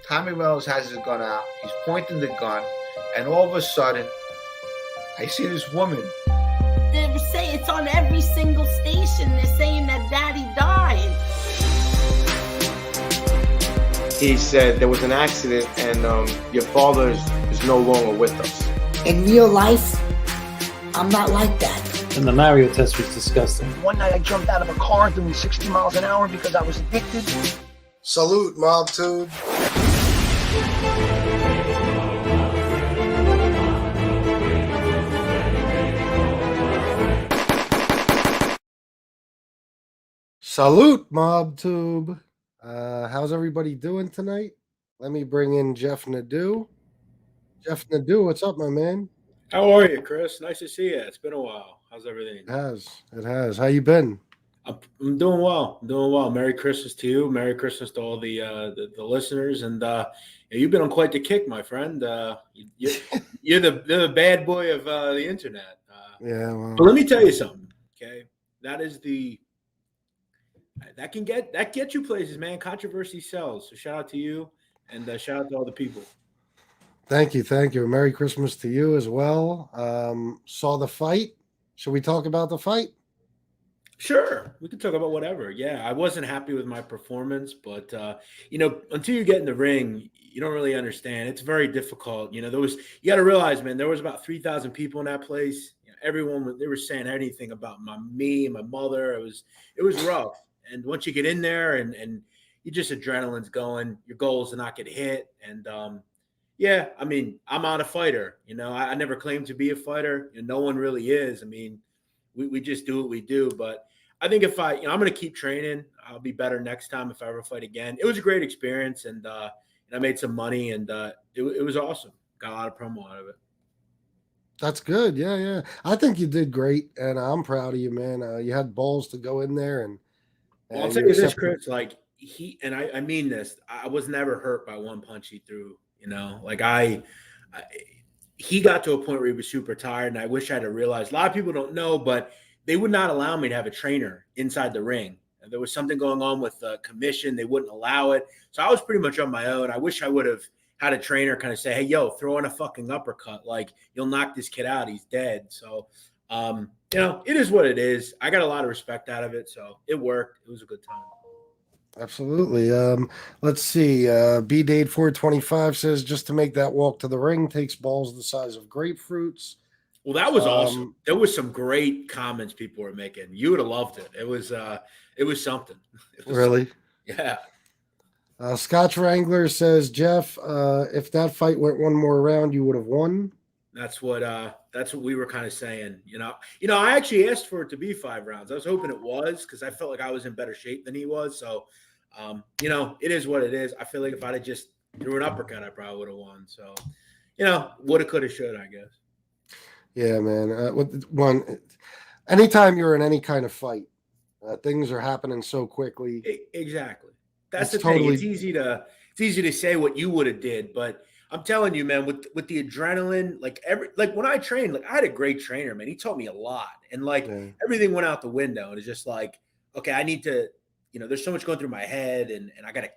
Tommy Reynolds has his gun out. He's pointing the gun, and all of a sudden, I see this woman. They say it's on every single station. They're saying that Daddy died. He said there was an accident and your father is no longer with us. In real life, I'm not like that. And the Mario test was disgusting. One night I jumped out of a car doing 60 miles an hour because I was addicted. Salute, mobsters. Salute, MobTube. How's everybody doing tonight? Let me bring in Jeff Nadu. Jeff Nadu, what's up, my man? How are you, Chris? Nice to see you. It's been a while. How's everything? It has. How you been? I'm doing well. I'm doing well. Merry Christmas to you. Merry Christmas to all the listeners. And you've been on quite the kick, my friend. You're the bad boy of the internet. Yeah. Well, but let me tell you something. Okay, that gets you places, man. Controversy sells. So shout out to you, and shout out to all the people. Thank you. Merry Christmas to you as well. Saw the fight. Should we talk about the fight? Sure, we can talk about whatever. Yeah, I wasn't happy with my performance, but until you get in the ring, you don't really understand. It's very difficult. You got to realize, man, there was about 3,000 people in that place. Everyone, they were saying anything about me and my mother. It was rough. And once you get in there and you just adrenaline's going, your goal is to not get hit. And yeah, I mean, I'm not a fighter. I never claimed to be a fighter. No one really is. I mean, we just do what we do. But I think if I'm going to keep training, I'll be better next time if I ever fight again. It was a great experience, and I made some money, and it was awesome. Got a lot of promo out of it. That's good. Yeah. I think you did great, and I'm proud of you, man. You had balls to go in there, and I'll tell you this, Chris. Like I mean this. I was never hurt by one punch he threw. He got to a point where he was super tired, and I wish I'd have realized. A lot of people don't know, but they would not allow me to have a trainer inside the ring. And there was something going on with the commission. They wouldn't allow it. So I was pretty much on my own. I wish I would have had a trainer kind of say, hey, yo, throw in a fucking uppercut. Like, you'll knock this kid out. He's dead. So, it is what it is. I got a lot of respect out of it. So it worked. It was a good time. Absolutely. Let's see. B-Date 425 says just to make that walk to the ring takes balls the size of grapefruits. Well, that was awesome. There was some great comments people were making. You would have loved it. It was something. Really? Yeah. Scotch Wrangler says, Jeff, if that fight went one more round, you would have won. That's what we were kind of saying. I actually asked for it to be 5 rounds. I was hoping it was because I felt like I was in better shape than he was. So, it is what it is. I feel like if I'd have just threw an uppercut, I probably would have won. So, woulda, coulda, shoulda, I guess. Yeah, man. Anytime you're in any kind of fight, things are happening so quickly. Exactly. That's the thing. It's easy to say what you would have did, but I'm telling you, man, with the adrenaline, when I trained, I had a great trainer, man. He taught me a lot, and everything went out the window. And it's just like, okay, I need to, there's so much going through my head, and I got to,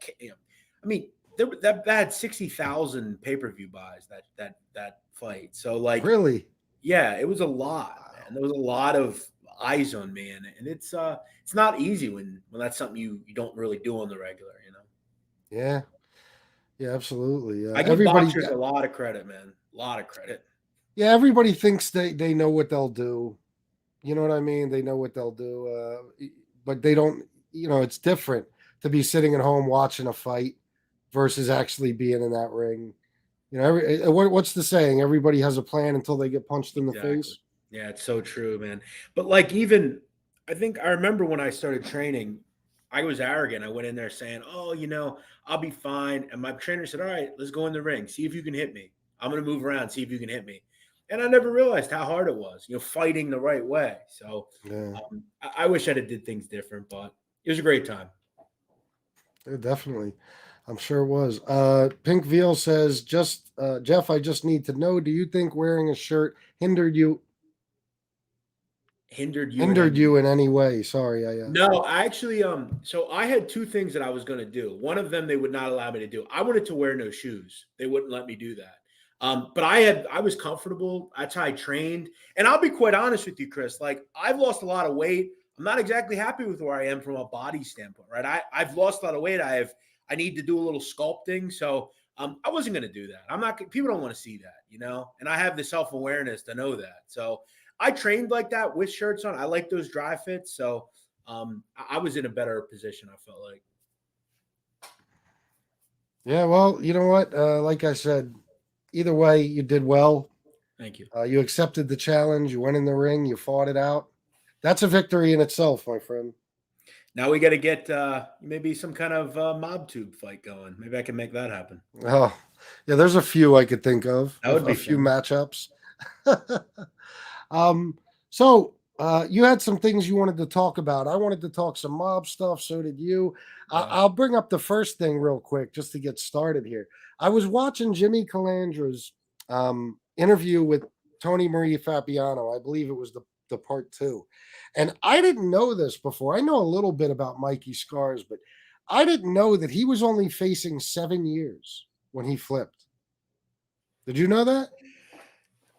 I mean, that had 60,000 pay-per-view buys that fight. So really, yeah, it was a lot, man. There was a lot of eyes on me, and it's not easy when that's something you don't really do on the regular, Yeah. Yeah, absolutely. I give boxers a lot of credit, man. A lot of credit. Yeah, everybody thinks they know what they'll do. You know what I mean? They know what they'll do, but they don't. It's different to be sitting at home watching a fight versus actually being in that ring. What's the saying? Everybody has a plan until they get punched in the face. Yeah, it's so true, man. But even, I think I remember when I started training, I was arrogant. I went in there saying, oh, I'll be fine. And my trainer said, all right, let's go in the ring. See if you can hit me. I'm going to move around. See if you can hit me. And I never realized how hard it was, fighting the right way. So yeah. I wish I'd have did things different, but it was a great time. Yeah, definitely. I'm sure it was. Pink Veal says, Jeff, I just need to know, do you think wearing a shirt hindered you? Hindered you? Hindered you in any way? Sorry, No, I actually so I had two things that I was going to do. One of them they would not allow me to do. I wanted to wear no shoes. They wouldn't let me do that. But I was comfortable. That's how I trained. And I'll be quite honest with you, Chris. Like, I've lost a lot of weight. I'm not exactly happy with where I am from a body standpoint, right? I've lost a lot of weight. I need to do a little sculpting. So I wasn't going to do that. I'm not, people don't want to see that, you know, and I have the self-awareness to know that. So I trained like that with shirts on. I like those dry fits. So I was in a better position, I felt like. Yeah, well, you know what? Like I said, either way, you did well. Thank you. You accepted the challenge. You went in the ring. You fought it out. That's a victory in itself, my friend. Now we got to get maybe some kind of mob tube fight going. Maybe I can make that happen. Oh, yeah, there's a few I could think of. That would be a few fun. matchups. So you had some things you wanted to talk about. I wanted to talk some mob stuff. So did you. I'll bring up the first thing real quick just to get started here. I was watching Jimmy Calandra's interview with Tony Marie Fabiano. I believe it was the part 2. And I didn't know this before. I know a little bit about Mikey Scars, but I didn't know that he was only facing 7 years when he flipped. Did you know that?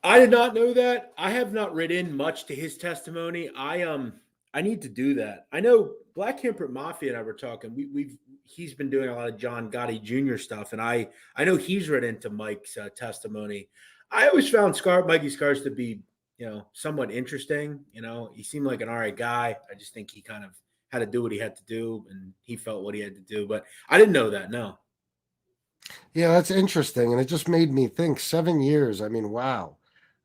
I did not know that. I have not read in much to his testimony. I need to do that. I know Black Hemprint Mafia and I were talking. He's been doing a lot of John Gotti Jr. stuff, and I know he's read into Mike's testimony. I always found Mikey Scars to be, you know, somewhat interesting. You know, he seemed like an all right guy. I just think he kind of had to do what he had to do, and he felt what he had to do. But I didn't know that. No. Yeah, that's interesting, and it just made me think. 7 years. I mean, wow.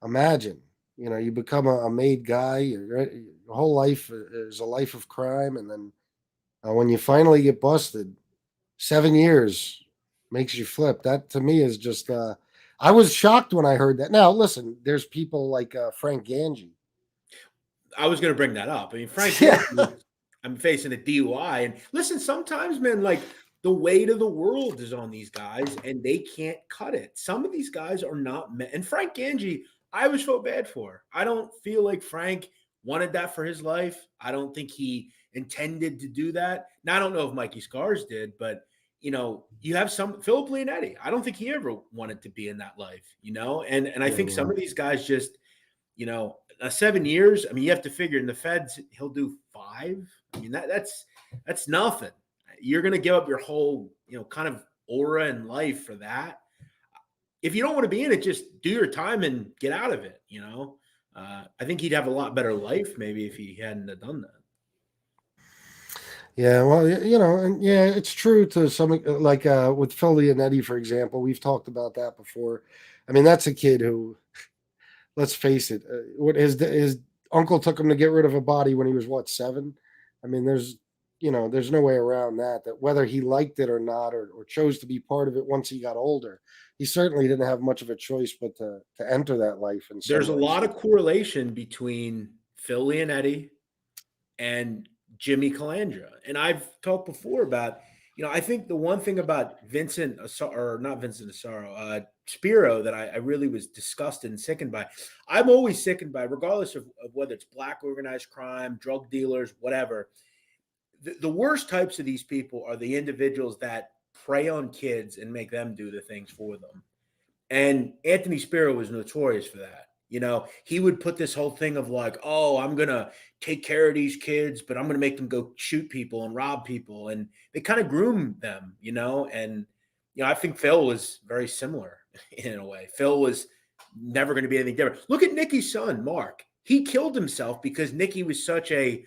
Imagine, you know, you become a made guy. Your whole life is a life of crime, and then when you finally get busted, 7 years makes you flip. That to me is just. I was shocked when I heard that. Now, listen, there's people like Frank Ganji. I was going to bring that up. I mean, Frank, I'm facing a DUI, and listen, sometimes, man, like the weight of the world is on these guys, and they can't cut it. Some of these guys are not. And Frank Ganji, I always felt bad for. I don't feel like Frank wanted that for his life. I don't think he intended to do that. Now, I don't know if Mikey Scars did, but you know, you have some Philip Leonetti. I don't think he ever wanted to be in that life, you know, and I think some of these guys just, you know, 7 years. I mean, you have to figure in the feds, he'll do 5. I mean, that's nothing. You're going to give up your whole, you know, kind of aura in life for that. If you don't want to be in it, just do your time and get out of it. You know, I think he'd have a lot better life maybe if he hadn't have done that. Yeah, well, you know, and yeah, it's true to some, like with Phil Leonetti, for example. We've talked about that before. I mean, that's a kid who, let's face it, what his uncle took him to get rid of a body when he was what, 7? I mean, there's no way around that. That whether he liked it or not, or chose to be part of it once he got older, he certainly didn't have much of a choice but to enter that life. And there's a lot of correlation between Phil Leonetti and Jimmy Calandra. And I've talked before about, you know, I think the one thing about Spiro that I really was disgusted and sickened by. I'm always sickened by, regardless of whether it's black organized crime, drug dealers, whatever. The worst types of these people are the individuals that prey on kids and make them do the things for them. And Anthony Spiro was notorious for that. You know, he would put this whole thing of like, oh, I'm going to take care of these kids, but I'm going to make them go shoot people and rob people. And they kind of groom them, you know. And, you know, I think Phil was very similar in a way. Phil was never going to be anything different. Look at Nicky's son, Mark. He killed himself because Nicky was such a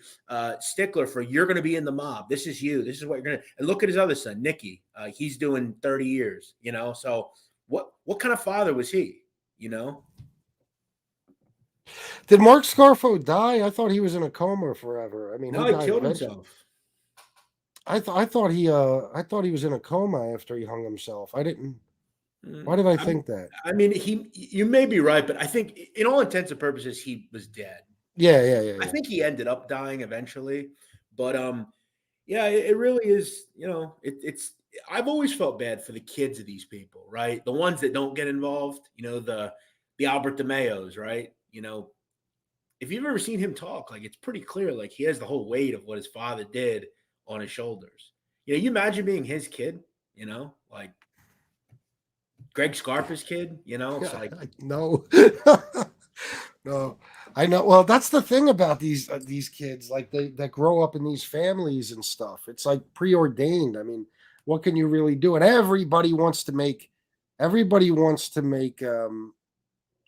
stickler for, you're going to be in the mob. This is you. This is what you're going to. And look at his other son, Nicky. He's doing 30 years, you know. So what kind of father was he, you know? Did Mark Scarfo die? I thought he was in a coma forever. I mean, no, he killed himself. I thought he was in a coma after he hung himself. I didn't. Why did I think that? I mean, you may be right, but I think in all intents and purposes, he was dead. Yeah. I think he ended up dying eventually, but yeah, it really is. You know, it's. I've always felt bad for the kids of these people, right? The ones that don't get involved. You know, the Albert DeMeos, right? You know, if you've ever seen him talk, like it's pretty clear, like he has the whole weight of what his father did on his shoulders. You imagine being his kid, like Greg Scarpa's kid, it's like no. No, I know. Well, that's the thing about these kids, like that grow up in these families and stuff. It's like preordained. I mean, what can you really do? And everybody wants to make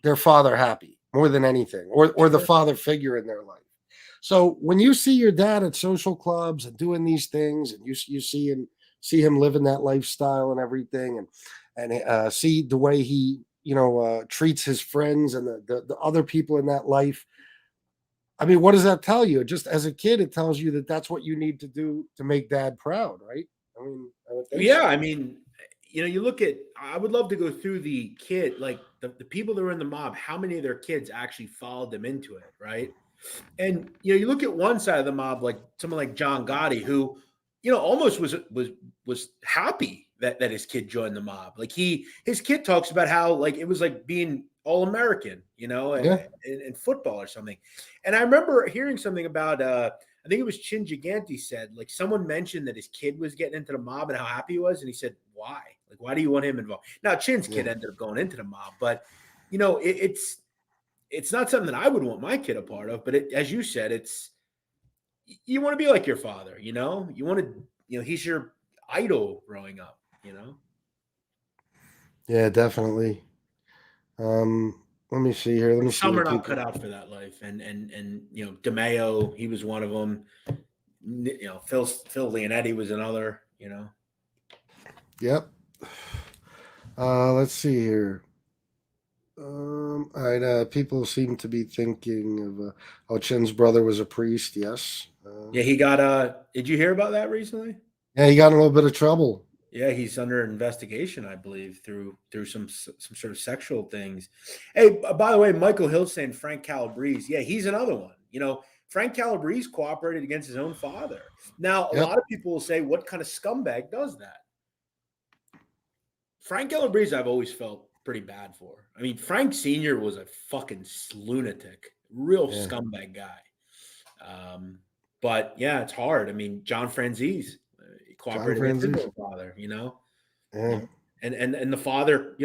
their father happy more than anything, or the father figure in their life. So when you see your dad at social clubs and doing these things, and you see him living that lifestyle and everything, and see the way he treats his friends and the other people in that life. I mean, what does that tell you? Just as a kid, it tells you that that's what you need to do to make dad proud, right? I mean, yeah, I mean, you look at, I would love to go through the kid, like the people that were in the mob, how many of their kids actually followed them into it, right? And, you look at one side of the mob, like someone like John Gotti, who, almost was happy that his kid joined the mob. Like his kid talks about how like it was like being All-American, in football or something. And I remember hearing something about I think it was Chin Gigante said, like someone mentioned that his kid was getting into the mob and how happy he was, and he said, "Why? Like, why do you want him involved?" Now Chin's kid ended up going into the mob, but it's not something that I would want my kid a part of. But as you said, you want to be like your father, you want to, he's your idol growing up, Yeah, definitely. Let me see here. Let me see. Some are not cut out for that life, and DeMeo, he was one of them. Phil Leonetti was another. Yep. Let's see here. All right. People seem to be thinking of Chin's brother was a priest. Yes. Yeah, he got. Did you hear about that recently? Yeah, he got in a little bit of trouble. Yeah, he's under investigation, I believe, through some sort of sexual things. Hey, by the way, Michael Hill's saying Frank Calabrese. Yeah, he's another one. Frank Calabrese cooperated against his own father. Now, a lot of people will say, what kind of scumbag does that? Frank Calabrese, I've always felt pretty bad for. I mean, Frank Sr. was a fucking lunatic, real scumbag guy. But yeah, it's hard. I mean, John Franzese cooperated with his own father, Yeah. And the father,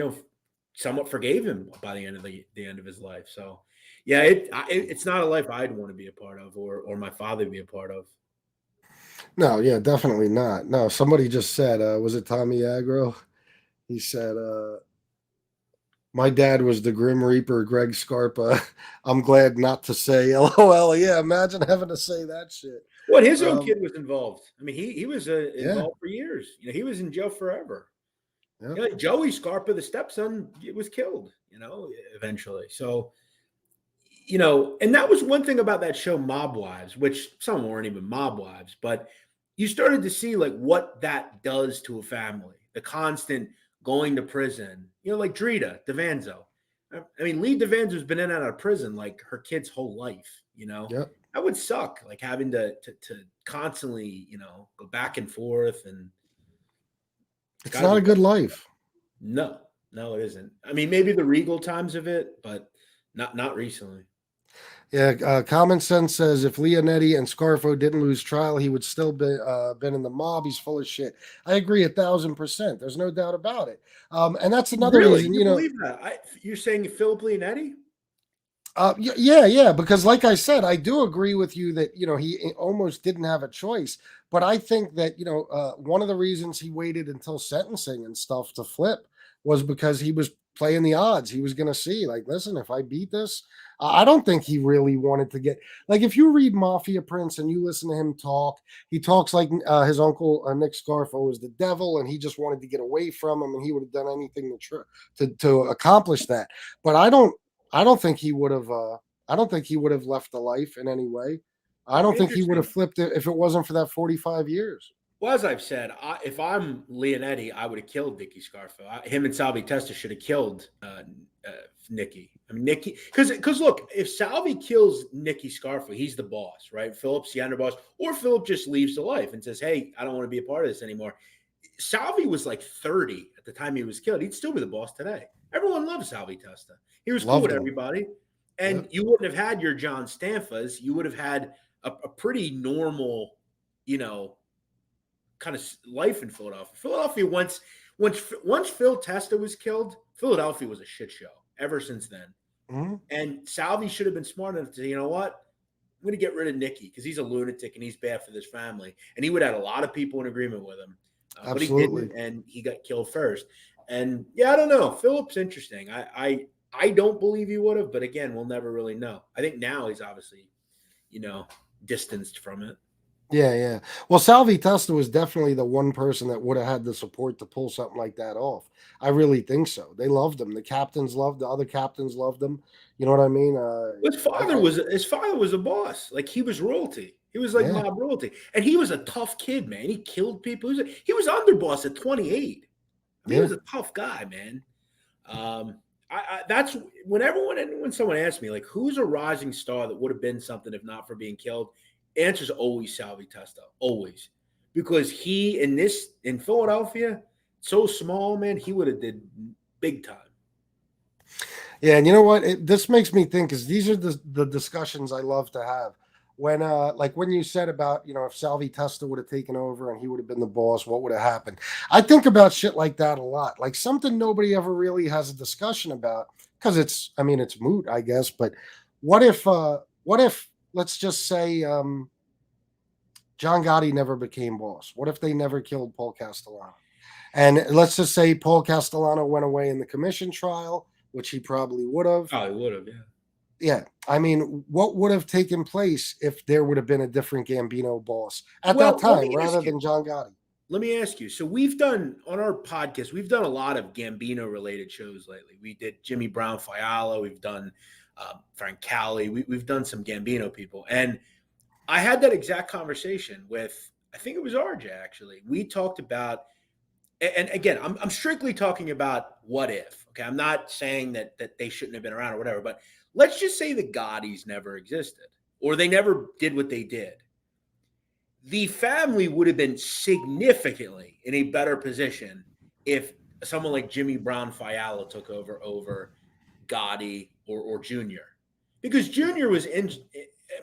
somewhat forgave him by the end of his life. So yeah, it's not a life I'd want to be a part of, or my father be a part of. No, yeah, definitely not. No, somebody just said, was it Tommy Agro? He said, my dad was the Grim Reaper, Greg Scarpa. I'm glad not to say LOL. Yeah, imagine having to say that shit. What, his own kid was involved. I mean, he was involved for years. He was in jail forever. Yeah. Joey Scarpa, the stepson, was killed, eventually. So, and that was one thing about that show, Mob Wives, which some weren't even mob wives, but you started to see like what that does to a family, the constant going to prison, like Drita DeVanzo. I mean, Lee DeVanzo's been in and out of prison like her kid's whole life, Yep. That would suck, like having to constantly, go back and forth, and it's not a good life. No, it isn't. I mean, maybe the Regal times of it, but not recently. Yeah, Common Sense says if Leonetti and Scarfo didn't lose trial, he would still be been in the mob. He's full of shit. I agree 1,000%. There's no doubt about it. And that's another reason. You believe that? You're saying Philip Leonetti? Yeah, because like I said, I do agree with you that, he almost didn't have a choice. But I think that, one of the reasons he waited until sentencing and stuff to flip was because he was playing the odds. He was going to see, like, listen, if I beat this, I don't think he really wanted to get, like, if you read Mafia Prince and you listen to him talk, he talks like his uncle Nick Scarfo was the devil, and he just wanted to get away from him, and he would have done anything to accomplish that. But I don't think he would have. I don't think he would have left the life in any way. I don't think he would have flipped it if it wasn't for that 45 years. Well, as I've said, if I'm Leonetti, I would have killed Nicky Scarfo. Him and Salvi Testa should have killed Nicky. I mean, Nicky, because look, if Salvi kills Nicky Scarfo, he's the boss, right? Philip's the underboss, or Philip just leaves the life and says, "Hey, I don't want to be a part of this anymore." Salvi was like 30 at the time he was killed. He'd still be the boss today. Everyone loves Salvi Testa. He was cool with everybody. And Yep. you wouldn't have had your John Stanfas. You would have had a pretty normal, you know, kind of life in Philadelphia. Philadelphia once Phil Testa was killed, Philadelphia was a shit show ever since then. Mhm. And Salvi should have been smart enough to say, you know what? I'm going to get rid of Nicky because he's a lunatic and he's bad for this family. And he would have had a lot of people in agreement with him. But he Absolutely. didn't, and he got killed first. And yeah, I don't know. Philip's interesting. I don't believe he would have, but again, we'll never really know. I think now he's obviously, you know, distanced from it. Yeah. Well, Salvi Testa was definitely the one person that would have had the support to pull something like that off. I really think so. They loved him. The captains loved the other captains loved him. You know what I mean? His father was a boss. Like he was royalty. He was like Yeah. mob royalty, and he was a tough kid, man. He killed people. He was underboss at 28. I mean, he was a tough guy, man. That's when someone asks me like, who's a rising star that would have been something if not for being killed? Answer's always Salvi Testa, always, because he in Philadelphia, so small, man, he would have did big time. Yeah, and you know what? This makes me think because these are the discussions I love to have. When like when you said about, you know, if Salvi Testa would have taken over and he would have been the boss, what would have happened? I think about shit like that a lot. Like something nobody ever really has a discussion about because it's moot, I guess. But what if let's just say John Gotti never became boss? What if they never killed Paul Castellano? And let's just say Paul Castellano went away in the commission trial, which he probably would have. Oh, he would have, yeah. Yeah. I mean, what would have taken place if there would have been a different Gambino boss at Well, that time rather than John Gotti? Let me ask you. So we've done on our podcast, we've done a lot of Gambino related shows lately. We did Jimmy Brown Fiala. We've done Frank Cali. We've done some Gambino people. And I had that exact conversation with, I think it was RJ actually. We talked about, and again, I'm strictly talking about what if. Okay. I'm not saying that they shouldn't have been around or whatever, but let's just say the Gottis never existed or they never did what they did. The family would have been significantly in a better position if someone like Jimmy Brown Fiala took over Gotti or Junior, because Junior was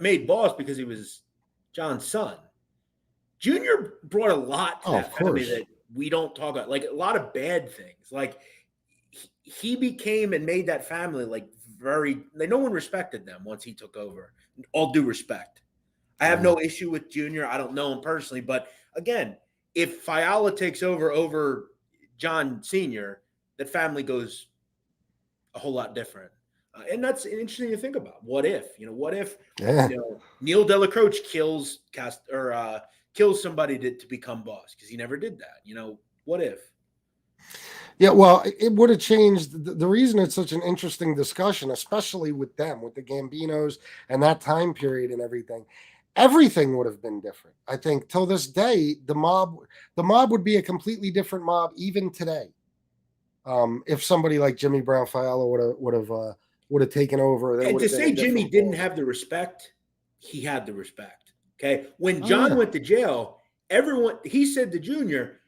made boss because he was John's son. Junior brought a lot to that family that we don't talk about, like a lot of bad things. Like he became and made that family like no one respected them once he took over. All due respect. I have no issue with Junior. I don't know him personally, but again, if Fiala takes over John Sr., that family goes a whole lot different. And that's interesting to think about. What if? What if Neil Delacroix kills somebody to become boss because he never did that? What if? Yeah, well, it would have changed. The reason it's such an interesting discussion, especially with them, with the Gambinos and that time period and everything would have been different. I think till this day, the mob would be a completely different mob even today. If somebody like Jimmy Brown Fiala would have taken over. And to say Jimmy didn't have the respect, he had the respect. Okay. When John went to jail, he said to Junior,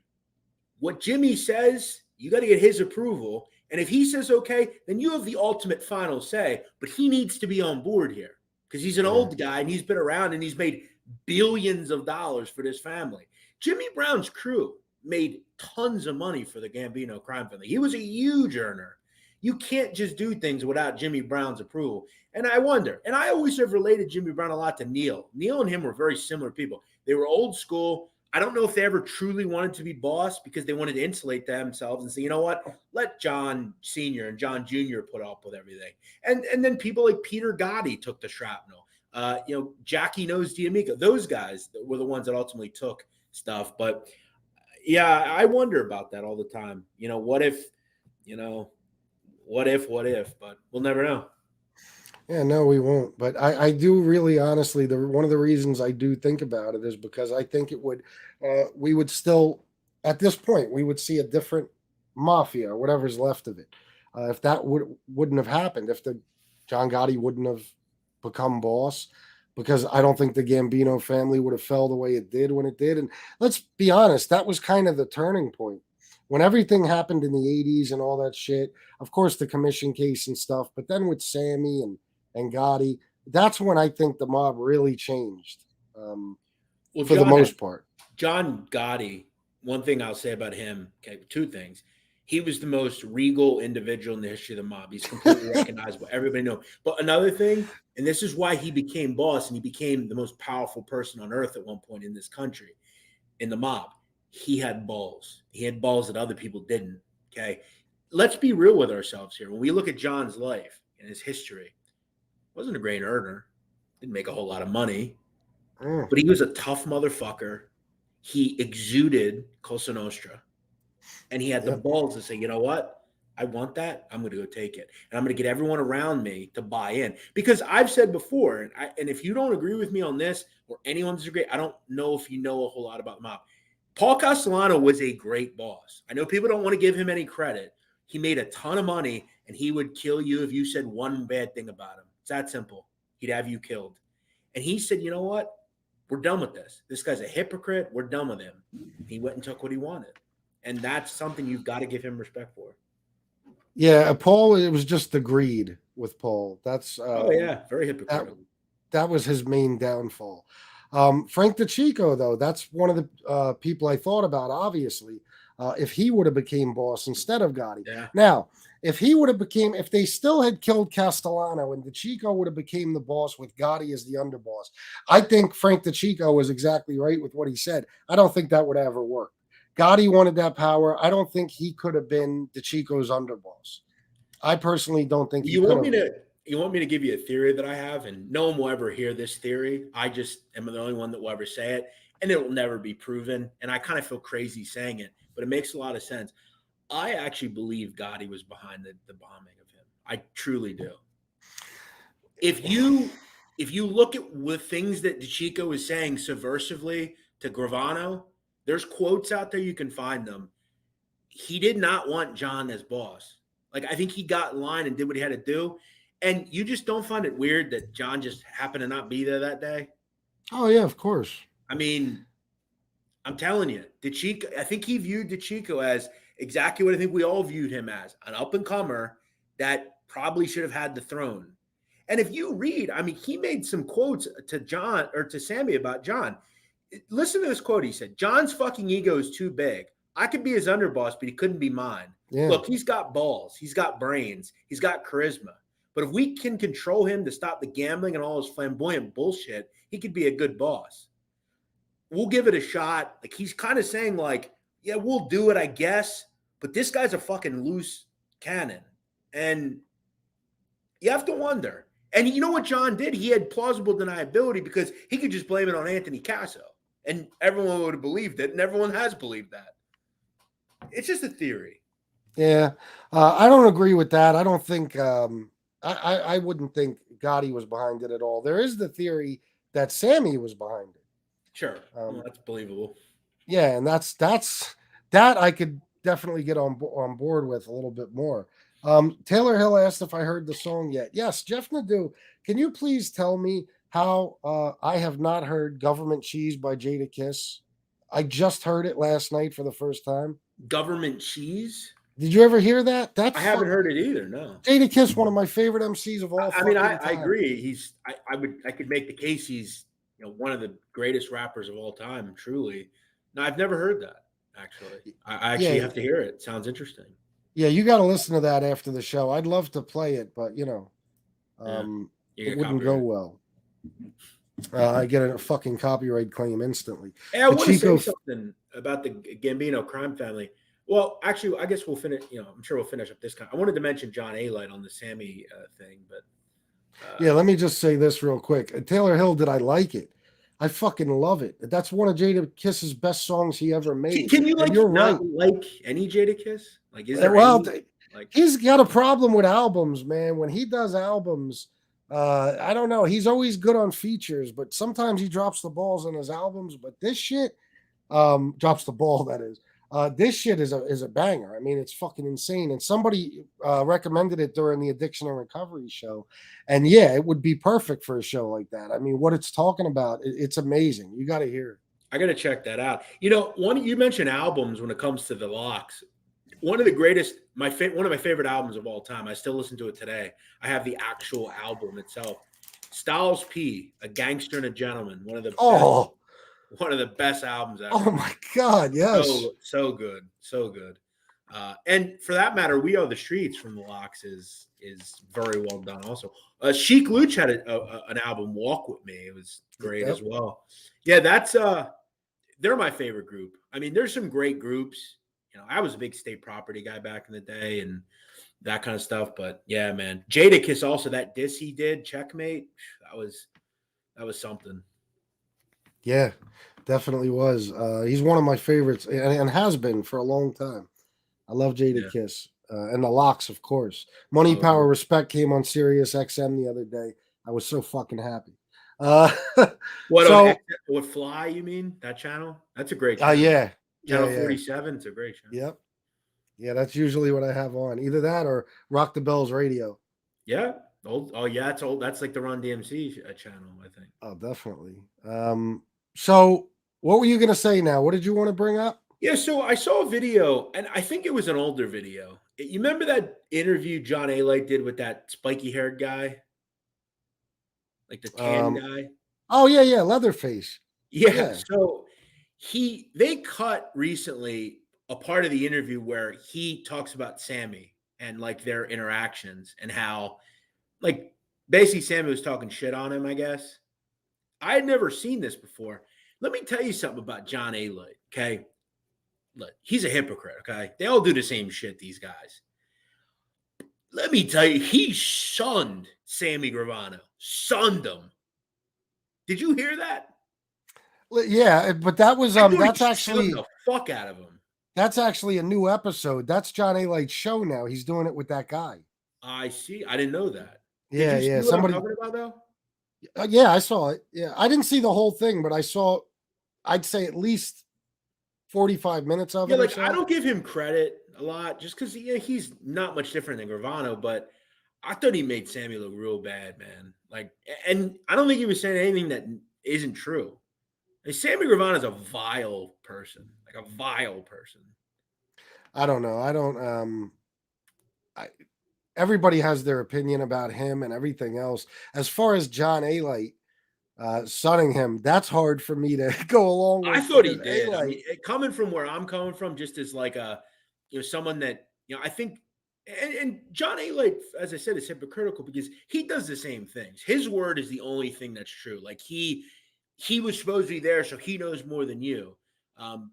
what Jimmy says, you got to get his approval. And if he says, okay, then you have the ultimate final say, but he needs to be on board here because he's an old guy and he's been around and he's made billions of dollars for this family. Jimmy Brown's crew made tons of money for the Gambino crime family. He was a huge earner. You can't just do things without Jimmy Brown's approval. And I wonder, and I always have related Jimmy Brown a lot to Neil. Neil and him were very similar people. They were old school. I don't know if they ever truly wanted to be boss because they wanted to insulate themselves and say, you know what, let John Sr. and John Jr. put up with everything. And then people like Peter Gotti took the shrapnel. Jackie Knows D'Amico. Those guys were the ones that ultimately took stuff. But yeah, I wonder about that all the time. What if, but we'll never know. Yeah, no, we won't. But I do really honestly, one of the reasons I do think about it is because I think it would, we would still, at this point, we would see a different mafia or whatever's left of it. If that wouldn't have happened, if the John Gotti wouldn't have become boss, because I don't think the Gambino family would have fell the way it did when it did. And let's be honest, that was kind of the turning point. When everything happened in the 80s and all that shit, of course, the commission case and stuff, but then with Sammy and and Gotti. That's when I think the mob really changed, Well, for the most part. John Gotti, one thing I'll say about him, okay, two things. He was the most regal individual in the history of the mob. He's completely recognizable. Everybody knows. But another thing, and this is why he became boss and he became the most powerful person on earth at one point in this country, in the mob. He had balls. He had balls that other people didn't. Okay. Let's be real with ourselves here. When we look at John's life and his history, wasn't a great earner, didn't make a whole lot of money, but he was a tough motherfucker. He exuded Cosa Nostra. And he had the balls to say, you know what? I want that. I'm going to go take it. And I'm going to get everyone around me to buy in. Because I've said before, and if you don't agree with me on this or anyone disagree, I don't know if you know a whole lot about the mob. Paul Castellano was a great boss. I know people don't want to give him any credit. He made a ton of money, and he would kill you if you said one bad thing about him. It's that simple. He'd have you killed. And he said, you know what? We're done with this. This guy's a hypocrite. We're done with him. He went and took what he wanted. And that's something you've got to give him respect for. Yeah, Paul, it was just the greed with Paul. That's very hypocritical. That was his main downfall. Frank DeChico, though, that's one of the people I thought about, obviously, if he would have became boss instead of Gotti. Yeah. Now, if they still had killed Castellano and DeChico would have became the boss with Gotti as the underboss, I think Frank DeChico was exactly right with what he said. I don't think that would ever work. Gotti wanted that power. I don't think he could have been DeChico's underboss. I personally don't think you want me to give you a theory that I have, and no one will ever hear this theory. I just am the only one that will ever say it, and it will never be proven. And I kind of feel crazy saying it, but it makes a lot of sense. I actually believe Gotti was behind the bombing of him. I truly do. If you look at the things that DeChico is saying subversively to Gravano, there's quotes out there, you can find them. He did not want John as boss. Like, I think he got in line and did what he had to do. And you just don't find it weird that John just happened to not be there that day? Oh, yeah, of course. I mean, I'm telling you, DeChico, I think he viewed DeChico as exactly what I think we all viewed him as, an up-and-comer that probably should have had the throne. And if you read, I mean, he made some quotes to John or to Sammy about John. Listen to this quote. He said, John's fucking ego is too big. I could be his underboss, but he couldn't be mine. Yeah. Look, he's got balls. He's got brains. He's got charisma. But if we can control him to stop the gambling and all his flamboyant bullshit, he could be a good boss. We'll give it a shot. Like, he's kind of saying, like, yeah, we'll do it, I guess. But this guy's a fucking loose cannon. And you have to wonder. And you know what John did? He had plausible deniability because he could just blame it on Anthony Casso. And everyone would have believed it. And everyone has believed that. It's just a theory. Yeah. I don't agree with that. I don't think I wouldn't think Gotti was behind it at all. There is the theory that Sammy was behind it. Sure. That's believable. Yeah, and that's that I could definitely get on board with a little bit more. Taylor Hill asked if I heard the song yet. Yes, Jeff Nadu, can you please tell me how I have not heard Government Cheese by Jada Kiss? I just heard it last night for the first time. Government Cheese? Did you ever hear that? I haven't heard it either. No. Jada Kiss, one of my favorite MCs of all. I agree. I could make the case he's one of the greatest rappers of all time. Truly. No, I've never heard that. Actually, I actually have to hear it. Sounds interesting. Yeah, you got to listen to that after the show. I'd love to play it, but it wouldn't go well. I get a fucking copyright claim instantly. Hey, I want to say something about the Gambino crime family. Well, actually, I guess we'll finish. I'm sure we'll finish up this. I wanted to mention John Alite on the Sammy thing, but yeah, let me just say this real quick. Taylor Hill, did I like it? I fucking love it. That's one of Jada Kiss's best songs he ever made. Can you like any Jada Kiss? Like, is there he's got a problem with albums, man. When he does albums, I don't know. He's always good on features, but sometimes he drops the balls on his albums. But this shit drops the ball. That is. This shit is a banger. I mean, it's fucking insane. And somebody recommended it during the Addiction and Recovery show. And yeah, it would be perfect for a show like that. I mean, what it's talking about, it's amazing. You got to hear it. I got to check that out. You mentioned albums when it comes to the locks. one of the greatest, one of my favorite albums of all time. I still listen to it today. I have the actual album itself. Styles P, A Gangster and a Gentleman. One of the best albums ever. Oh my God, yes. So good, so good. And for that matter, We Are the Streets from the Lox is very well done. Also, Chic Luch had an album, Walk With Me. It was great as well. Yeah, that's they're my favorite group. I mean, there's some great groups. You know, I was a big State Property guy back in the day and that kind of stuff. But yeah, man, Jadakiss also, that diss he did, Checkmate. That was something. Yeah, definitely was. He's one of my favorites and has been for a long time. I love Jadakiss and the Lox, of course. Money, Power, Respect came on Sirius XM the other day. I was so fucking happy. What Fly? You mean that channel? That's a great channel. Yeah. Channel 47. It's a great channel. Yep. Yeah, that's usually what I have on. Either that or Rock the Bells Radio. Yeah. It's old. That's like the Run DMC channel, I think. Oh, definitely. So what were you going to say now? What did you want to bring up? Yeah, so I saw a video, and I think it was an older video. You remember that interview John Alite did with that spiky-haired guy? Like the tan guy? Oh, yeah, Leatherface. Yeah, so they cut recently a part of the interview where he talks about Sammy and, like, their interactions and how, like, basically Sammy was talking shit on him, I guess. I had never seen this before. Let me tell you something about John Alite, okay? Look, he's a hypocrite, okay? They all do the same shit, these guys. Let me tell you, he shunned Sammy Gravano. Shunned him. Did you hear that? Yeah, but that was that's actually the fuck out of him. That's actually a new episode. That's John Alite's show now. He's doing it with that guy. I see. I didn't know that. Yeah, Did you see Somebody. What I'm talking about, though? Yeah, I saw it. Yeah, I didn't see the whole thing, but I saw. I'd say at least 45 minutes of it. Like I don't give him credit a lot just because he's not much different than Gravano, but I thought he made Sammy look real bad, man. Like, and I don't think he was saying anything that isn't true. Like, Sammy Gravano is a vile person, like a vile person. I don't know. I don't. Everybody has their opinion about him and everything else. As far as John Alite sunning him, that's hard for me to go along with. I thought he did. I mean, coming from where I'm coming from, just as like someone that, I think, and John Alite, as I said, is hypocritical because he does the same things. His word is the only thing that's true. Like he was supposed to be there, so he knows more than you.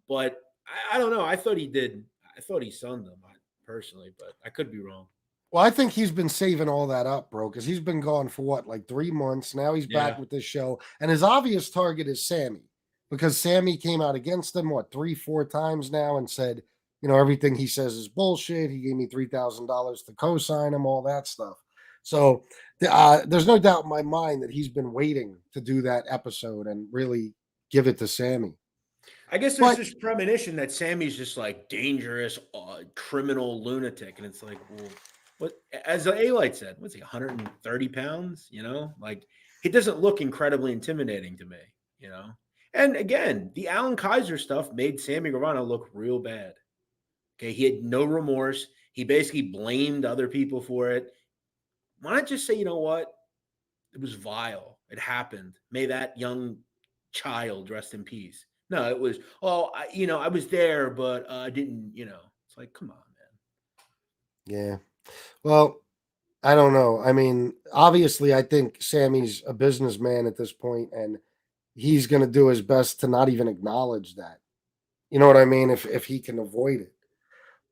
But I don't know. I thought he did. I thought he sunned them personally, but I could be wrong. Well, I think he's been saving all that up, bro, because he's been gone for what, like 3 months. Now he's back with this show. And his obvious target is Sammy, because Sammy came out against him, 3-4 times now and said, everything he says is bullshit. He gave me $3,000 to co-sign him, all that stuff. So there's no doubt in my mind that he's been waiting to do that episode and really give it to Sammy. I guess there's this premonition that Sammy's just like dangerous, criminal lunatic. And it's like, well, what, as Alite said, what's he, 130 pounds? Like he doesn't look incredibly intimidating to me, And again, the Alan Kaiser stuff made Sammy Gravano look real bad. Okay, he had no remorse. He basically blamed other people for it. Why not just say, you know what? It was vile. It happened. May that young child rest in peace. No, it was, I was there, but I didn't, It's like, come on, man. Yeah. Well, I don't know. I mean, obviously, I think Sammy's a businessman at this point, and he's going to do his best to not even acknowledge that. You know what I mean? If he can avoid it.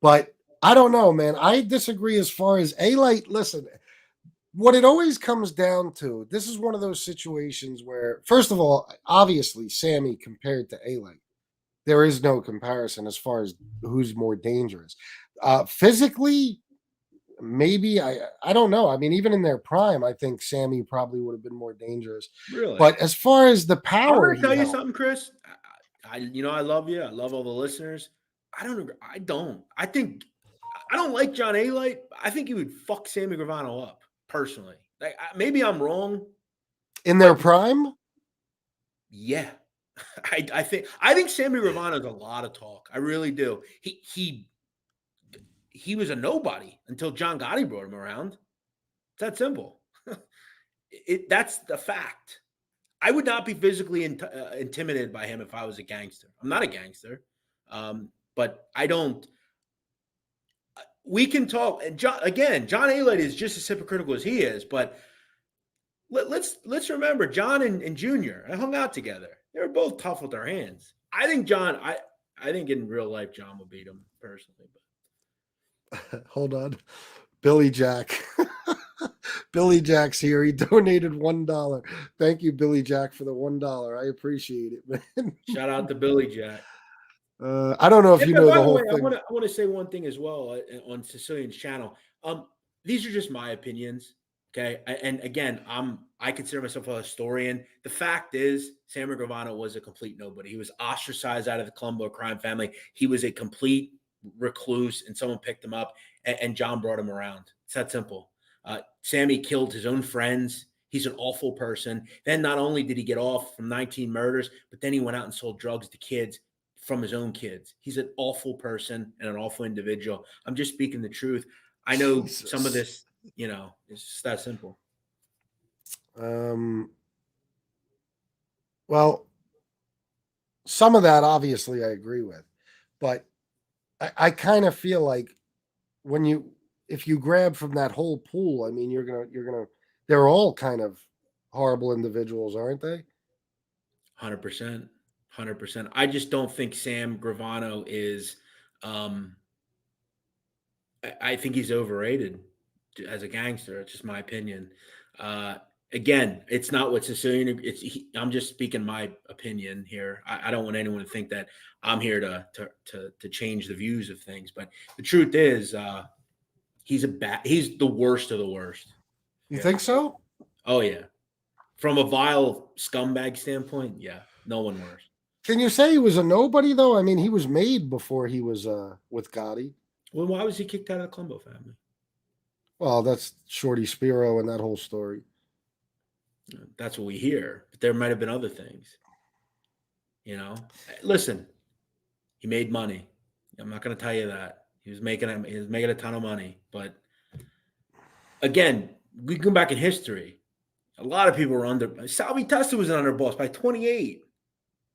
But I don't know, man. I disagree as far as Alite. Listen, what it always comes down to, this is one of those situations where, first of all, obviously, Sammy compared to Alite, there is no comparison as far as who's more dangerous. Physically, maybe I don't know. I mean, even in their prime, I think Sammy probably would have been more dangerous. Really? But as far as the power, I'm gonna tell you something, Chris. I love you. I love all the listeners. I don't agree. I don't like John Alite. I think he would fuck Sammy Gravano up personally. Like maybe I'm wrong. In their prime? Yeah. I think Sammy Gravano is a lot of talk. I really do. He he was a nobody until John Gotti brought him around. It's that simple. That's the fact. I would not be physically intimidated by him if I was a gangster. I'm not a gangster, but I don't. We can talk. And John Alite is just as hypocritical as he is. But let's remember, John and Junior, I hung out together. They were both tough with their hands. I think I think in real life, John would beat him personally. But Hold on. Billy Jack. Billy Jack's here. He donated $1. Thank you, Billy Jack, for the $1. I appreciate it, man. Shout out to Billy Jack. I don't know if you know the whole thing. I want to say one thing as well on Sicilian's channel. These are just my opinions. Okay. And again, I consider myself a historian. The fact is, Sammy Gravano was a complete nobody. He was ostracized out of the Colombo crime family. He was a complete recluse, and someone picked him up, and John brought him around. It's that simple. Sammy killed his own friends. He's an awful person. Then not only did he get off from 19 murders, but then he went out and sold drugs to kids from his own kids. He's an awful person and an awful individual. I'm just speaking the truth. I know some of this, it's just that simple. Well, some of that obviously I agree with, but I kind of feel like if you grab from that whole pool, I mean, they're all kind of horrible individuals, aren't they? 100%. I just don't think Sam Gravano is, I think he's overrated as a gangster. It's just my opinion. Again, it's not what Sicilian. I'm just speaking my opinion here. I don't want anyone to think that I'm here to change the views of things. But the truth is, he's the worst of the worst. You think so? Oh yeah. From a vile scumbag standpoint, yeah, no one worse. Can you say he was a nobody though? I mean, he was made before he was with Gotti. Well, why was he kicked out of the Colombo family? Well, that's Shorty Spiro and that whole story. That's what we hear. But there might have been other things. Listen, he made money. I'm not going to tell you that. He was making a ton of money. But again, we go back in history. A lot of people were under. Salvi Testa was an underboss by 28.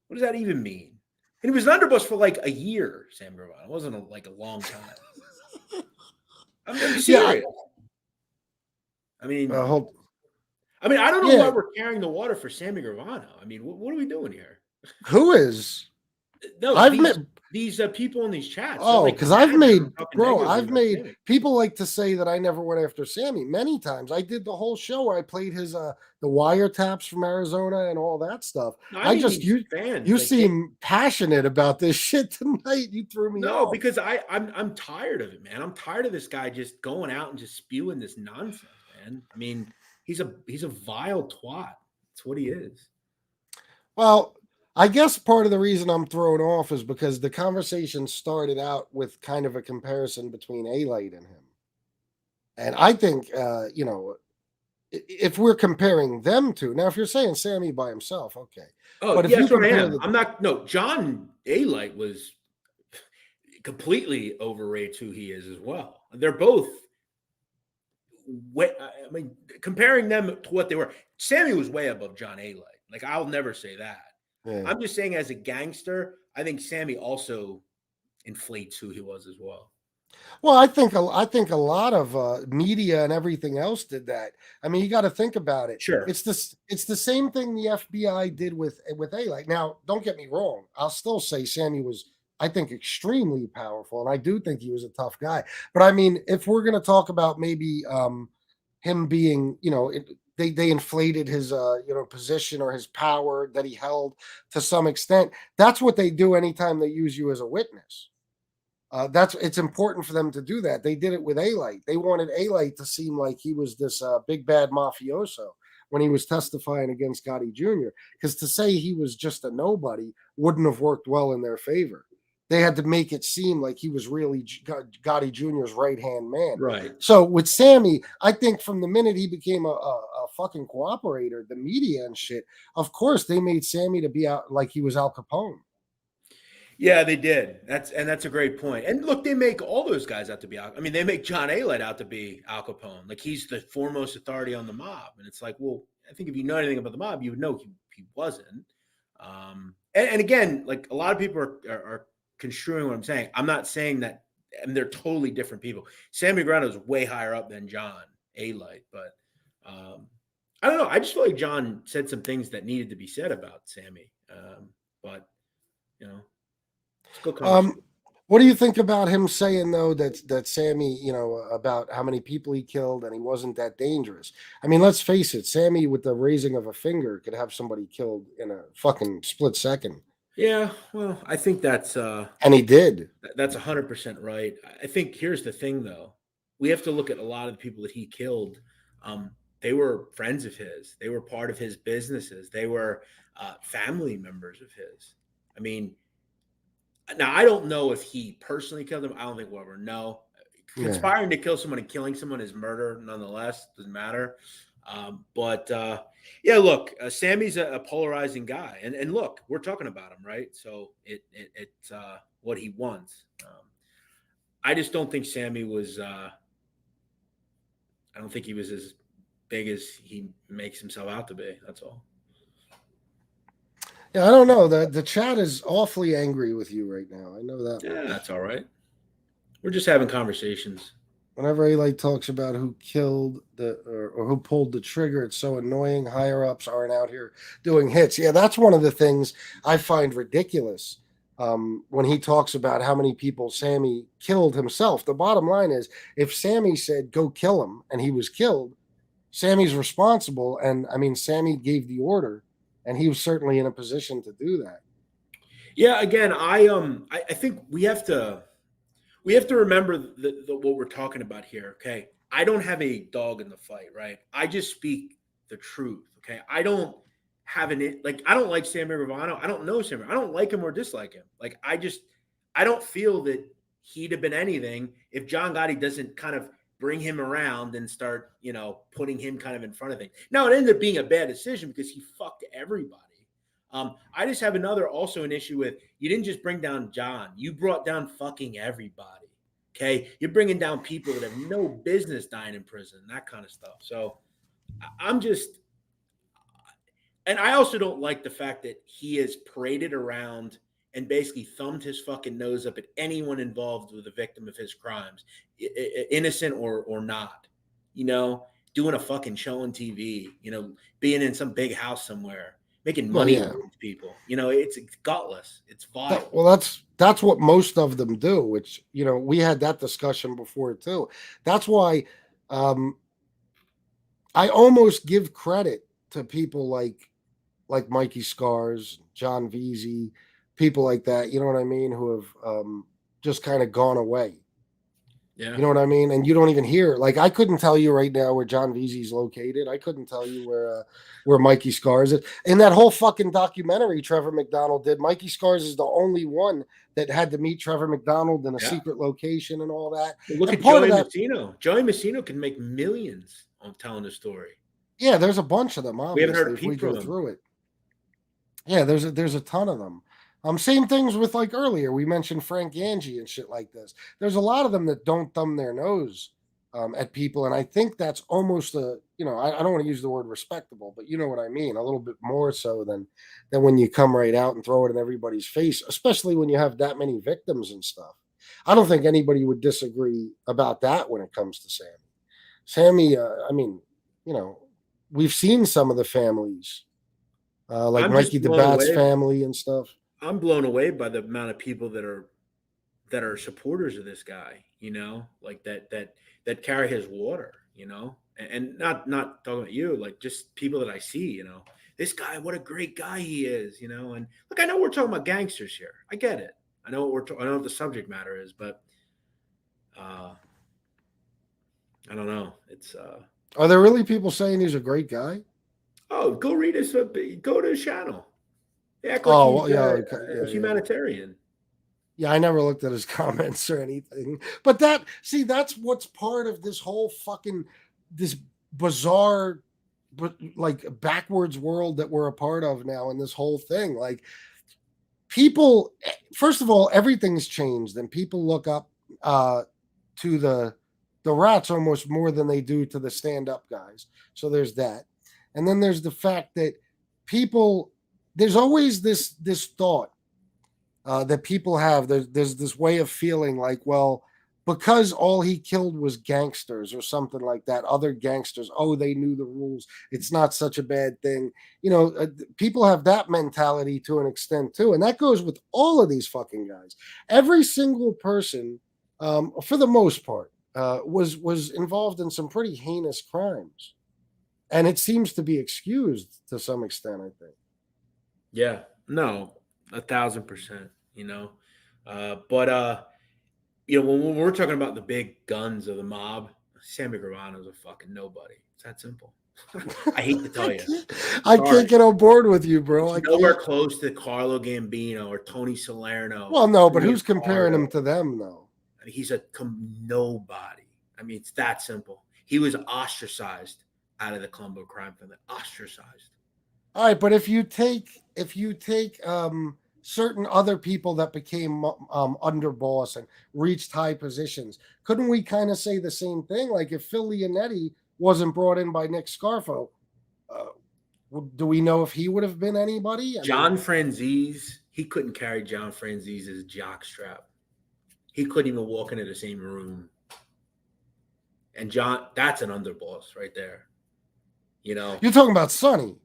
What does that even mean? And he was an underboss for like a year, Sam Gravano. It wasn't a long time. I'm serious. Yeah. I mean, I don't know why we're carrying the water for Sammy Gravano. I mean, what are we doing here? Who is? No, I've met these people in these chats. Oh, because I've made people like to say that I never went after Sammy many times. I did the whole show where I played his the wiretaps from Arizona and all that stuff. No, you seem passionate about this shit tonight. You threw me off. Because I'm tired of it, man. I'm tired of this guy just going out and just spewing this nonsense, man. I mean, he's a vile twat. That's what he is. Well, I guess part of the reason I'm thrown off is because the conversation started out with kind of a comparison between Alite and him. And I think, if we're comparing them two, now if you're saying Sammy by himself, okay. Oh, but yes, I am. I'm not, no, John Alite was completely overrated who he is as well. They're both, comparing them to what they were, Sammy was way above John Alite. Like, I'll never say that. Yeah. I'm just saying, as a gangster, I think Sammy also inflates who he was as well. Well, I think a lot of media and everything else did that. I mean, you got to think about it. Sure, it's the same thing the FBI did with Alite. Now, don't get me wrong. I'll still say Sammy was, I think, extremely powerful, and I do think he was a tough guy. But I mean, if we're going to talk about maybe him being, they inflated his position or his power that he held to some extent. That's what they do anytime they use you as a witness. It's important for them to do that. They did it with Alite. They wanted Alite to seem like he was this big bad mafioso when he was testifying against Gotti Jr. Because to say he was just a nobody wouldn't have worked well in their favor. They had to make it seem like he was really Gotti Jr.'s right-hand man. Right. So with Sammy, I think from the minute he became a fucking cooperator, the media and shit, of course, they made Sammy to be out like he was Al Capone. Yeah, they did. That's a great point. And look, they make all those guys out to be I mean, they make John Alite out to be Al Capone. Like he's the foremost authority on the mob. And it's like, well, I think if you know anything about the mob, you would know he wasn't. And again, like a lot of people are construing what I'm saying. I'm not saying that, and they're totally different people. Sammy Gravano is way higher up than John Alite, but I don't know. I just feel like John said some things that needed to be said about Sammy. But you know. What do you think about him saying though that Sammy, about how many people he killed and he wasn't that dangerous? I mean, let's face it, Sammy with the raising of a finger could have somebody killed in a fucking split second. Yeah, well, I think that's and he did. That's 100% right. I think here's the thing though. We have to look at a lot of the people that he killed. They were friends of his. They were part of his businesses. They were family members of his. I mean, now, I don't know if he personally killed him. I don't think we'll ever know. Conspiring to kill someone and killing someone is murder, nonetheless. Doesn't matter. Yeah, look, Sammy's a polarizing guy. And look, we're talking about him, right? So it's what he wants. I just don't think Sammy was I don't think he was as big as he makes himself out to be. That's all. Yeah, I don't know. The chat is awfully angry with you right now. I know that. Yeah, that's all right. We're just having conversations. Whenever he talks about who killed or who pulled the trigger, it's so annoying. Higher ups aren't out here doing hits. Yeah, that's one of the things I find ridiculous. When he talks about how many people Sammy killed himself. The bottom line is, if Sammy said go kill him and he was killed, Sammy's responsible. And I mean, Sammy gave the order. And he was certainly in a position to do that. Yeah, again, I think we have to remember what we're talking about here. Okay, I don't have a dog in the fight, right? I just speak the truth. Okay, I don't have I don't like Sammy Gravano. I don't know Sammy. I don't like him or dislike him. Like I don't feel that he'd have been anything if John Gotti doesn't kind of bring him around and start, putting him kind of in front of things. Now, it ended up being a bad decision because he fucked everybody. I just have an issue with, you didn't just bring down John. You brought down fucking everybody, okay? You're bringing down people that have no business dying in prison, that kind of stuff. So and I also don't like the fact that he has paraded around and basically thumbed his fucking nose up at anyone involved with a victim of his crimes, innocent or not, doing a fucking show on TV, being in some big house somewhere, making money with people. It's gutless. It's vile. Well, that's what most of them do, which, we had that discussion before too. That's why I almost give credit to people like Mikey Scars, John Veazey, people like that, you know what I mean, who have just kind of gone away. Yeah. You know what I mean? And you don't even hear. Like, I couldn't tell you right now where John Veazey's located. I couldn't tell you where Mikey Scars is. In that whole fucking documentary Trevor McDonald did, Mikey Scars is the only one that had to meet Trevor McDonald in a secret location and all that. Well, look at Joey Messino. Joey Messino can make millions on telling the story. Yeah, there's a bunch of them, obviously, we haven't heard a if we peep from go them. through it. Yeah, there's a ton of them. Same things with, like, earlier we mentioned Frank Gangi and shit like this. There's a lot of them that don't thumb their nose at people, and I think that's almost I don't want to use the word respectable, but you know what I mean, a little bit more so than when you come right out and throw it in everybody's face, especially when you have that many victims and stuff. I don't think anybody would disagree about that when it comes to Sammy. Sammy, I mean, we've seen some of the families, like Mikey DeBat's family and stuff. I'm blown away by the amount of people that are supporters of this guy, like that carry his water, and not talking about you, like just people that I see, this guy, what a great guy he is, and look, I know we're talking about gangsters here. I get it. I know what the subject matter is, but I don't know. It's are there really people saying he's a great guy? Oh, go read his go to his channel. Yeah, he's humanitarian. Yeah, I never looked at his comments or anything. But that's what's part of this whole fucking this bizarre, but like backwards world that we're a part of now in this whole thing. Like, people, first of all, everything's changed, and people look up to the rats almost more than they do to the stand-up guys. So there's that. And then there's the fact that people, there's always this thought that people have. There's this way of feeling like, well, because all he killed was gangsters or something like that, other gangsters, oh, they knew the rules, it's not such a bad thing. People have that mentality to an extent too, and that goes with all of these fucking guys. Every single person, for the most part, was involved in some pretty heinous crimes, and it seems to be excused to some extent, I think. Yeah, no, 1,000%. But when we're talking about the big guns of the mob, Sammy Gravano is a fucking nobody. It's that simple. I hate to tell you. I can't get on board with you, bro. He's nowhere close to Carlo Gambino or Tony Salerno. Well, no, but who's comparing him to them, though? He's a nobody. I mean, it's that simple. He was ostracized out of the Colombo crime family. Ostracized. All right, but if you take certain other people that became underboss and reached high positions, couldn't we kind of say the same thing? Like if Phil Leonetti wasn't brought in by Nick Scarfo, do we know if he would have been anybody? John Franzese, he couldn't carry John Franzese's jockstrap. He couldn't even walk into the same room. And John, that's an underboss right there. You're talking about Sonny.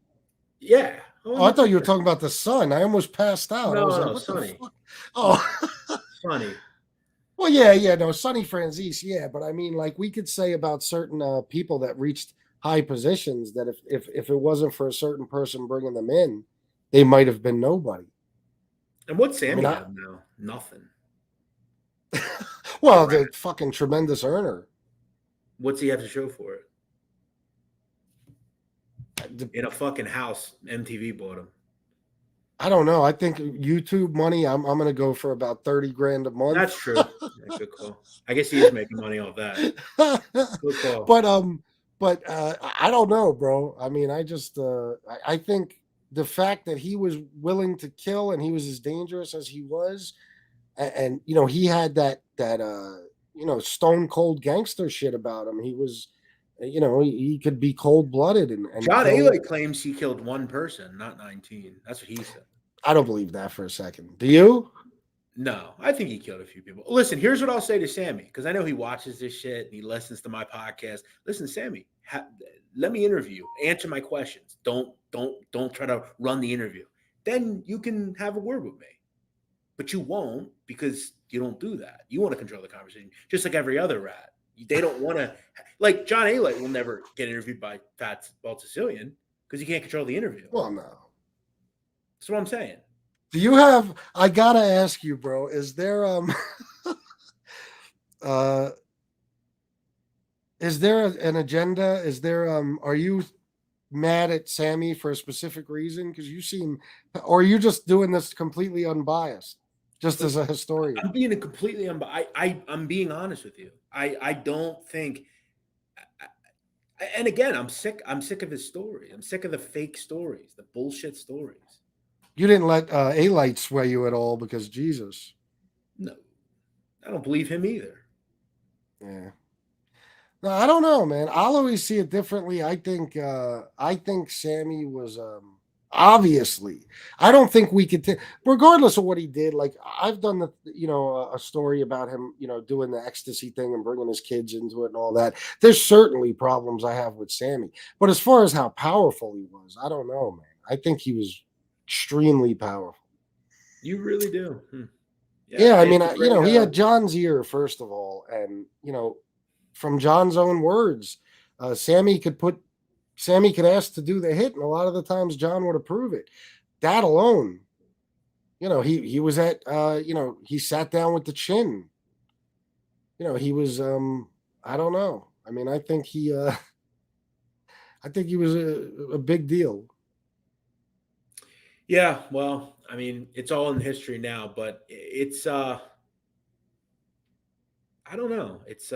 Yeah. Oh, I thought you were talking about the son. I almost passed out. No, I was Sonny. Oh, Sonny. Well, yeah, no, Sonny Franzese, yeah, but I mean, like we could say about certain people that reached high positions that if it wasn't for a certain person bringing them in, they might have been nobody. And what's Sammy have now? Nothing. Well, the fucking tremendous earner. What's he have to show for it? In a fucking house, MTV bought him. I don't know. I think YouTube money, I'm going to go for about 30 grand a month. That's true. Yeah, good call. I guess he is making money off that. Good call. But I don't know, bro. I mean, I think the fact that he was willing to kill and he was as dangerous as he was, and he had that stone cold gangster shit about him. He was, he could be cold blooded and John Alite claims he killed one person, not 19. That's what he said. I don't believe that for a second. Do you? No, I think he killed a few people. Listen, here's what I'll say to Sammy, because I know he watches this shit and he listens to my podcast. Listen, Sammy, let me interview you. Answer my questions. Don't try to run the interview. Then you can have a word with me. But you won't, because you don't do that. You want to control the conversation, just like every other rat. They don't want to, like John Alite will never get interviewed by Fat Bald Sicilian because he can't control the interview. Well, no. That's what I'm saying. Do you have, I got to ask you, bro, is there, is there an agenda? Is there, are you mad at Sammy for a specific reason? Because you seem, or are you just doing this completely unbiased? Just as a historian. I'm being completely I'm being honest with you. I don't think, and again, I'm sick of his story. I'm sick of the fake stories, the bullshit stories. You didn't let Alite sway you at all because Jesus. No, I don't believe him either. Yeah. No, I don't know, man. I'll always see it differently. I think Sammy was obviously, I don't think we could regardless of what he did. Like I've done a story about him, doing the ecstasy thing and bringing his kids into it and all that. There's certainly problems I have with Sammy, but as far as how powerful he was, I don't know, man. I think he was extremely powerful. You really do. Yeah, I mean, he had John's ear, first of all, and from John's own words, Sammy could ask to do the hit, and a lot of the times John would approve it. That alone, he was at, he sat down with the chin. He was, I don't know. I mean, I think he was a big deal. Yeah, well, I mean, it's all in history now, but it's, I don't know. It's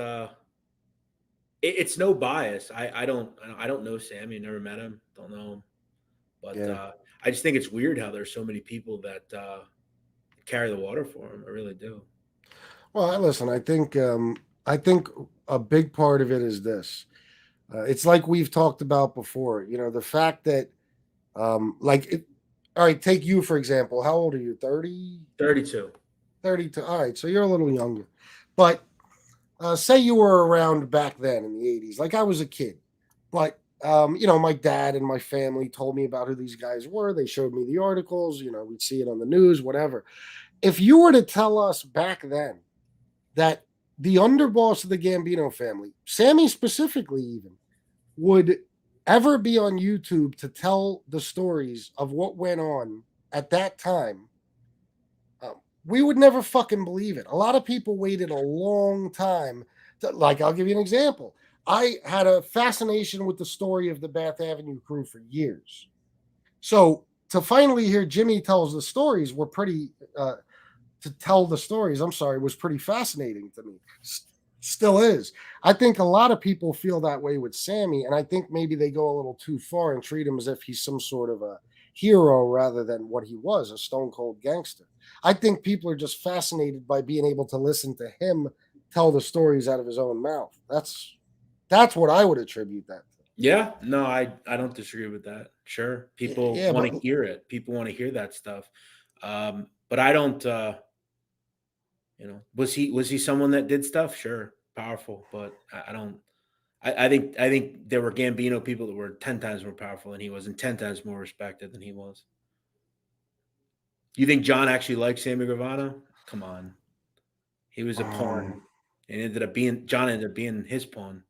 no bias. I don't know Sammy. Never met him. Don't know him. But I just think it's weird how there's so many people that carry the water for him. I really do. Well, listen, I think a big part of it is this. It's like we've talked about before. You know, the fact that, like, all right, take you for example. How old are you? 30? 32. 32. All right, so you're a little younger, but say you were around back then in the 80s, like I was a kid, but you know, my dad and my family told me about who these guys were. They showed me the articles. You know, we'd see it on the news, whatever. If you were to tell us back then that the underboss of the Gambino family, Sammy specifically, even would ever be on YouTube to tell the stories of what went on at that time, we would never fucking believe it. A lot of people waited a long time. Like, I'll give you an example. I had a fascination with the story of the Bath Avenue crew for years. So to finally hear Jimmy tells the stories were pretty, to tell the stories, I'm sorry, was pretty fascinating to me. Still is. I think a lot of people feel that way with Sammy, and I think maybe they go a little too far and treat him as if he's some sort of a hero rather than what he was, a stone cold gangster. I think people are just fascinated by being able to listen to him tell the stories out of his own mouth. That's what I would attribute that to. Yeah, no, I don't disagree with that. Sure, people Yeah, want to but hear it. People want to hear that stuff. But I don't. You know, was he someone that did stuff? Sure, powerful, but I don't. I think there were Gambino people that were 10 times more powerful than he was, and 10 times more respected than he was. You think John actually liked Sammy Gravano? Come on, he was a pawn, and John ended up being his pawn.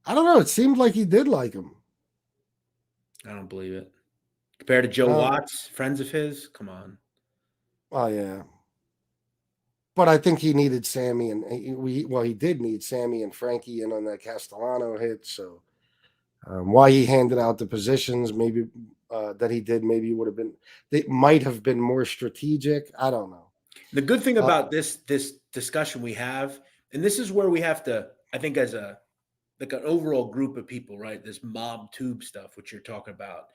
I don't know. It seemed like he did like him. I don't believe it. Compared to Joe Watts, friends of his, come on. Oh yeah. But I think he needed Sammy, and he did need Sammy and Frankie in on that Castellano hit. So why he handed out the positions, maybe that he did, maybe it might have been more strategic. I don't know. The good thing about this discussion we have, and this is where we have to, I think, as an overall group of people, right? This mob tube stuff, which you're talking about,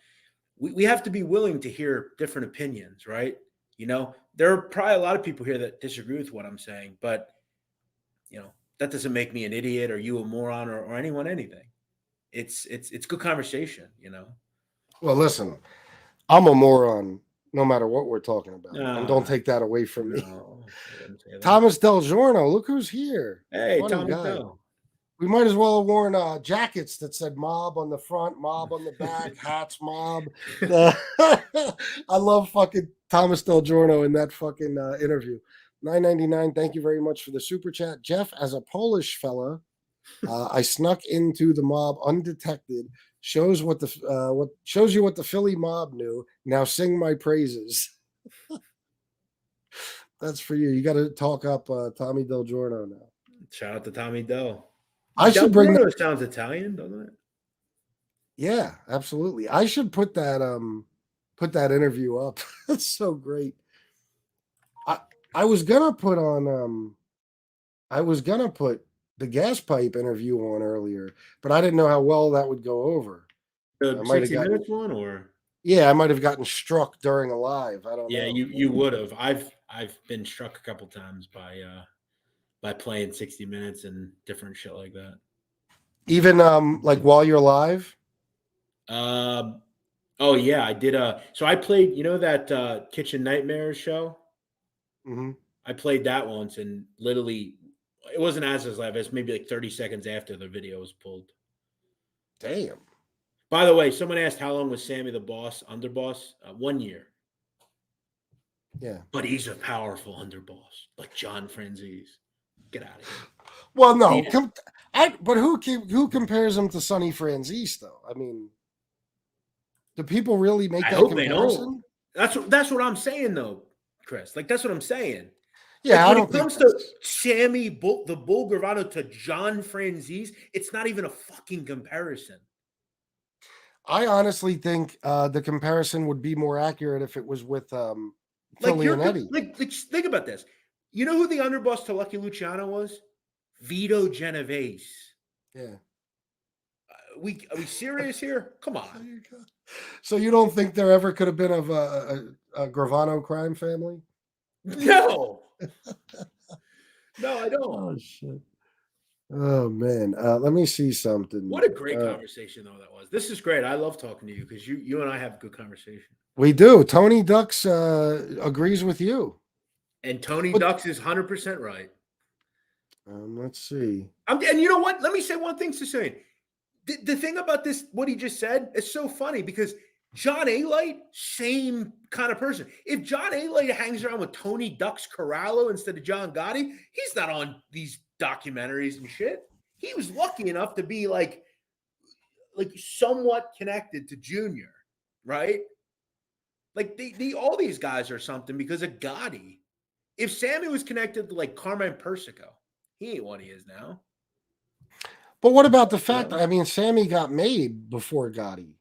we have to be willing to hear different opinions, right? You know, there are probably a lot of people here that disagree with what I'm saying, but you know, that doesn't make me an idiot or you a moron or anyone anything. It's good conversation, you know. Well, listen, I'm a moron no matter what we're talking about, and don't take that away from me. Thomas Del Giorno, look who's here. Hey, Thomas Del. We might as well have worn jackets that said mob on the front, mob on the back, hats, mob. I love fucking Thomas Del Giorno in that fucking interview. $9.99. Thank you very much for the super chat. Jeff, as a Polish fella, I snuck into the mob undetected. Shows you what the Philly mob knew. Now sing my praises. That's for you. You got to talk up Tommy Del Giorno now. Shout out to Tommy Del. I should bring that. Sounds Italian, doesn't it? Yeah, absolutely. I should put that interview up. That's so great. I was gonna put the gas pipe interview on earlier, but I didn't know how well that would go over. The 60 Minutes one, or yeah, I might have gotten struck during a live. I don't know. Yeah, you would have. I've been struck a couple times by playing 60 Minutes and different shit like that. Even like while you're live? Oh yeah, I did so I played, you know, that Kitchen Nightmares show? Mm-hmm. I played that once, and literally it wasn't as live, it's maybe like 30 seconds after the video was pulled. Damn. By the way, someone asked how long was Sammy the boss, underboss? 1 year. Yeah. But he's a powerful underboss, like John Franzese. Get out of here. Well, no, but who compares him to Sonny Franzese though? I mean, do people really make that comparison? That's what I'm saying though, Chris. Like that's what I'm saying. Yeah, like, when it comes to Sammy the Bull Gravano to John Franzese, it's not even a fucking comparison. I honestly think the comparison would be more accurate if it was with Philly and Eddie. Like, think about this. You know who the underboss to Lucky Luciano was? Vito Genovese. Yeah. Are we serious here? Come on. So you don't think there ever could have been of a Gravano crime family? No. No, I don't. Oh shit. Oh man. Let me see something. What a great conversation though that was. This is great. I love talking to you because you and I have good conversation. We do. Tony Ducks agrees with you. And Tony Ducks is 100% right. Let's see. And you know what? Let me say one thing, Sicilian. The thing about this, what he just said, is so funny because John Alite, same kind of person. If John Alite hangs around with Tony Ducks Corallo instead of John Gotti, he's not on these documentaries and shit. He was lucky enough to be like somewhat connected to Junior, right? Like all these guys are something because of Gotti. If Sammy was connected to like Carmine Persico, he ain't what he is now. But what about the fact that, I mean, Sammy got made before Gotti?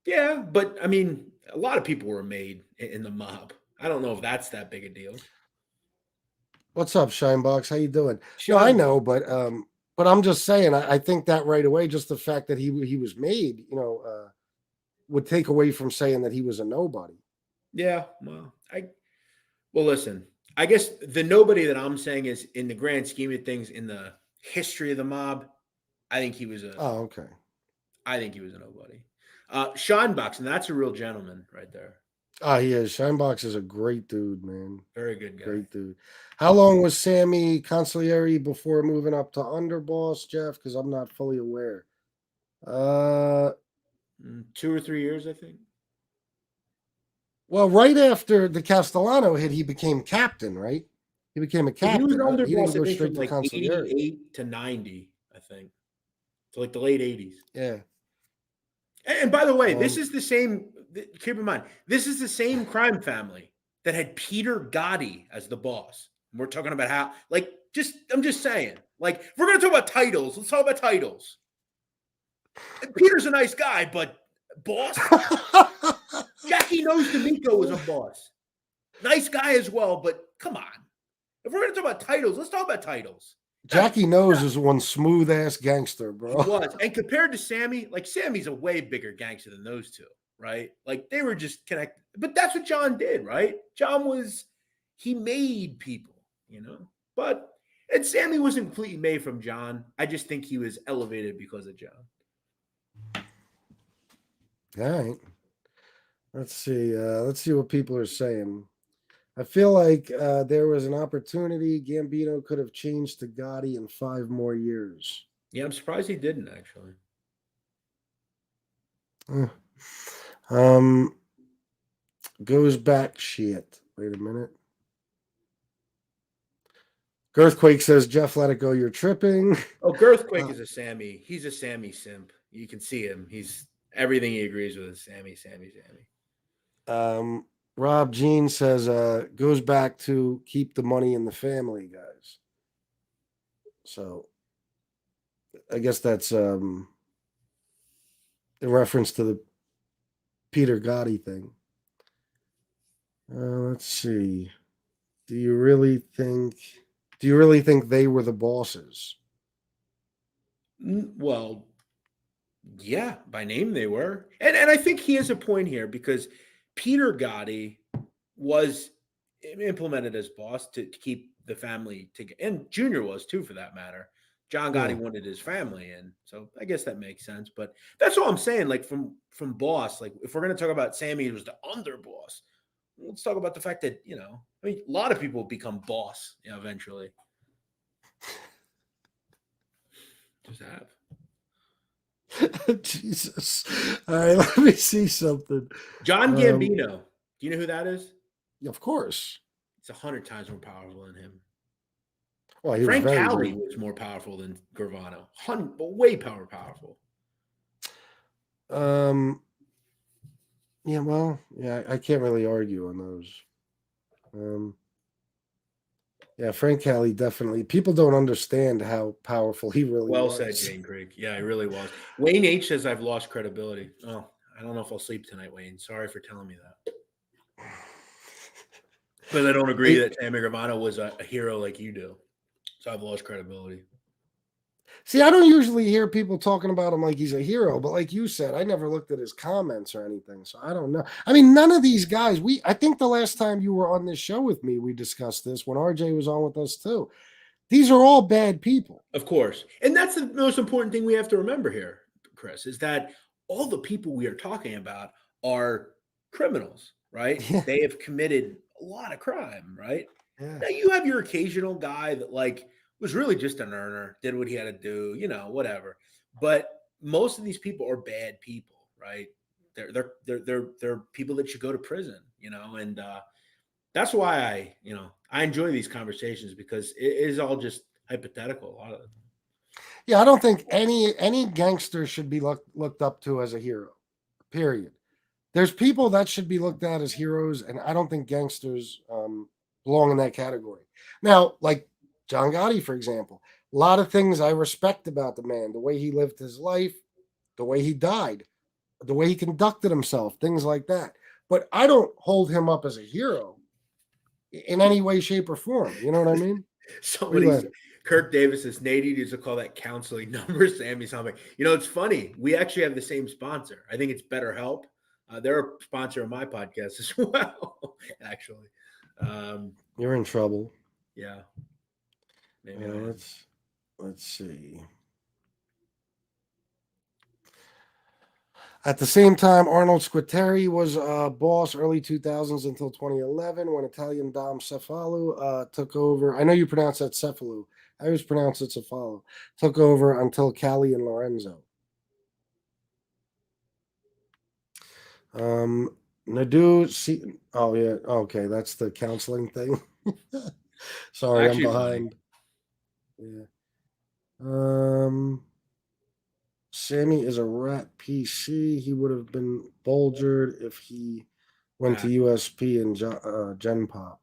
Yeah, but I mean, a lot of people were made in the mob. I don't know if that's that big a deal. What's up, Shinebox? How you doing? No, I know, but I'm just saying, I think that right away, just the fact that he was made, would take away from saying that he was a nobody. Yeah, well, listen, I guess the nobody that I'm saying is in the grand scheme of things, in the history of the mob, I think he was a. Oh, okay. I think he was a nobody. Shinebox, and that's a real gentleman right there. Oh, he is. Shinebox is a great dude, man. Very good guy. Great dude. How long was Sammy consigliere before moving up to underboss, Jeff? Because I'm not fully aware. 2 or 3 years, I think. Well, right after the Castellano hit, he became captain, right? He became a captain. He was underboss, He didn't go I think, straight from to like consigliere. 88 to 90, I think. So like the late 80s. Yeah. And by the way, this is the same, keep in mind, this is the same crime family that had Peter Gotti as the boss. We're talking about how, like, I'm just saying, like, if we're going to talk about titles, let's talk about titles. Peter's a nice guy, but boss? Jackie Knows D'Amico was a boss. Nice guy as well, but come on. If we're going to talk about titles, let's talk about titles. Jackie Knows is one smooth ass gangster, bro. He was. And compared to Sammy, like Sammy's a way bigger gangster than those two, right? Like they were just connected. But that's what John did, right? He made people, and Sammy wasn't completely made from John. I just think he was elevated because of John. All right. Let's see what people are saying. I feel like there was an opportunity. Gambino could have changed to Gotti in 5 more years. Yeah, I'm surprised he didn't, actually. Goes back shit. Wait a minute. Girthquake says, Jeff, let it go. You're tripping. Oh, Girthquake is a Sammy. He's a Sammy simp. You can see him. He's everything he agrees with is Sammy. Rob Jean says, goes back to keep the money in the family, guys. So I guess that's in reference to the Peter Gotti thing. Let's see. Do you really think they were the bosses? Well, yeah, by name they were. And I think he has a point here because Peter Gotti was implemented as boss to keep the family together. And Junior was too, for that matter. John Gotti wanted his family in. So I guess that makes sense. But that's all I'm saying. Like from boss, like if we're going to talk about Sammy was the underboss, let's talk about the fact that, a lot of people become boss, eventually. Just have. Jesus. All right, let me see something. John Gambino. Do you know who that is? Of course. It's 100 times more powerful than him. Well, Frank Cali was more powerful than Gravano. Way powerful. Yeah, well, yeah, I can't really argue on those. Yeah, Frank Cali definitely. People don't understand how powerful he really was. Well said, Jane Creek. Yeah, he really was. Wayne H says I've lost credibility. Oh, I don't know if I'll sleep tonight, Wayne. Sorry for telling me that. But I don't agree that Sammy Gravano was a hero like you do. So I've lost credibility. See, I don't usually hear people talking about him like he's a hero, but like you said, I never looked at his comments or anything, so I don't know. I mean, none of these guys. I think the last time you were on this show with me, we discussed this when RJ was on with us too. These are all bad people. Of course. And that's the most important thing we have to remember here, Chris, is that all the people we are talking about are criminals, right? Yeah. They have committed a lot of crime, right? Yeah. Now you have your occasional guy that like was really just an earner, did what he had to do, whatever. But most of these people are bad people, right? They're people that should go to prison, and that's why I enjoy these conversations, because it is all just hypothetical. A lot of it. Yeah, I don't think any gangster should be looked up to as a hero. Period. There's people that should be looked at as heroes, and I don't think gangsters belong in that category. Now, like John Gotti, for example, a lot of things I respect about the man, the way he lived his life, the way he died, the way he conducted himself, things like that. But I don't hold him up as a hero in any way, shape, or form. You know what I mean? Kirk Davis says, Nate used to call that counseling number. Sammy's helping. It's funny. We actually have the same sponsor. I think it's BetterHelp. They're a sponsor of my podcast as well, actually. You're in trouble. Yeah. Maybe let's see. At the same time, Arnold Squitieri was boss early 2000s until 2011 when Italian Dom Cefalu took over. I know you pronounce that Cefalu. I always pronounce it Cefalu. Took over until Cali and Lorenzo. Nadu. Oh, yeah. Okay, that's the counseling thing. Sorry, I'm behind. Yeah. Sammy is a rat PC. He would have been Bulgered if he went to USP and Gen Pop.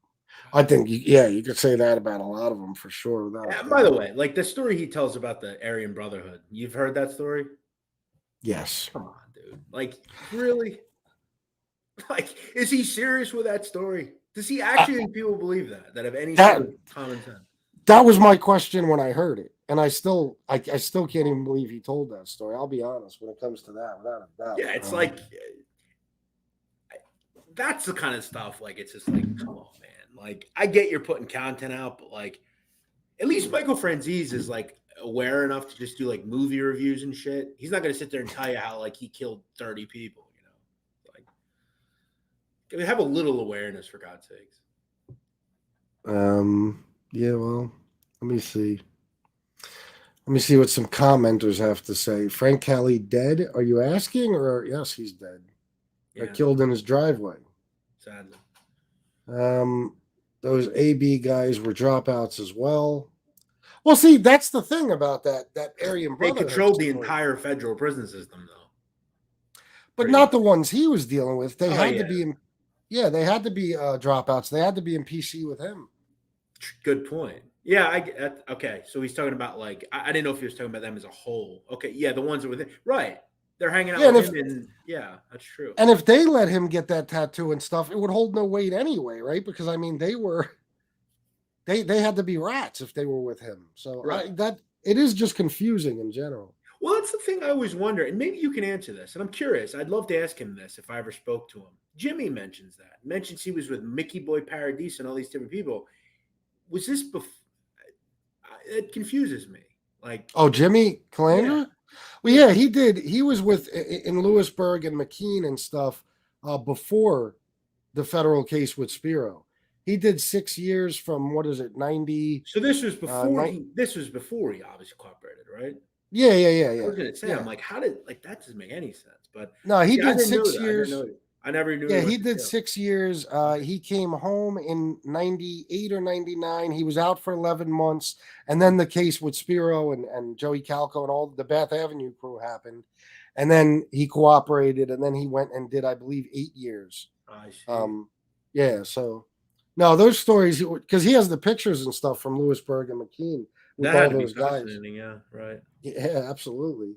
I think, you could say that about a lot of them for sure. By the way, like the story he tells about the Aryan Brotherhood, you've heard that story? Yes. Come on, dude. Like, really? Like, is he serious with that story? Does he actually think people believe that have any sort of common sense? That was my question when I heard it. And I still can't even believe he told that story. I'll be honest when it comes to that, without a doubt. Yeah, it's like that's the kind of stuff. Like, it's just like, come on, man. Like, I get you're putting content out, but like, at least Michael Franzese is like aware enough to just do like movie reviews and shit. He's not going to sit there and tell you how like he killed 30 people. Like, have a little awareness, for God's sakes. Yeah. Well, let me see. Let me see what some commenters have to say. Frank Cali dead? Are you asking? Or yes, he's dead. Yeah. Killed in his driveway. Sadly. Those AB guys were dropouts as well. Well, see, that's the thing about that Aryan Brotherhood. They controlled the entire federal prison system, though. But not the ones he was dealing with. They had to be in. Yeah, they had to be dropouts. They had to be in PC with him. Good point. Yeah, okay. So he's talking about like I didn't know if he was talking about them as a whole. Okay, yeah, the ones that were there. Right. They're hanging out with him, and yeah, that's true. And if they let him get that tattoo and stuff, it would hold no weight anyway, right? Because I mean, they had to be rats if they were with him. So that it is just confusing in general. Well, that's the thing I always wonder, and maybe you can answer this. And I'm curious. I'd love to ask him this if I ever spoke to him. Jimmy mentions he was with Mickey Boy Paradise and all these different people. Was this before? It confuses me. Like, oh, Jimmy Calandra? Yeah. Well, yeah, he did. He was with in Lewisburg and McKean and stuff before the federal case with Spiro. He did 6 years from 90. So this was before this was before he obviously cooperated, right? Yeah. I was gonna say, I'm like, how did that doesn't make any sense? But no, he did 6 years. I never knew. Yeah, he did 6 years. He came home in 98 or 99. He was out for 11 months. And then the case with Spiro and Joey Calco and all the Bath Avenue crew happened. And then he cooperated. And then he went and did, I believe, 8 years. I see. Yeah, so. No, those stories, because he has the pictures and stuff from Lewisburg and McKean with all those guys. Yeah, right. Yeah, absolutely.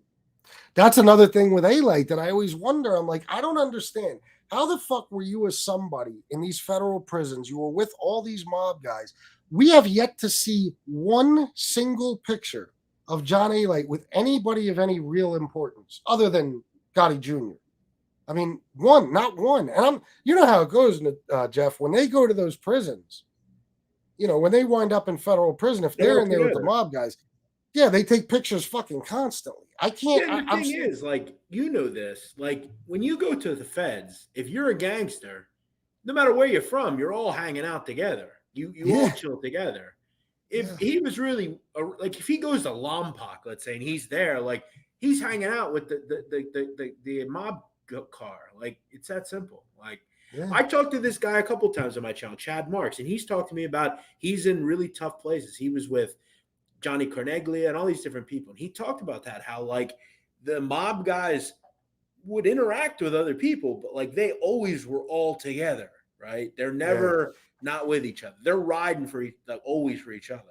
That's another thing with Alite that I always wonder. I'm like, I don't understand. How the fuck were you as somebody in these federal prisons? You were with all these mob guys. We have yet to see one single picture of John Alite with anybody of any real importance other than Gotti Jr. I mean, not one. And you know how it goes, Jeff, when they go to those prisons, when they wind up in federal prison, if they're in there with the mob guys, yeah, they take pictures fucking constantly. I can't. Yeah, the thing is, like, this, like, when you go to the feds, if you're a gangster, no matter where you're from, you're all hanging out together. You all chill together. If he was really like, if he goes to Lompoc, let's say, and he's there, like, he's hanging out with the mob car. Like, it's that simple. Like, I talked to this guy a couple times on my channel, Chad Marks, and he's talked to me about he's in really tough places. He was with Johnny Carneglia and all these different people. And he talked about that, how, like, the mob guys would interact with other people, but, like, they always were all together, right? They're never not with each other. They're riding for always for each other.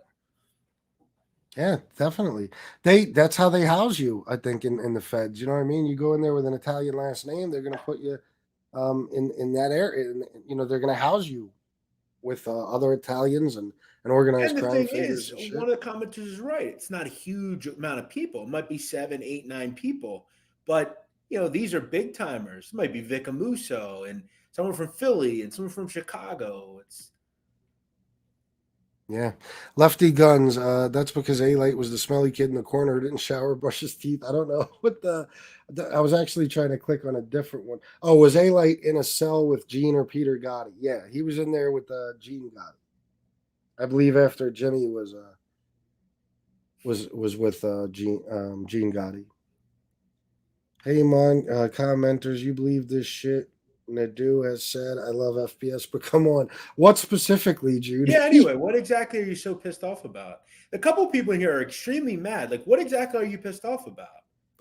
Yeah, definitely. That's how they house you, I think, in the feds. You know what I mean? You go in there with an Italian last name, they're going to put you in that area. They're going to house you with other Italians and organized crime figures. And one of the commenters is right. It's not a huge amount of people. It might be 7, 8, 9 people, but these are big timers. It might be Vic Amuso and someone from Philly and someone from Chicago. Lefty Guns. That's because Alite was the smelly kid in the corner who didn't shower, brush his teeth. I don't know what I was actually trying to click on a different one. Oh, was Alite in a cell with Gene or Peter Gotti? Yeah, he was in there with Gene Gotti. I believe after Jimmy was with Gene Gotti. Hey, commenters, you believe this shit Nadu has said? I love FPS, but come on, what specifically, Jude? Yeah. Anyway, what exactly are you so pissed off about? A couple people in here are extremely mad. Like, what exactly are you pissed off about?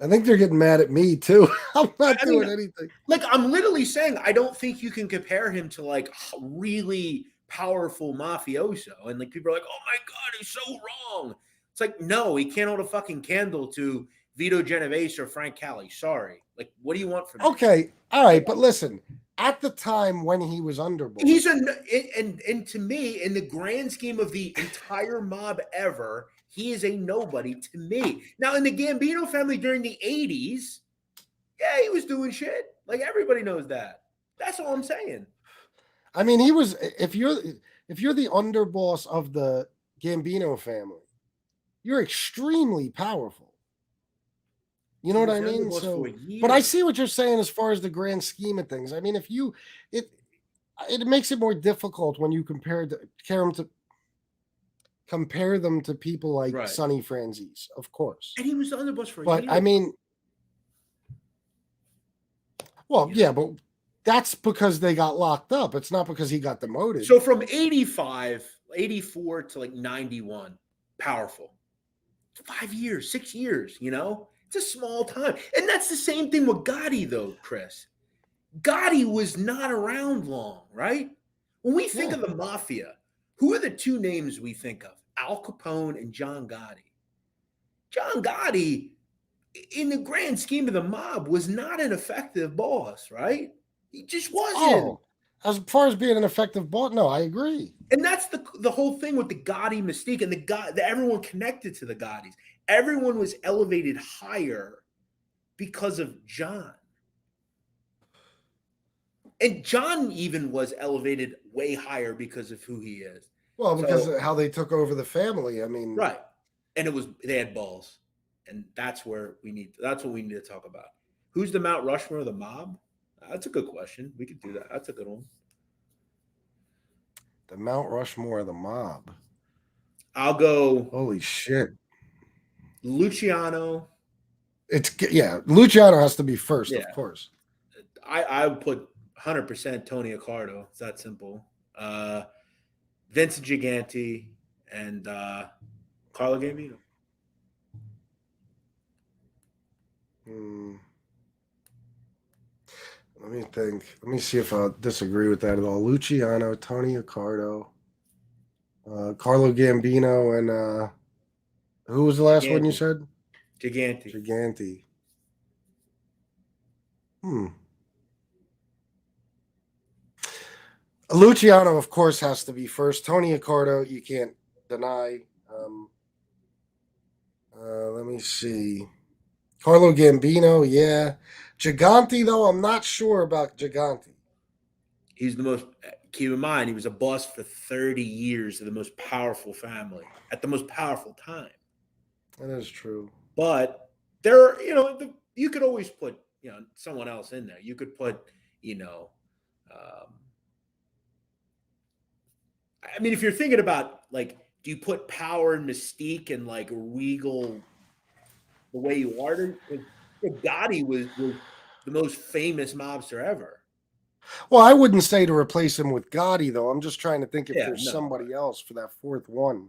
I think they're getting mad at me too. I'm not doing anything. Like, I'm literally saying I don't think you can compare him to, like, really powerful mafioso, and, like, people are like, oh my god, he's so wrong. It's like, no, he can't hold a fucking candle to Vito Genovese or Frank Cali. Sorry. Like, what do you want from me? Okay, all right, but listen, at the time when he was underboss, and to me, in the grand scheme of the entire mob ever, he is a nobody to me. Now, in the Gambino family during the 80s, yeah, he was doing shit. Like, everybody knows that. That's all I'm saying. I mean, he was. If you're the underboss of the Gambino family, you're extremely powerful. You know what I mean? So, but I see what you're saying as far as the grand scheme of things. I mean, it makes it more difficult when you compare them to people like Sonny Franzese, of course. And he was the underboss for a year. But I mean, well, yeah, but that's because they got locked up. It's not because he got demoted. So from 84 to like 91, powerful. 5 years, 6 years, It's a small time. And that's the same thing with Gotti, though, Chris. Gotti was not around long, right? When we think of the mafia, who are the two names we think of? Al Capone and John Gotti. John Gotti, in the grand scheme of the mob, was not an effective boss, right? He just wasn't. Oh, as far as being an effective boss, no, I agree. And that's the whole thing with the Gotti mystique and everyone connected to the Gottis. Everyone was elevated higher because of John. And John even was elevated way higher because of who he is. Well, because of how they took over the family. I mean, right. And they had balls. And that's what we need to talk about. Who's the Mount Rushmore of the mob? That's a good question. We could do that. That's a good one. The Mount Rushmore of the mob. I'll go. Holy shit. Luciano. Luciano has to be first, of course. I would put 100% Tony Accardo. It's that simple. Vincent Gigante and Carlo Gambino. Let me think. Let me see if I disagree with that at all. Luciano, Tony Accardo, Carlo Gambino, and who was the last one you said? Gigante. Luciano, of course, has to be first. Tony Accardo, you can't deny. Let me see. Carlo Gambino, yeah. Gigante, though, I'm not sure about Gigante. He's the most. Keep in mind, he was a boss for 30 years of the most powerful family at the most powerful time. That is true. But there, you could always put, someone else in there. You could put, I mean, if you're thinking about like, do you put power and mystique and like regal the way you are? Gotti was the most famous mobster ever. Well, I wouldn't say to replace him with Gotti, though. I'm just trying to think if there's no. somebody else for that fourth one.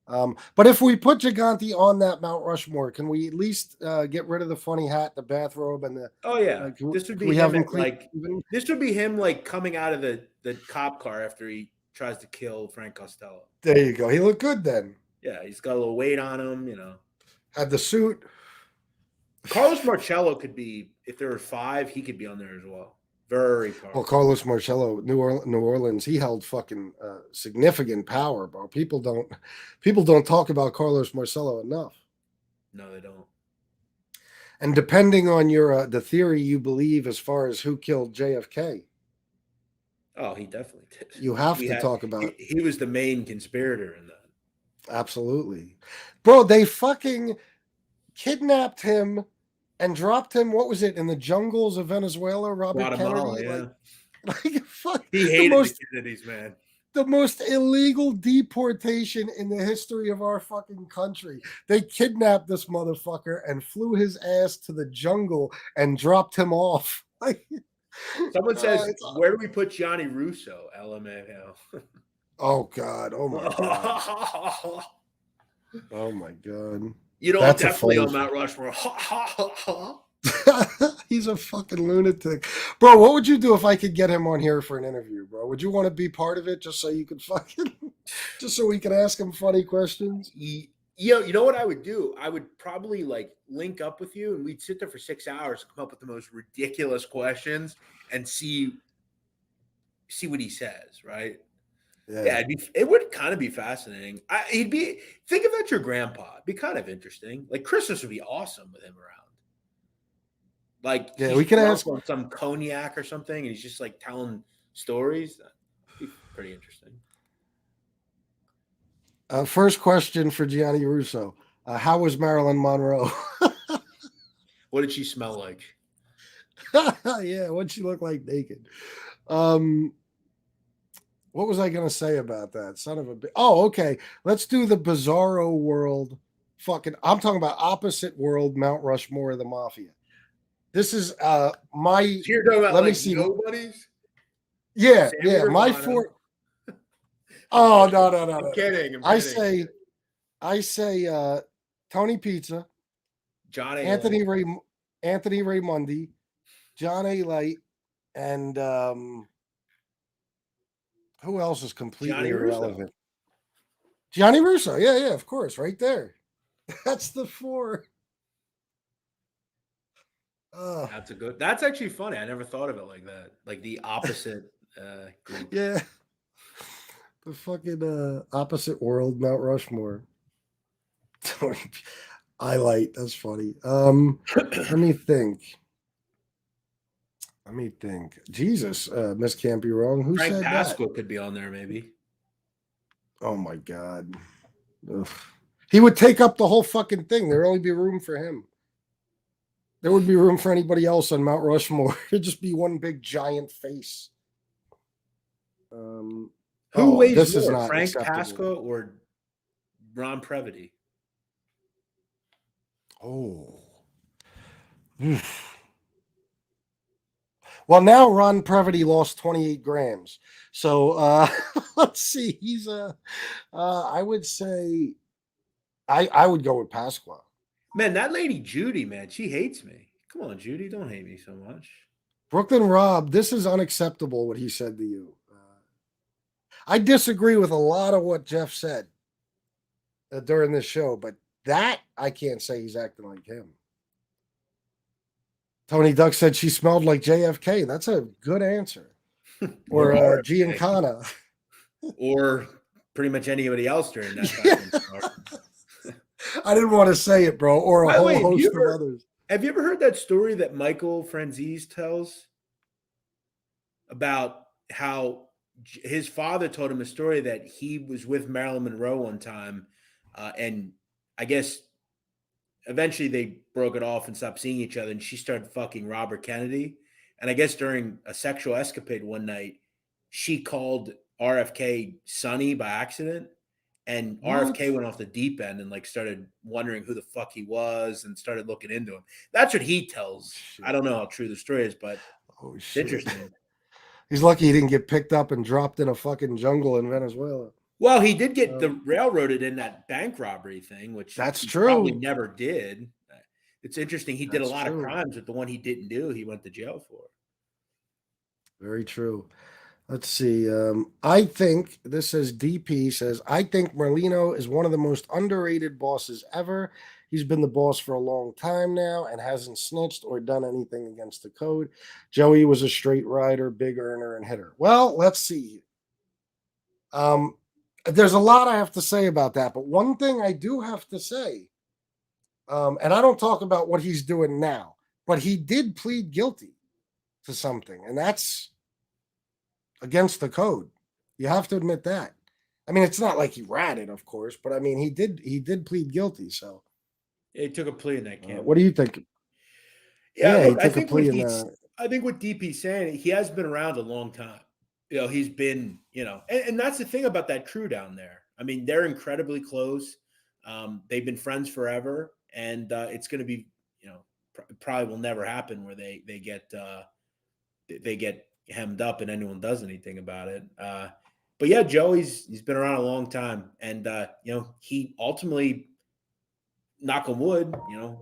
But if we put Gigante on that Mount Rushmore, can we at least get rid of the funny hat, the bathrobe, and the? Oh yeah, this would be him. This would be him like coming out of the cop car after he tries to kill Frank Costello. There you go. He looked good then. Yeah, he's got a little weight on him. Had the suit. Carlos Marcello could be, if there were 5, he could be on there as well. Very powerful. Well, Carlos Marcello, New Orleans, he held fucking significant power, bro. People don't talk about Carlos Marcello enough. No, they don't. And depending on your the theory you believe as far as who killed JFK. Oh, he definitely did. You have to talk about. He was the main conspirator in that. Absolutely, bro. They fucking kidnapped him and dropped him. What was it in the jungles of Venezuela? Robert Kennedy. Yeah. Like fuck. He hated the Kennedys, man. The most illegal deportation in the history of our fucking country. They kidnapped this motherfucker and flew his ass to the jungle and dropped him off. Someone says, where do we put Johnny Russo? LMAO. Oh God. Oh my God. Oh my God. That's definitely on Mount Rushmore. He's a fucking lunatic. Bro, what would you do if I could get him on here for an interview, bro? Would you want to be part of it just so you could just so we could ask him funny questions? You know what I would do? I would probably like link up with you and we'd sit there for 6 hours and come up with the most ridiculous questions and see what he says, right? Yeah, it would kind of be fascinating. Think about your grandpa. It'd be kind of interesting. Like Christmas would be awesome with him around. Like, yeah, we can ask on some cognac or something, and he's just like telling stories. That'd be pretty interesting. First question for Gianni Russo: how was Marilyn Monroe? What did she smell like? Yeah, what'd she look like naked? What was I going to say about that? Son of a bitch. Oh, okay. Let's do the bizarro world. I'm talking about opposite world Mount Rushmore of the Mafia. This is my. You're talking about let like me see. Nobodies? Yeah, Sammy yeah. Gravano. My four. Oh no. I'm kidding. I say Tony Pizza, John A. Anthony Raimondi, John Alite, and who else is completely irrelevant? Gianni Russo. Yeah, of course, right there. That's the 4. That's actually funny. I never thought of it like that. Like the opposite group. Yeah. The fucking opposite world, Mount Rushmore. I like. That's funny. Let me think. Jesus, Miss Can't Be Wrong. Who Frank said Pasco that? could be on there, maybe. Oh my God. Ugh. He would take up the whole fucking thing. There'd only be room for him. There would be room for anybody else on Mount Rushmore. It'd just be one big giant face. Who weighs this more, is not Frank acceptable. Pasco or Ron Previty? Oh. Well, now Ron Previty lost 28 grams. So let's see. He's I would say I would go with Pasqua. Man, that lady Judy, man, she hates me. Come on, Judy, don't hate me so much. Brooklyn Rob, this is unacceptable what he said to you. I disagree with a lot of what Jeff said during this show, but that I can't say he's acting like him. Tony Duck said she smelled like JFK. That's a good answer. Or Giancana. Or pretty much anybody else during that time. I didn't want to say it, bro, or a By the whole way, host of others. have you ever heard that story that Michael Franzese tells about how his father told him a story that he was with Marilyn Monroe one time, and I guess eventually they broke it off and stopped seeing each other, and she started fucking Robert Kennedy. And I guess during a sexual escapade one night, she called RFK Sonny by accident, and RFK went off the deep end and like started wondering who the fuck he was and started looking into him. That's what he tells. I don't know how true the story is, but it's interesting. He's lucky he didn't get picked up and dropped in a fucking jungle in Venezuela. Well, he did get the railroaded in that bank robbery thing, which that's he true. Probably never did. It's interesting. He did a lot true. of crimes, but the one he didn't do, he went to jail for. Very true. Let's see. I think this says DP says, I think Merlino is one of the most underrated bosses ever. He's been the boss for a long time now and hasn't snitched or done anything against the code. Joey was a straight rider, big earner, and hitter. Well, let's see. There's a lot I have to say about that, but one thing I do have to say, and I don't talk about what he's doing now, but he did plead guilty to something, and that's against the code. You have to admit that. I mean, it's not like he ratted, of course, but I mean, he did plead guilty. So he took a plea in that camp. What do you think? Yeah, look, he took a plea in that. I think what DP's saying, he has been around a long time. You know, he's been, you know, and that's the thing about that crew down there. I mean, they're incredibly close. They've been friends forever, and it's going to be, you know, probably will never happen where they get hemmed up and anyone does anything about it. But yeah, he's been around a long time, and you know, he ultimately, knock on wood, you know,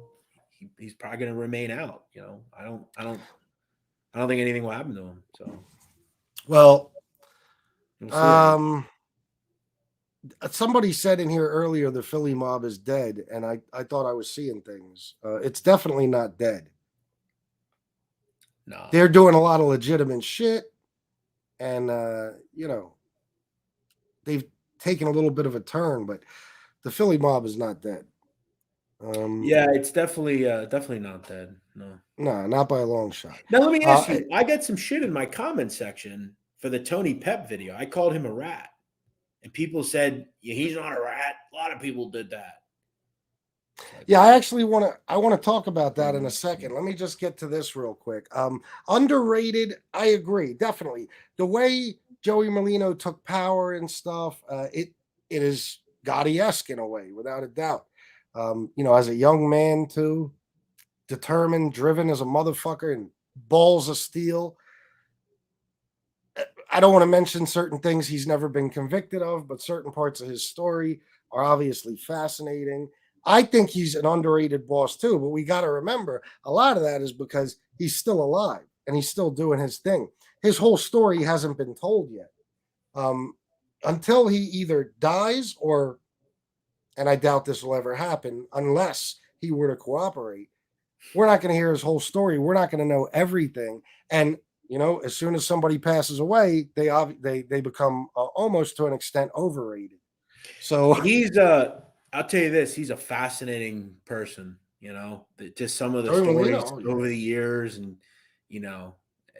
he's probably going to remain out. You know, I don't think anything will happen to him. So, well, somebody said in here earlier the Philly mob is dead, and I thought I was seeing things. It's definitely not dead. No, they're doing a lot of legitimate shit, and you know, they've taken a little bit of a turn, but the Philly mob is not dead. Yeah, it's definitely not dead. No, not by a long shot. Now let me ask you: I got some shit in my comment section for the Tony Pep video. I called him a rat, and people said, yeah, he's not a rat. A lot of people did that. Yeah, I actually want to talk about that in a second. Let me just get to this real quick. Underrated, I agree, definitely. The way Joey Merlino took power and stuff, it is Gotti-esque in a way, without a doubt. You know, as a young man too, determined, driven as a motherfucker, and balls of steel. I don't want to mention certain things he's never been convicted of, but certain parts of his story are obviously fascinating. I think he's an underrated boss too, but we got to remember a lot of that is because he's still alive and he's still doing his thing. His whole story hasn't been told yet. Until he either dies or, and I doubt this will ever happen unless he were to cooperate, we're not going to hear his whole story. We're not going to know everything. And, you know, as soon as somebody passes away, they become almost to an extent overrated. So he's I'll tell you this, he's a fascinating person, you know, just some of the stories over the years, and, you know,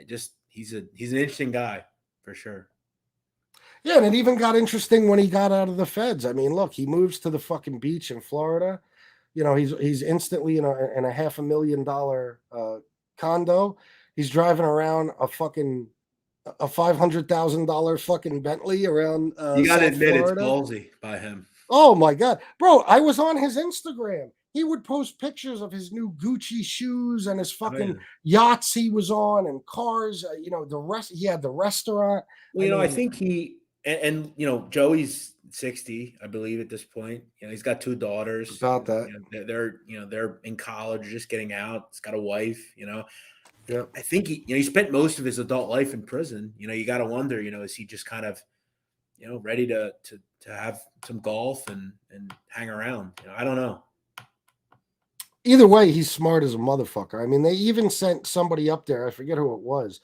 just he's an interesting guy for sure. Yeah, and it even got interesting when he got out of the feds. I mean, look, he moves to the fucking beach in Florida. You know, he's instantly in a $500,000 condo. He's driving around a $500,000 fucking Bentley around. You got to admit, Florida. It's ballsy by him. Oh my God, bro! I was on his Instagram. He would post pictures of his new Gucci shoes and his fucking yachts he was on and cars. You know, he had the restaurant. Well, I think he and you know, Joey's 60, I believe, at this point. You know, he's got 2 daughters. About that, they're in college, just getting out. He's got a wife. You know, yeah. I think he spent most of his adult life in prison. You know, you got to wonder. You know, is he just kind of, you know, ready to have some golf and hang around? You know, I don't know. Either way, he's smart as a motherfucker. I mean, they even sent somebody up there. I forget who it was.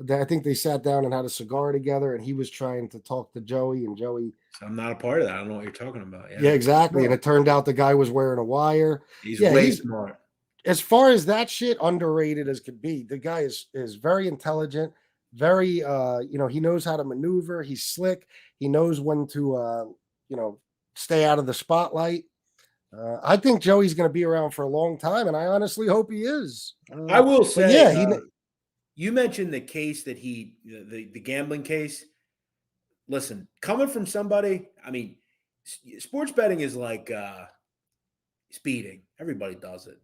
I think they sat down and had a cigar together, and he was trying to talk to Joey, and Joey. So I'm not a part of that. I don't know what you're talking about. Yeah, exactly. And it turned out the guy was wearing a wire. He's Yeah, way smart. As far as that shit, underrated as could be. The guy is very intelligent, very he knows how to maneuver. He's slick. He knows when to stay out of the spotlight. I think Joey's going to be around for a long time, and I honestly hope he is. I will say, you mentioned the case that the gambling case. Listen, coming from somebody, I mean, sports betting is like speeding. Everybody does it.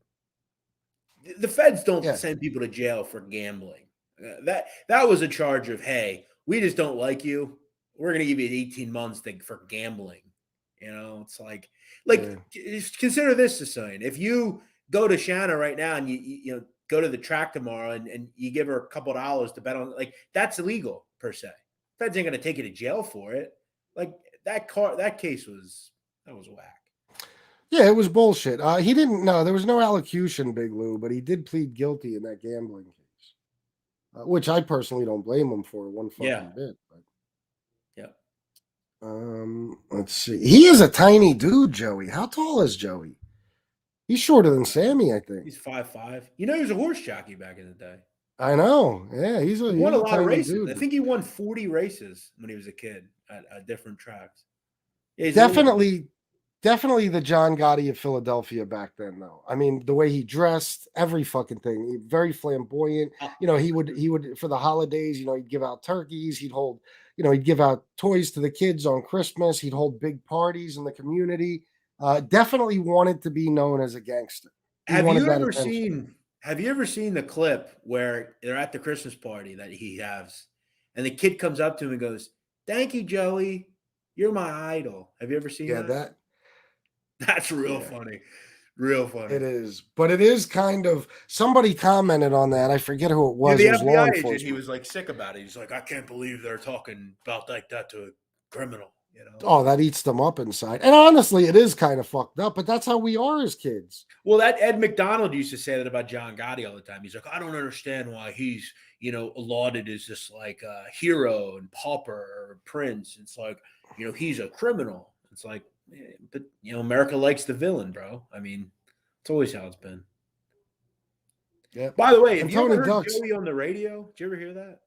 The feds don't send people to jail for gambling. That was a charge of, hey, we just don't like you. We're going to give you 18 months for gambling. It's like consider this, Sicilian. If you go to Shanna right now and you go to the track tomorrow and you give her a couple of dollars to bet on, like, that's illegal per se. Feds ain't going to take you to jail for it. Like that case was whack. Yeah, it was bullshit. He didn't know there was no allocution, Big Lou, but he did plead guilty in that gambling case, which I personally don't blame him for one fucking bit. But. Let's see. He is a tiny dude, Joey. How tall is Joey? He's shorter than Sammy, I think. He's 5'5". He was a horse jockey back in the day. I know. Yeah, he won a lot of races. Dude. I think he won 40 races when he was a kid at different tracks. Yeah, definitely the John Gotti of Philadelphia back then, though. I mean, the way he dressed, every fucking thing. Very flamboyant. He would for the holidays, he'd give out turkeys. He'd give out toys to the kids on Christmas. He'd hold big parties in the community. Definitely wanted to be known as a gangster. Have you ever seen the clip where they're at the Christmas party that he has, and the kid comes up to him and goes, "Thank you, Joey. You're my idol." Have you ever seen that? That's real funny. Real funny. It is. But it is kind of, somebody commented on that. I forget who it was. The it was FBI agent, he was like sick about it. He's like, I can't believe they're talking about like that to a criminal. Oh, that eats them up inside. And honestly, it is kind of fucked up, but that's how we are as kids. Well, that Ed McDonald used to say that about John Gotti all the time. He's like, I don't understand why he's, lauded as this like hero and pauper or prince. It's like, he's a criminal. It's like, but America likes the villain, bro. I mean, it's always how it's been. Yeah. By the way, have you ever heard Joey on the radio? Did you ever hear that?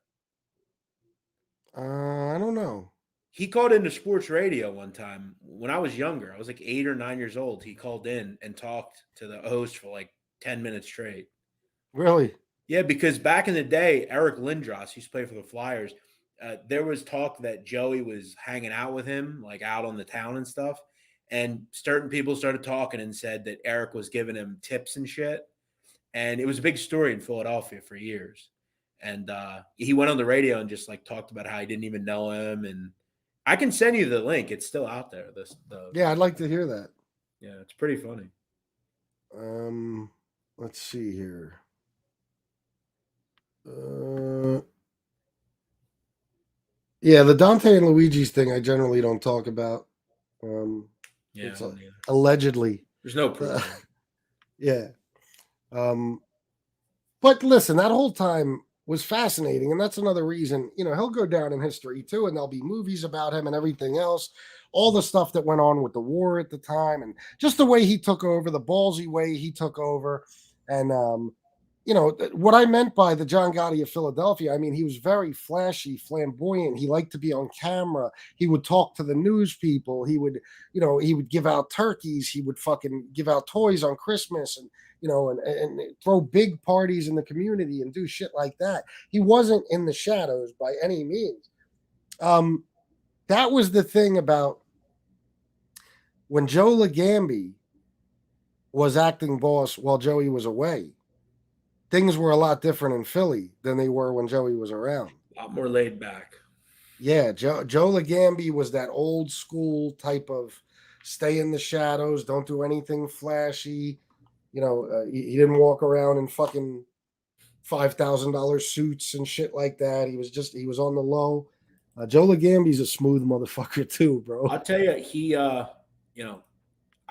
I don't know. He called into sports radio one time when I was younger. I was like 8 or 9 years old. He called in and talked to the host for like 10 minutes straight. Really? Yeah, because back in the day, Eric Lindros used to play for the Flyers. There was talk that Joey was hanging out with him, like out on the town and stuff. And certain people started talking and said that Eric was giving him tips and shit. And it was a big story in Philadelphia for years. And he went on the radio and just like talked about how he didn't even know him. And I can send you the link. It's still out there. Yeah, I'd like to hear that. Yeah, it's pretty funny. Let's see here. Yeah, the Dante and Luigi's thing I generally don't talk about. It's allegedly. There's no proof. Yeah. But listen, that whole time was fascinating, and that's another reason, he'll go down in history too, and there'll be movies about him and everything else, all the stuff that went on with the war at the time, and just the way he took over, the ballsy way he took over. And what I meant by the John Gotti of Philadelphia, I mean, he was very flashy, flamboyant. He liked to be on camera. He would talk to the news people. He would give out turkeys. He would fucking give out toys on Christmas, and and throw big parties in the community and do shit like that. He wasn't in the shadows by any means. That was the thing about when Joe Legambi was acting boss while Joey was away. Things were a lot different in Philly than they were when Joey was around. A lot more laid back. Yeah, Joe Legambi was that old school type of stay in the shadows, don't do anything flashy. He didn't walk around in fucking $5,000 suits and shit like that. He was on the low. Joe Legambi's a smooth motherfucker too, bro. I'll tell you, he, I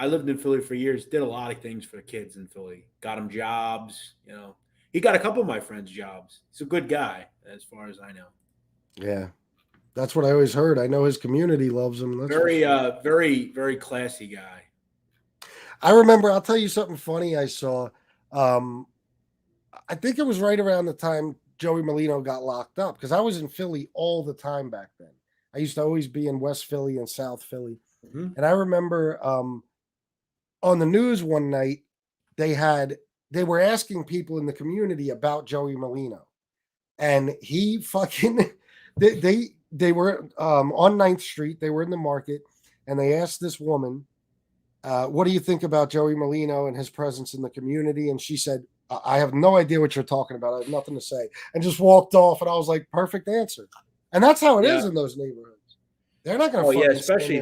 lived in Philly for years, did a lot of things for the kids in Philly, got them jobs, He got a couple of my friends jobs. He's a good guy, as far as I know. Yeah, that's what I always heard. I know his community loves him. That's Very, very, very classy guy. I remember. I'll tell you something funny I saw. I think it was right around the time Joey Merlino got locked up because I was in Philly all the time back then. I used to always be in West Philly and South Philly. Mm-hmm. And I remember on the news one night, they were asking people in the community about Joey Merlino. And he fucking, they were on 9th Street. They were in the market. And they asked this woman, what do you think about Joey Merlino and his presence in the community? And she said, I have no idea what you're talking about. I have nothing to say. And just walked off. And I was like, perfect answer. And that's how it is in those neighborhoods. They're not going to. Oh yeah, especially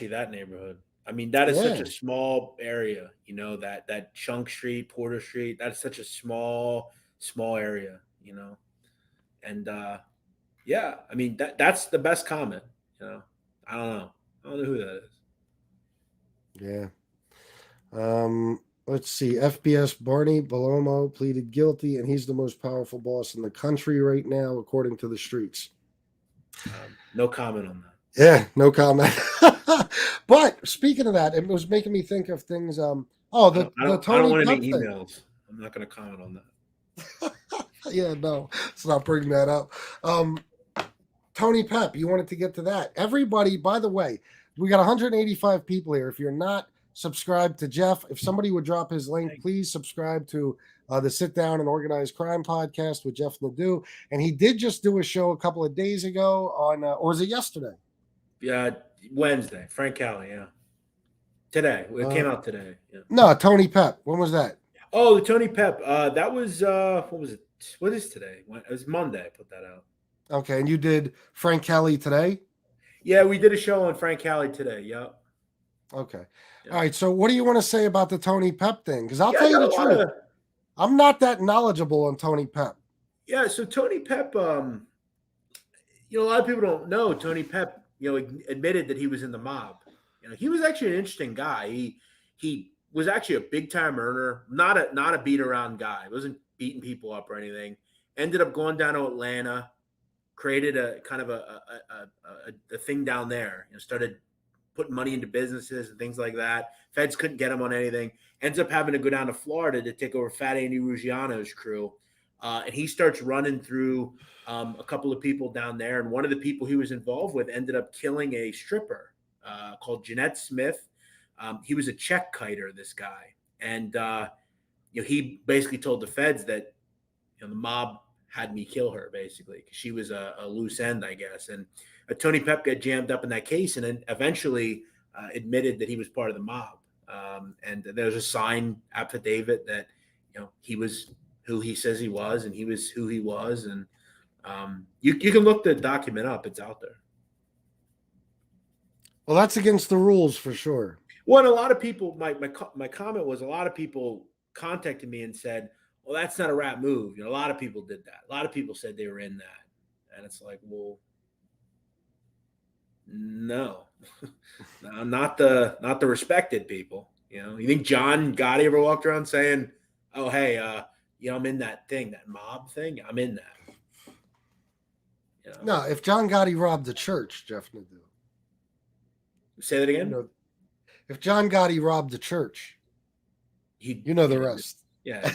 that neighborhood. I mean, that is such a small area. You know, that Chunk Street, Porter Street. That's such a small area. You know, and yeah, I mean that's the best comment. You know, I don't know who that is. Yeah. Let's see. FBS Barney Balomo pleaded guilty, and he's the most powerful boss in the country right now, according to the streets. No comment on that. Yeah, no comment. But speaking of that, it was making me think of things. The Tony I don't want any emails. I'm not going to comment on that. Yeah, no, let's not bring that up. Tony Pep, you wanted to get to that. Everybody, by the way, we got 185 people here. If you're not subscribed to Jeff, if somebody would drop his link, please subscribe to the Sit Down and Organized Crime podcast with Jeff Nadu. And he did just do a show a couple of days ago on, or was it yesterday? Yeah, Wednesday. Frank Cali, yeah. Today. It came out today. Yeah. No, Tony Pep. When was that? Oh, the Tony Pep. That was, what was it? What is today? It was Monday. I put that out. Okay, and you did Frank Cali today? Yeah, we did a show on Frank Cali today. Yep. Okay. Yeah. All right. So what do you want to say about the Tony Pep thing? Because I'll tell you the truth. I'm not that knowledgeable on Tony Pep. Yeah, so Tony Pep, a lot of people don't know Tony Pep, admitted that he was in the mob. He was actually an interesting guy. He was actually a big time earner, not a beat around guy. He wasn't beating people up or anything. Ended up going down to Atlanta, created a kind of a thing down there. Started putting money into businesses and things like that. Feds couldn't get him on anything. Ends up having to go down to Florida to take over Fat Andy Ruggiano's crew. And he starts running through a couple of people down there. And one of the people he was involved with ended up killing a stripper called Jeanette Smith. He was a check kiter, this guy. And, he basically told the feds that, the mob had me kill her, basically, because she was a loose end, I guess. And Tony Pep got jammed up in that case and then eventually admitted that he was part of the mob. And there's a signed affidavit that, he was who he says he was and he was who he was. And you can look the document up. It's out there. Well, that's against the rules for sure. Well, and a lot of people, my comment was a lot of people contacted me and said, well, that's not a rap move. A lot of people did that. A lot of people said they were in that. And it's like, well, no, no, not the respected people. You think John Gotti ever walked around saying, oh, hey, I'm in that thing, that mob thing. I'm in that. No, if John Gotti robbed the church, Jeff Nadu. Say that again? If John Gotti robbed the church, the rest. Yeah.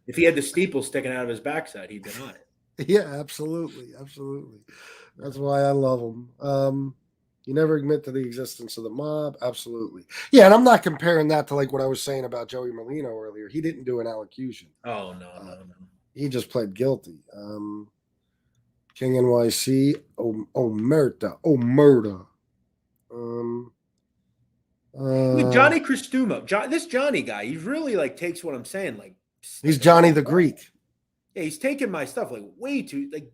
If he had the steeple sticking out of his backside, he'd deny it. Yeah, absolutely. Absolutely. That's why I love him. You never admit to the existence of the mob. Absolutely. Yeah, and I'm not comparing that to like what I was saying about Joey Merlino earlier. He didn't do an allocution. Oh, no. He just pled guilty. King NYC, Omerta. Johnny Cristumo. This Johnny guy, he really like takes what I'm saying. Like he's Johnny the Greek. Yeah, he's taking my stuff like way too like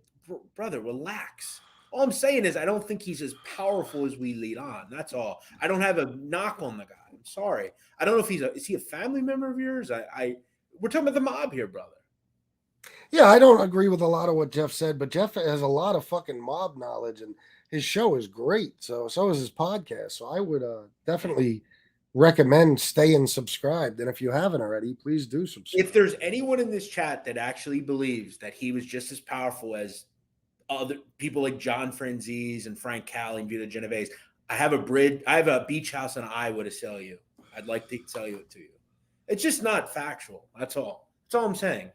brother, relax. All I'm saying is I don't think he's as powerful as we lead on. That's all. I don't have a knock on the guy. I'm sorry. I don't know if is he a family member of yours? We're talking about the mob here, brother. Yeah, I don't agree with a lot of what Jeff said, but Jeff has a lot of fucking mob knowledge and his show is great. So is his podcast. So I would definitely recommend staying subscribed. And if you haven't already, please do subscribe. If there's anyone in this chat that actually believes that he was just as powerful as other people like John Franzese and Frank Cali and Vito Genovese, I have a beach house in Iowa to sell you. I'd like to sell it to you. It's just not factual. That's all. That's all I'm saying.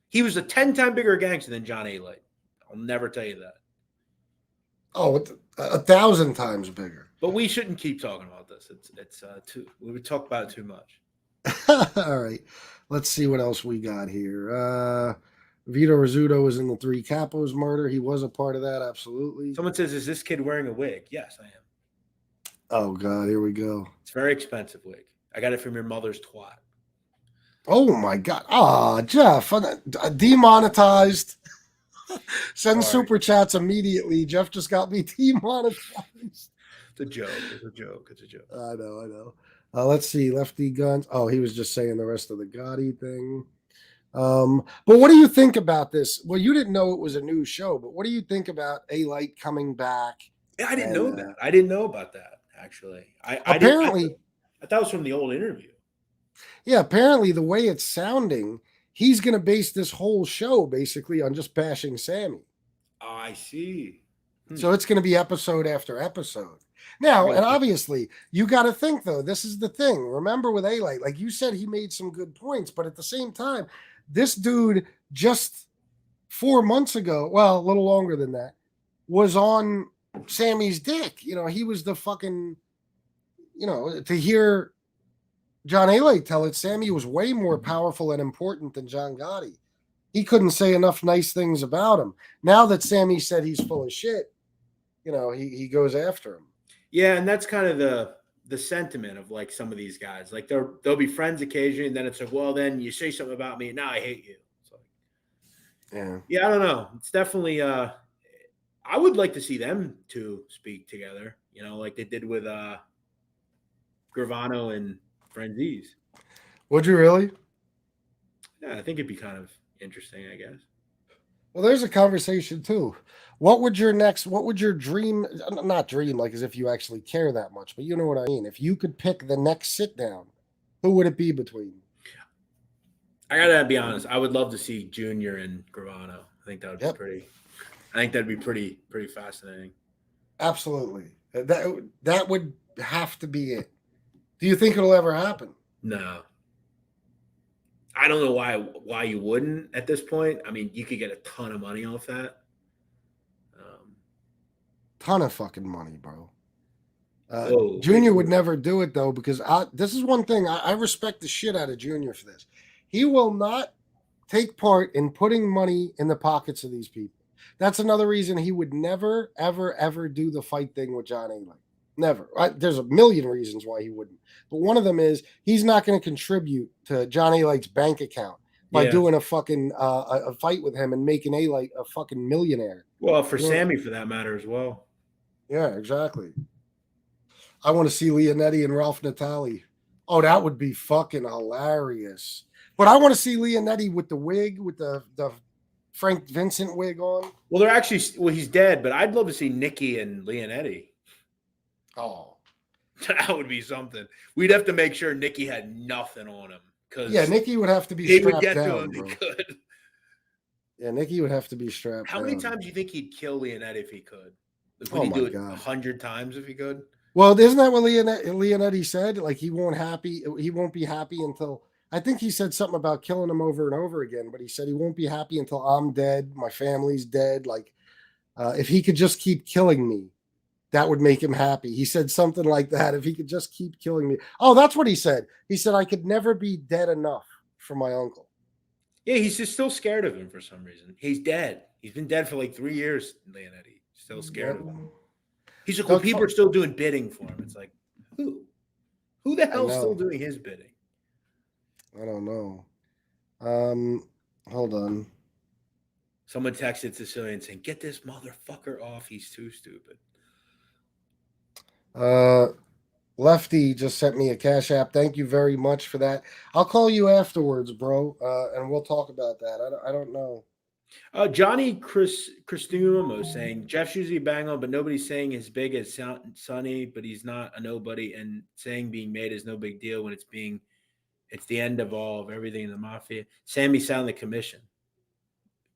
He was a 10-time bigger gangster than John Alite. I'll never tell you that. Oh, 1,000 times bigger. But we shouldn't keep talking about this. It's too. We would talk about it too much. All right. Let's see what else we got here. Vito Rizzuto was in the Three Capos murder. He was a part of that, absolutely. Someone says, "Is this kid wearing a wig?" Yes, I am. Oh God, here we go. It's a very expensive wig. I got it from your mother's twat. Oh my God. Ah, Jeff, demonetized. Send Sorry. super chats immediately. Jeff just got me demonetized. It's a joke. It's a joke. It's a joke. I know. Let's see. Lefty Guns. Oh, he was just saying the rest of the Gotti thing. But what do you think about this? Well, you didn't know it was a new show, but what do you think about Alite coming back? Yeah, I didn't know that. I didn't know about that, actually. I thought it was from the old interview. Yeah, apparently the way it's sounding, he's going to base this whole show basically on just bashing Sammy. Oh, I see. So it's going to be episode after episode. Now, and obviously, you got to think, though, this is the thing. Remember with Alite, like you said, he made some good points, but at the same time, this dude just 4 months ago, well, a little longer than that, was on Sammy's dick. You know, he was the fucking, you know, to hear John Alite tell it, Sammy was way more powerful and important than John Gotti. He couldn't say enough nice things about him. Now that Sammy said he's full of shit, you know, he goes after him. Yeah, and that's kind of the sentiment of like some of these guys. Like they'll be friends occasionally, and then it's like, well, then you say something about me, and now I hate you. So, yeah, I don't know. It's definitely I would like to see them two speak together, you know, like they did with Gravano and Franzese. Would you really? Yeah, I think it'd be kind of interesting, I guess. Well, there's a conversation too. What would your dream, not dream, like as if you actually care that much, but you know what I mean? If you could pick the next sit down, who would it be between? I gotta be honest. I would love to see Junior and Gravano. I think that would be pretty. I think that'd be pretty fascinating. Absolutely. That would have to be it. Do you think it'll ever happen? No. I don't know why you wouldn't at this point. I mean, you could get a ton of money off that. Ton of fucking money, bro. Oh, Junior would never do it though, because this is one thing I respect the shit out of Junior for this. He will not take part in putting money in the pockets of these people. That's another reason he would never, ever, ever do the fight thing with John Alite. Never. There's a million reasons why he wouldn't. But one of them is he's not going to contribute to John Alite's bank account by doing a fucking a fight with him and making Alite a fucking millionaire. Well, for Sammy, for that matter, as well. Yeah, exactly. I want to see Leonetti and Ralph Natali. Oh, that would be fucking hilarious. But I want to see Leonetti with the wig, with the Frank Vincent wig on. Well, they're actually, he's dead, but I'd love to see Nikki and Leonetti. Oh, that would be something. We'd have to make sure Nikki had nothing on him. Yeah, Nikki would have to be strapped down. To him. He could. Yeah, Nikki would have to be strapped down. How many times do you think he'd kill Leonetti if he could? Would he do it 100 times if he could? Well, isn't that what Leonetti said? Like he won't be happy until, I think he said something about killing him over and over again, but he said he won't be happy until I'm dead, my family's dead. Like if he could just keep killing me, that would make him happy. He said something like that. If he could just keep killing me. Oh, that's what he said. He said, I could never be dead enough for my uncle. Yeah, he's just still scared of him for some reason. He's dead. He's been dead for like 3 years, Leonetti. Still scared of him. He's like, well, people are still doing bidding for him. It's like, who? Who the hell's still doing his bidding? I don't know. Hold on. Someone texted Sicilian saying, get this motherfucker off. He's too stupid. Lefty just sent me a Cash App. Thank you very much for that. I'll call you afterwards, bro, and we'll talk about that. I don't know. Johnny Cristumo saying Jeff's usually bang on, but nobody's saying as big as Sonny, but he's not a nobody, and saying being made is no big deal when it's the end of everything in the mafia. Sammy sat on the commission.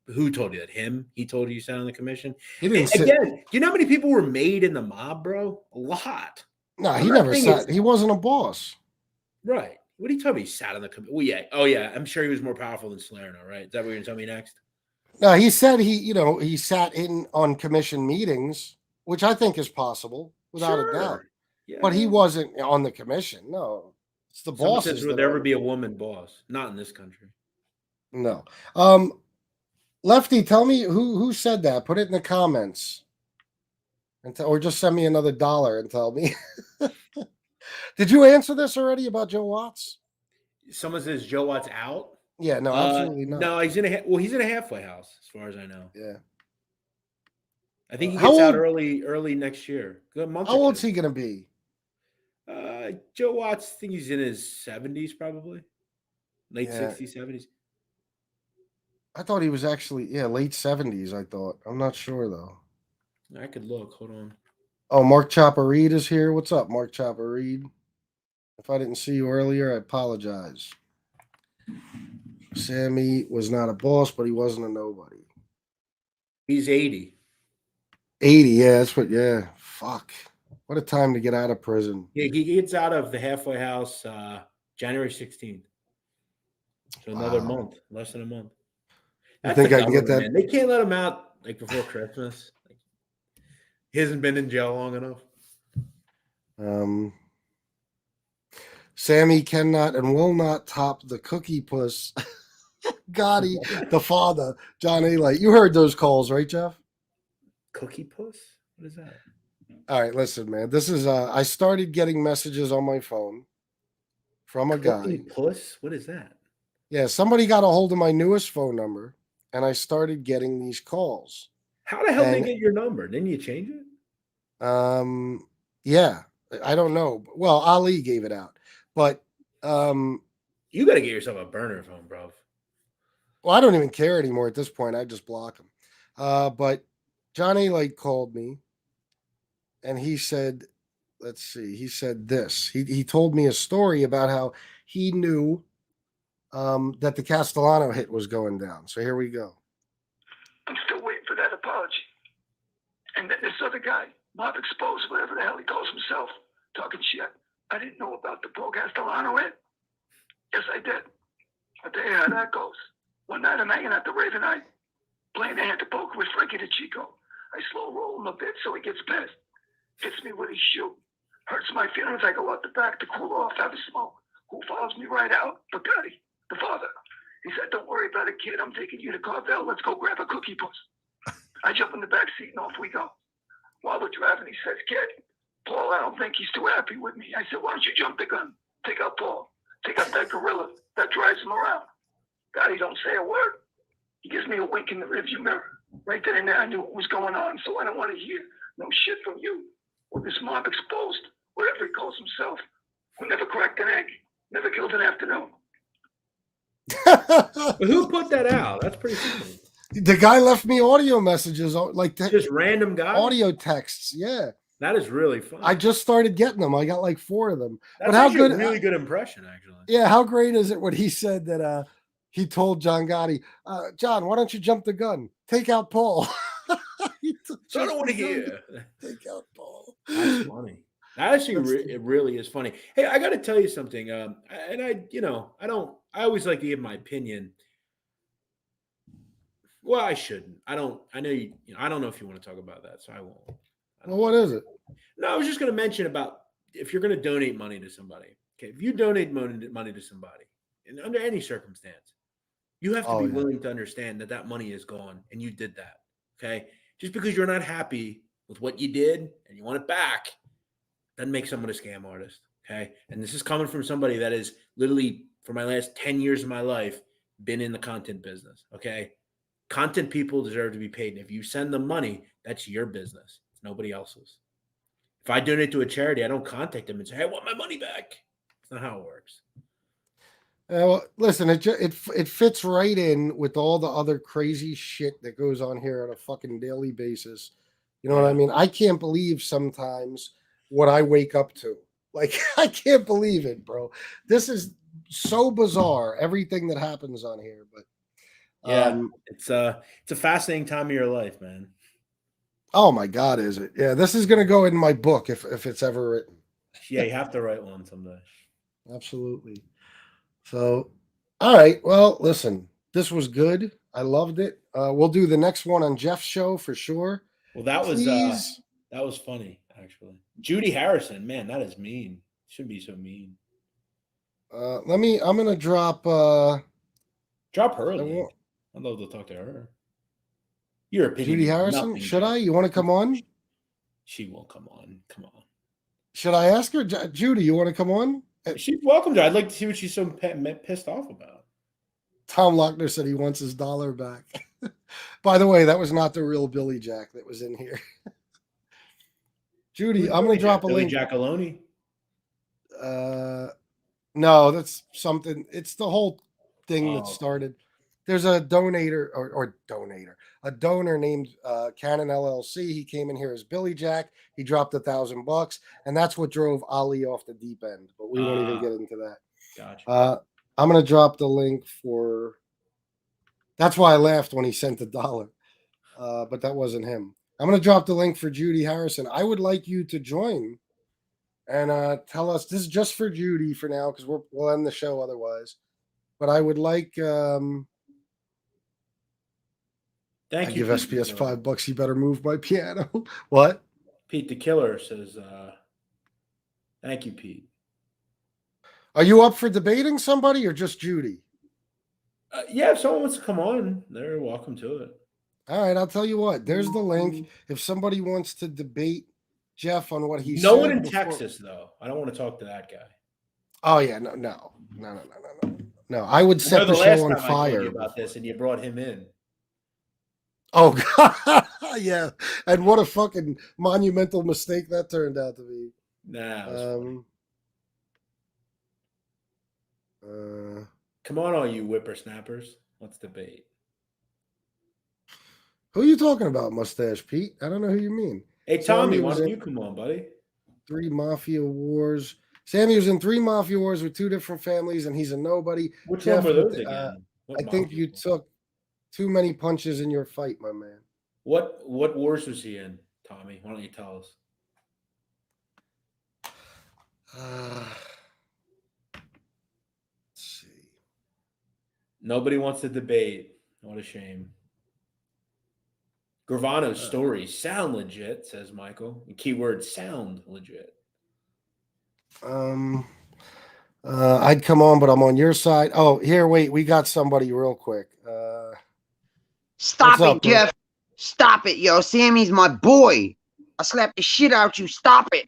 Who told you that? Him? He told you sat on the commission? He didn't sit. Again, do you know how many people were made in the mob, bro? A lot. No, he never sat. He wasn't a boss. Right. What are you talking about? He sat on the commission. Well, yeah. Oh, yeah. I'm sure he was more powerful than Salerno, right? Is that what you're going to tell me next? No, he said he sat in on commission meetings, which I think is possible without a doubt. Yeah. But he wasn't on the commission. No, it's the Someone bosses. says, would there ever be a woman boss? Not in this country. No. Lefty, tell me who said that. Put it in the comments, or just send me another $1 and tell me. Did you answer this already about Joe Watts? Someone says Joe Watts out. Yeah, no, absolutely not. No, he's in a halfway house, as far as I know. Yeah, I think he gets out early next year. Good month. How old's he gonna be? Joe Watts, I think he's in his 70s, probably late 60s, 70s. I thought he was actually late 70s. I thought. I'm not sure though. I could look. Hold on. Oh, Mark Chopper Reed is here. What's up, Mark Chopper Reed? If I didn't see you earlier, I apologize. Sammy was not a boss, but he wasn't a nobody. He's 80. 80, yeah, that's what, yeah. Fuck. What a time to get out of prison. Yeah, he gets out of the halfway house January 16th. So another month, less than a month. I think I can get that. Man. They can't let him out like before Christmas. He hasn't been in jail long enough. Sammy cannot and will not top the cookie puss. Gotti, the father, John Alite. You heard those calls, right, Jeff? Cookie puss? What is that? All right, listen, man. This is I started getting messages on my phone from a Cookie guy. Puss? What is that? Yeah, somebody got a hold of my newest phone number, and I started getting these calls. How the hell did they get your number? Didn't you change it? Yeah, I don't know. Well, Ali gave it out, but you got to get yourself a burner phone, bro. Well, I don't even care anymore at this point. I just block him. But Johnny called me, and he said, let's see, he said this. He told me a story about how he knew that the Castellano hit was going down. So here we go. I'm still waiting for that apology. And then this other guy, Mob Exposed, whatever the hell he calls himself, talking shit. I didn't know about the Paul Castellano hit. Yes, I did. I'll tell you how that goes. One night I'm hanging at the Raven Eye, playing hand to poker with Frankie the Chico. I slow roll him a bit so he gets pissed. Hits me with his shoe. Hurts my feelings. I go out the back to cool off, have a smoke. Who follows me right out? But Gotti, the father. He said, don't worry about it, kid. I'm taking you to Carvel. Let's go grab a cookie puss. I jump in the back seat and off we go. While we're driving, he says, kid, Paul, I don't think he's too happy with me. I said, why don't you jump the gun? Take out Paul. Take out that gorilla that drives him around. Gotti don't say a word. He gives me a wink in the rearview mirror. Right then and there, I knew what was going on, so I don't want to hear no shit from you or this Mob Exposed, whatever he calls himself, who never cracked an egg, never killed an afternoon. Who put that out? That's pretty funny. The guy left me audio messages, just random guy audio texts. Yeah, that is really fun. I just started getting them. I got 4 of them. That's but how good? A really good impression, actually. Yeah, how great is it when he said that? He told John Gotti, John, why don't you jump the gun? Take out Paul. So I don't want to hear. Take out Paul. That's funny. That actually, it really is funny. Hey, I got to tell you something. And I always like to give my opinion. Well, I shouldn't. I know you. I don't know if you want to talk about that, so I won't. Well, what is it? No, I was just going to mention about if you're going to donate money to somebody. Okay, if you donate money to somebody, and under any circumstance, you have to be willing to understand that that money is gone, and you did that. Okay, just because you're not happy with what you did and you want it back, doesn't make someone a scam artist. Okay, and this is coming from somebody that is literally for my last 10 years of my life been in the content business. Okay. Content people deserve to be paid. And if you send them money, that's your business. It's nobody else's. If I donate to a charity, I don't contact them and say, hey, I want my money back. That's not how it works. Well, listen, it fits right in with all the other crazy shit that goes on here on a fucking daily basis. You know what I mean? I can't believe sometimes what I wake up to. Like, I can't believe it, bro. This is so bizarre. Everything that happens on here, but it's a fascinating time of your life, man. oh my God, is it? Yeah, this is gonna go in my book if it's ever written. Yeah, you have to write one someday. Absolutely. So, all right. Well, listen, this was good. I loved it. We'll do the next one on Jeff's show for sure. Well, that was funny, actually. Judy Harrison, man, that is mean. Shouldn't be so mean. I'm gonna drop her. I'd love to talk to her. Your opinion. Judy Harrison. Should I? You want to come on? She won't come on. Come on. Should I ask her, Judy? You want to come on? She's welcome to. I'd like to see what she's so pissed off about. Tom Lochner said he wants his $1 back. By the way, that was not the real Billy Jack that was in here. Judy, I'm going to drop a link. Billy Jackaloni. No, that's something. It's the whole thing that started. There's a donator a donor named Cannon LLC. He came in here as Billy Jack. He dropped $1,000, and that's what drove Ali off the deep end. But we won't even get into that. Gotcha. I'm gonna drop the link for. That's why I laughed when he sent $1, but that wasn't him. I'm gonna drop the link for Judy Harrison. I would like you to join and tell us. This is just for Judy for now because we'll end the show otherwise. But I would like. Thank you. Give SPS $5. You better move my piano. What? Pete the Killer says, thank you, Pete. Are you up for debating somebody or just Judy? Yeah, if someone wants to come on, they're welcome to it. All right, I'll tell you what. There's the link. If somebody wants to debate Jeff on what he said. No one in Texas, though. I don't want to talk to that guy. Oh, yeah. No. I would set the show on fire. I told you about this, and you brought him in. Oh, God. Yeah. And what a fucking monumental mistake that turned out to be. Nah. Come on, all you whippersnappers. Let's debate. Who are you talking about, Mustache Pete? I don't know who you mean. Hey, Tommy, why don't you come on, buddy? 3 Mafia Wars. Sammy was in 3 Mafia Wars with 2 different families, and he's a nobody. Which one were those again? I think you took too many punches in your fight, my man. What wars was he in, Tommy? Why don't you tell us? Let's see. Nobody wants to debate. What a shame. Gravano's stories sound legit, says Michael. The keyword sound legit. I'd come on, but I'm on your side. Oh, here, wait. We got somebody real quick. Stop it, Jeff. Stop it, yo. Sammy's my boy. I slap the shit out you. Stop it.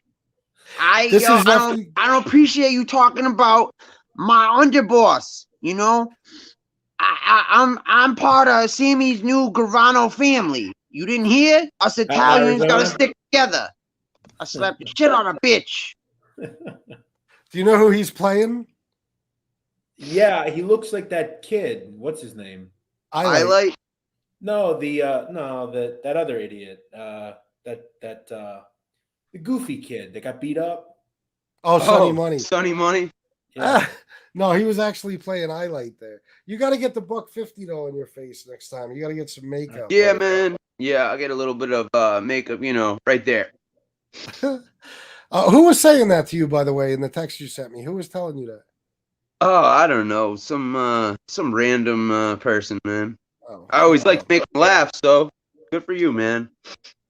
I don't appreciate you talking about my underboss. You know, I'm part of Sammy's new Gravano family. You didn't hear? Us Italians gotta stick together. I slapped the shit out of bitch. Do you know who he's playing? Yeah, he looks like that kid. What's his name? Alite. No, that other idiot. The goofy kid that got beat up. Oh, Sonny Money. Sonny Money. Yeah. No, he was actually playing Alite there. You got to get the $150 though in your face next time. You got to get some makeup. Yeah, man. Yeah, I get a little bit of makeup, right there. Who was saying that to you, by the way, in the text you sent me? Who was telling you that? Oh, I don't know. Some random person, man. I always like to make them laugh, so good for you, man.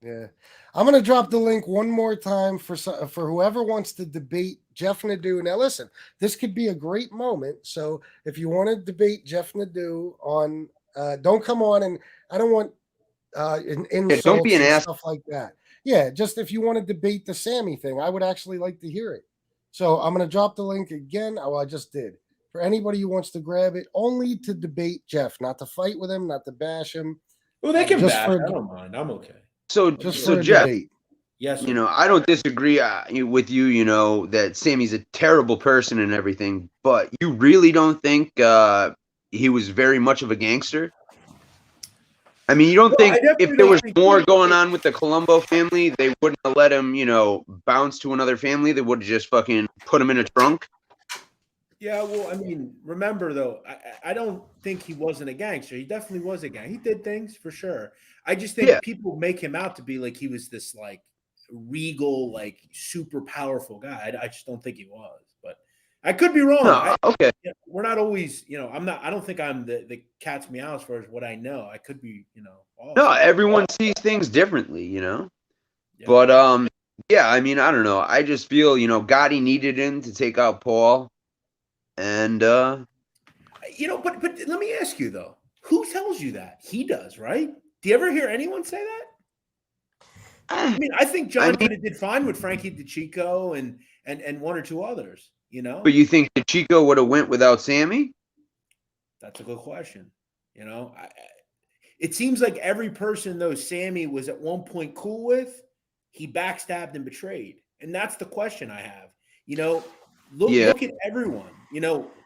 Yeah. I'm going to drop the link one more time for whoever wants to debate Jeff Nadu. Now, listen, this could be a great moment. So if you want to debate Jeff Nadu on, don't come on, and I don't want insults don't be an and ass. Stuff like that. Yeah, just if you want to debate the Sammy thing, I would actually like to hear it. So I'm going to drop the link again. Oh, I just did. For anybody who wants to grab it, only to debate Jeff, not to fight with him, not to bash him. Well, they can bash. I don't mind. I'm okay. So Jeff, Yes, sir. I don't disagree with you, that Sammy's a terrible person and everything, but you really don't think he was very much of a gangster? I mean, you don't No, I think if definitely there don't was think more going on with the Colombo family, they wouldn't have let him, bounce to another family? They would have just fucking put him in a trunk? Yeah, well, I mean, remember though, I don't think he wasn't a gangster. He definitely was a gang. He did things for sure. I just think Yeah. people make him out to be like he was this like regal, like super powerful guy. I just don't think he was. But I could be wrong. No, okay. We're not always, I'm not. I don't think I'm the cat's meow as far as what I know. I could be, off. No, everyone sees things differently, Yeah. But yeah, I mean, I don't know. I just feel, Gotti needed him to take out Paul. And but let me ask you though, who tells you that? He does, right? Do you ever hear anyone say that? I mean, I think John could have did fine with Frankie DeChico and one or two others, But you think DeChico would have went without Sammy? That's a good question. It seems like every person though Sammy was at one point cool with, he backstabbed and betrayed. And that's the question I have. Look at everyone.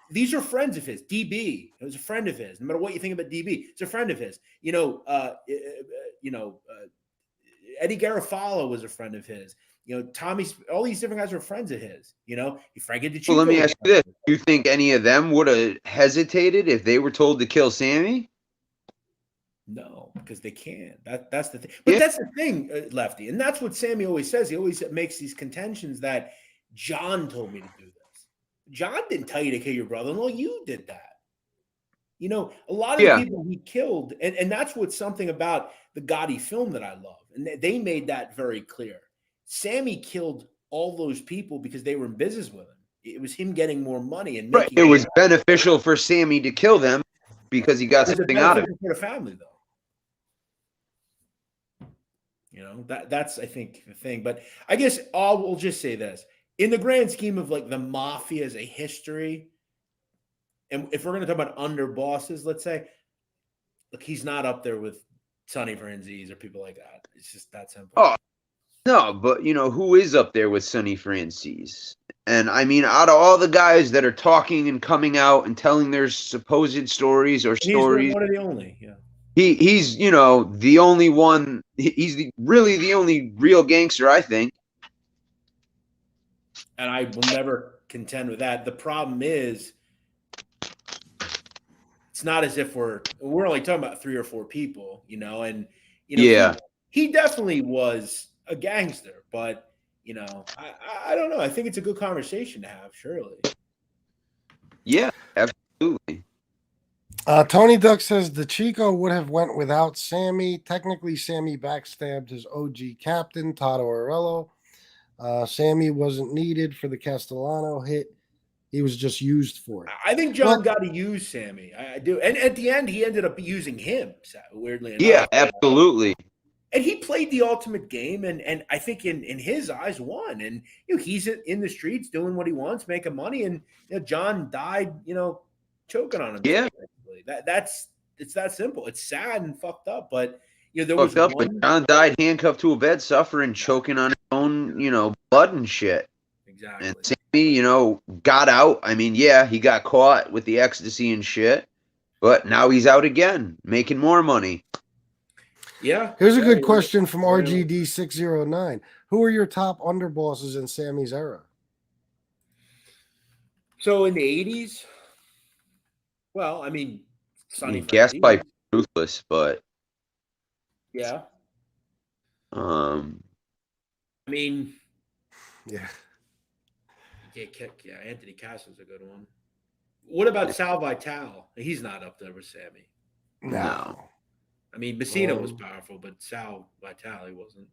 These are friends of his. DB, it was a friend of his. No matter what you think about DB, it's a friend of his. Eddie Garofalo was a friend of his. Tommy, all these different guys were friends of his. Frankie DeChico. Well, let me ask you this: do you think any of them would have hesitated if they were told to kill Sammy? No, because they can't. That's the thing. But that's the thing, Lefty, and that's what Sammy always says. He always makes these contentions that John told me to do this. John didn't tell you to kill your brother-in-law. You did that. A lot of the people he killed, and that's what's something about the Gotti film that I love. And they made that very clear. Sammy killed all those people because they were in business with him. It was him getting more money and making it was beneficial for Sammy to kill them because he got something out of it. For the family, though. That's I think the thing. But I guess we'll just say this. In the grand scheme of like the mafia as a history, and if we're going to talk about underbosses, let's say, look, he's not up there with Sonny Franzese or people like that. It's just that simple. Oh, no, but who is up there with Sonny Franzese? And I mean, out of all the guys that are talking and coming out and telling their supposed stories or stories, he's one of the only, He's the only one. He's really the only real gangster, I think. And I will never contend with that. The problem is, it's not as if we're only talking about 3 or 4 people, and he definitely was a gangster, but I don't know. I think it's a good conversation to have, surely. Yeah, absolutely. Tony Duck says DeChico would have went without Sammy. Technically, Sammy backstabbed his OG captain, Toto Arello. Sammy wasn't needed for the Castellano hit. He was just used for it. I think John got to use Sammy. I do. And at the end, he ended up using him, weirdly enough. Yeah, absolutely. And he played the ultimate game, and I think in his eyes won. And he's in the streets doing what he wants, making money. And John died, choking on him. Yeah, it's that simple. It's sad and fucked up, but there was one. But John died handcuffed to a bed, suffering, choking on his own, blood and shit. Exactly. And Sammy, got out. I mean, yeah, he got caught with the ecstasy and shit, but now he's out again, making more money. Yeah. Here's a good question from RGD609. Who are your top underbosses in Sammy's era? So in the 80s, well, I mean, Sonny Gaspipe, ruthless, but yeah. I mean, yeah. Yeah, Anthony Castle's a good one. What about Sal Vitale? He's not up there with Sammy. No. I mean, Messina was powerful, but Sal Vitale wasn't.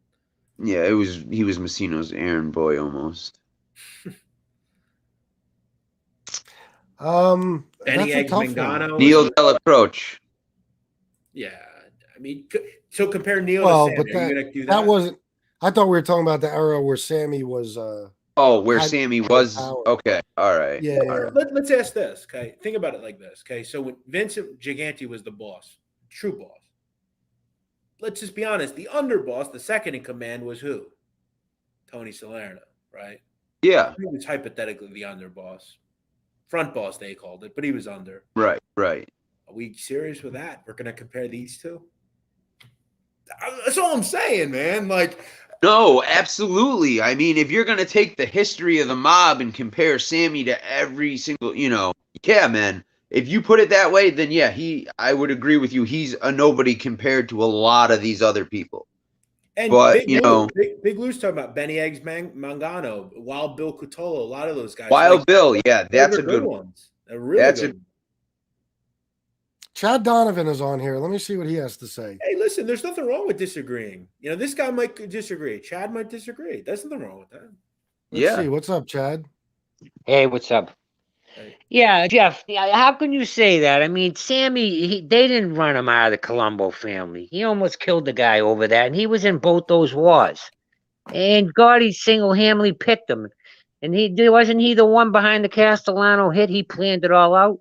Yeah, he was Messino's errand boy almost. Benny Eggs Mangano. Neil Delacroce. Yeah, I mean, so compare Neil to Sammy. But Are you gonna do that wasn't. I thought we were talking about the era where Sammy was. Sammy was. Power. Okay, all right. Yeah. All right. Let's ask this. Okay, think about it like this. Okay, so when Vincent Gigante was the boss, true boss. Let's just be honest. The underboss, the second in command, was who? Tony Salerno, right? Yeah. He was hypothetically the underboss. Front boss, they called it, but he was under. Right. Right. Are we serious with that? We're going to compare these two? That's all I'm saying, man. Like, no, absolutely. I mean, if you're going to take the history of the mob and compare Sammy to every single, yeah, man. If you put it that way, then yeah, I would agree with you. He's a nobody compared to a lot of these other people. And but Big Lou's talking about Benny Eggs Mangano, Wild Bill Cutolo, a lot of those guys. Wild Bill, yeah, that's a good one. They're really good. Chad Donovan is on here. Let me see what he has to say. Hey, listen, there's nothing wrong with disagreeing. This guy might disagree. Chad might disagree. There's nothing wrong with that. Let's see. What's up, Chad? Hey, what's up? Hey. Yeah, Jeff, how can you say that? I mean, Sammy, they didn't run him out of the Colombo family. He almost killed the guy over that, and he was in both those wars. And Gotti single-handedly picked him. And wasn't he the one behind the Castellano hit? He planned it all out.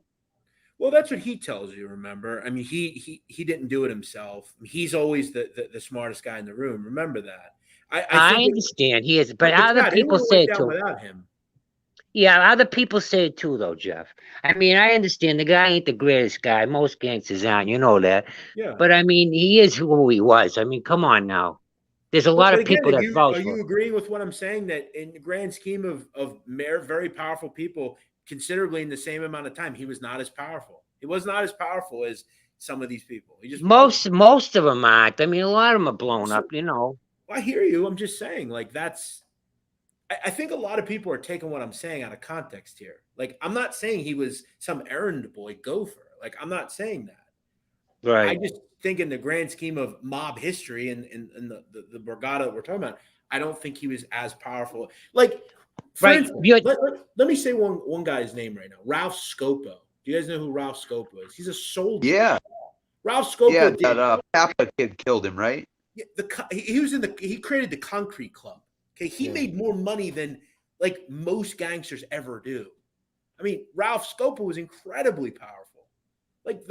Well, that's what he tells you, remember? I mean, he didn't do it himself. He's always the smartest guy in the room. Remember that. I understand he is, but other people say it too. Without him. Yeah, other people say it too, though, Jeff. I mean, I understand the guy ain't the greatest guy. Most gangsters aren't, you know that. Yeah. But I mean, he is who he was. I mean, come on now. There's a lot of people that vouch for him. Are you agreeing with what I'm saying, that in the grand scheme of very powerful people, considerably in the same amount of time, he was not as powerful. He was not as powerful as some of these people. He just most of them aren't. I mean, a lot of them are blown up, Well, I hear you. I'm just saying, like, I think a lot of people are taking what I'm saying out of context here. Like, I'm not saying he was some errand boy gopher. Like, I'm not saying that. Right. I just think in the grand scheme of mob history and the Borgata that we're talking about, I don't think he was as powerful. Like, for instance, let me say one guy's name right now. Ralph Scopo. Do you guys know who Ralph Scopo is? He's a soldier. Yeah. Ralph Scopo. Yeah, that Papa kid killed him, right? Yeah, he created the Concrete Club. Okay, he made more money than like most gangsters ever do. I mean, Ralph Scopo was incredibly powerful. Like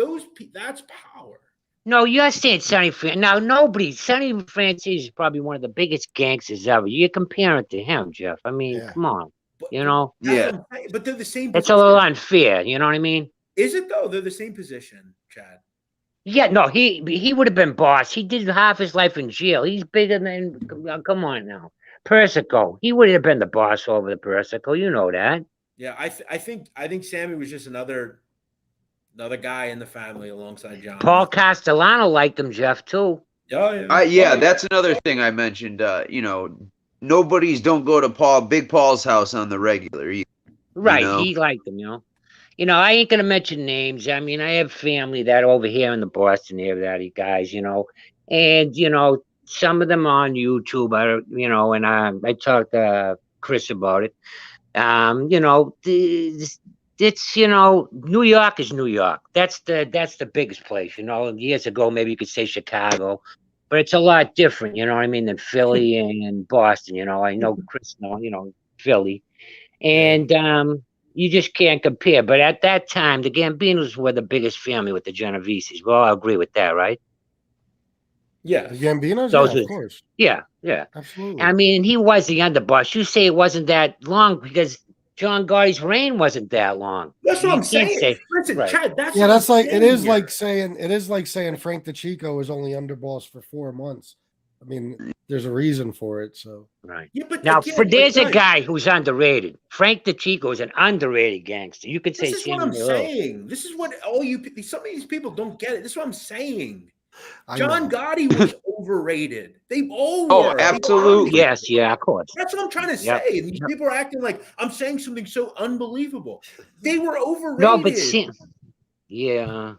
that's power. No, you're saying Sonny Francis. Now, Sonny Francis is probably one of the biggest gangsters ever. You're comparing to him, Jeff. I mean, come on. Yeah. But they're the same position. It's a little unfair. You know what I mean? Is it, though? They're the same position, Chad. Yeah, no, he would have been boss. He did half his life in jail. He's bigger than, come on now. Persico. He would have been the boss over the Persico. You know that. Yeah, I think Sammy was just another guy in the family alongside John. Paul Castellano liked him, Jeff, too. Oh, yeah. That's another thing I mentioned. Nobody's don't go to Big Paul's house on the regular either. Right, he liked him, I ain't gonna mention names. I mean, I have family that over here in the Boston area, that guys, and some of them on YouTube, and I talked to Chris about it. It's New York is New York. That's the biggest place. Years ago, maybe you could say Chicago, but it's a lot different. You know what I mean, than Philly and Boston. I know Chris, Philly, and you just can't compare. But at that time, the Gambinos were the biggest family with the Genoveses. We all agree with that, right? Yeah. The Gambinos? Of course. Yeah. Absolutely. I mean, he was the underboss. You say it wasn't that long because John Gotti's reign wasn't that long. That's what I'm saying. Listen, right. Chad, that's it is like saying Frank DeChico was only underboss for 4 months. I mean, there's a reason for it. So right. Yeah, but now there's a guy who's underrated. Frank DeChico is an underrated gangster. You could say this is what I'm saying. This is what some of these people don't get it. This is what I'm saying. John Gotti was overrated. They all were. Oh, absolutely. Yes, yeah, of course. That's what I'm trying to say. And these people are acting like I'm saying something so unbelievable. They were overrated. No, but yeah.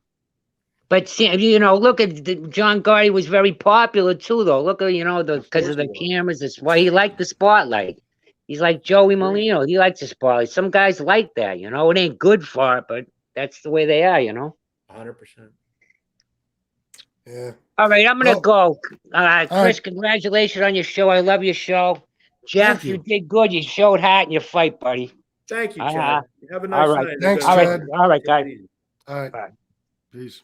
But look at John Gotti was very popular too, though. Look at because of the cameras. That's why he liked the spotlight. He's like Joey Merlino. He likes the spotlight. Some guys like that. It ain't good for it, but that's the way they are. 100%. Yeah. All right, I'm gonna go. Chris, right. Congratulations on your show. I love your show. Jeff, you did good. You showed heart in your fight, buddy. Thank you, Chad. Have a nice night. Thanks, Chad. All right, guys. All right. Bye. Peace.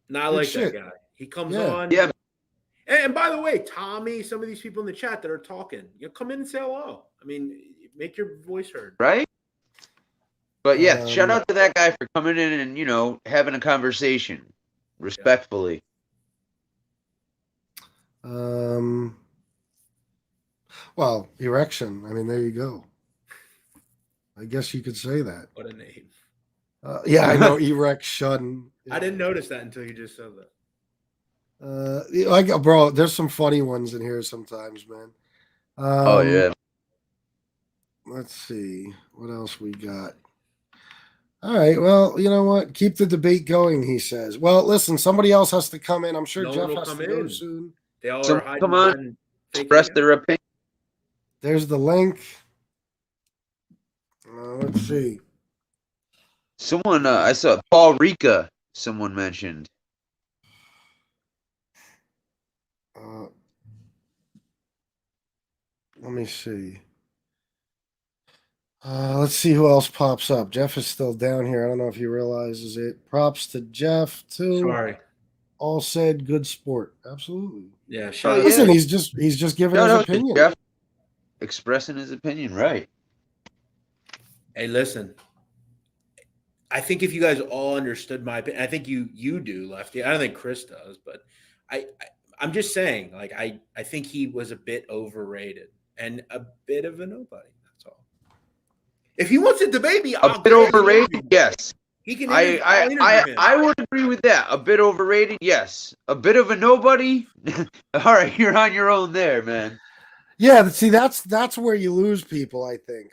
Not like that guy. He comes on. Yeah. And by the way, Tommy, some of these people in the chat that are talking, come in and say hello. I mean, make your voice heard. Right? But yeah, shout out to that guy for coming in and, having a conversation respectfully. Well, erection. I mean, there you go. I guess you could say that. What a name. Yeah, I know. Erection. I didn't notice that until you just said that. Bro, there's some funny ones in here sometimes, man. Oh yeah. Let's see what else we got. All right. Well, you know what? Keep the debate going, he says. Well, listen, somebody else has to come in. I'm sure No Jeff one will has come to go in. soon. They all So, are hiding. come on, express their opinion. There's the link. Let's see. Someone, I saw Paul Rika. Someone mentioned. Let me see. Let's see who else pops up. Jeff is still down here. I don't know if he realizes it. Props to Jeff too. Sorry. All said, good sport. Absolutely. Yeah. Listen, he's just giving his opinion. Jeff expressing his opinion, right? Hey, listen. I think if you guys all understood my opinion, I think you do, Lefty. I don't think Chris does, but I'm just saying, like, I think he was a bit overrated and a bit of a nobody. That's all. If he wants to debate me, a bit overrated, yes. He can. I would agree with that. A bit overrated, yes. A bit of a nobody. All right, you're on your own there, man. Yeah, see, that's where you lose people, I think.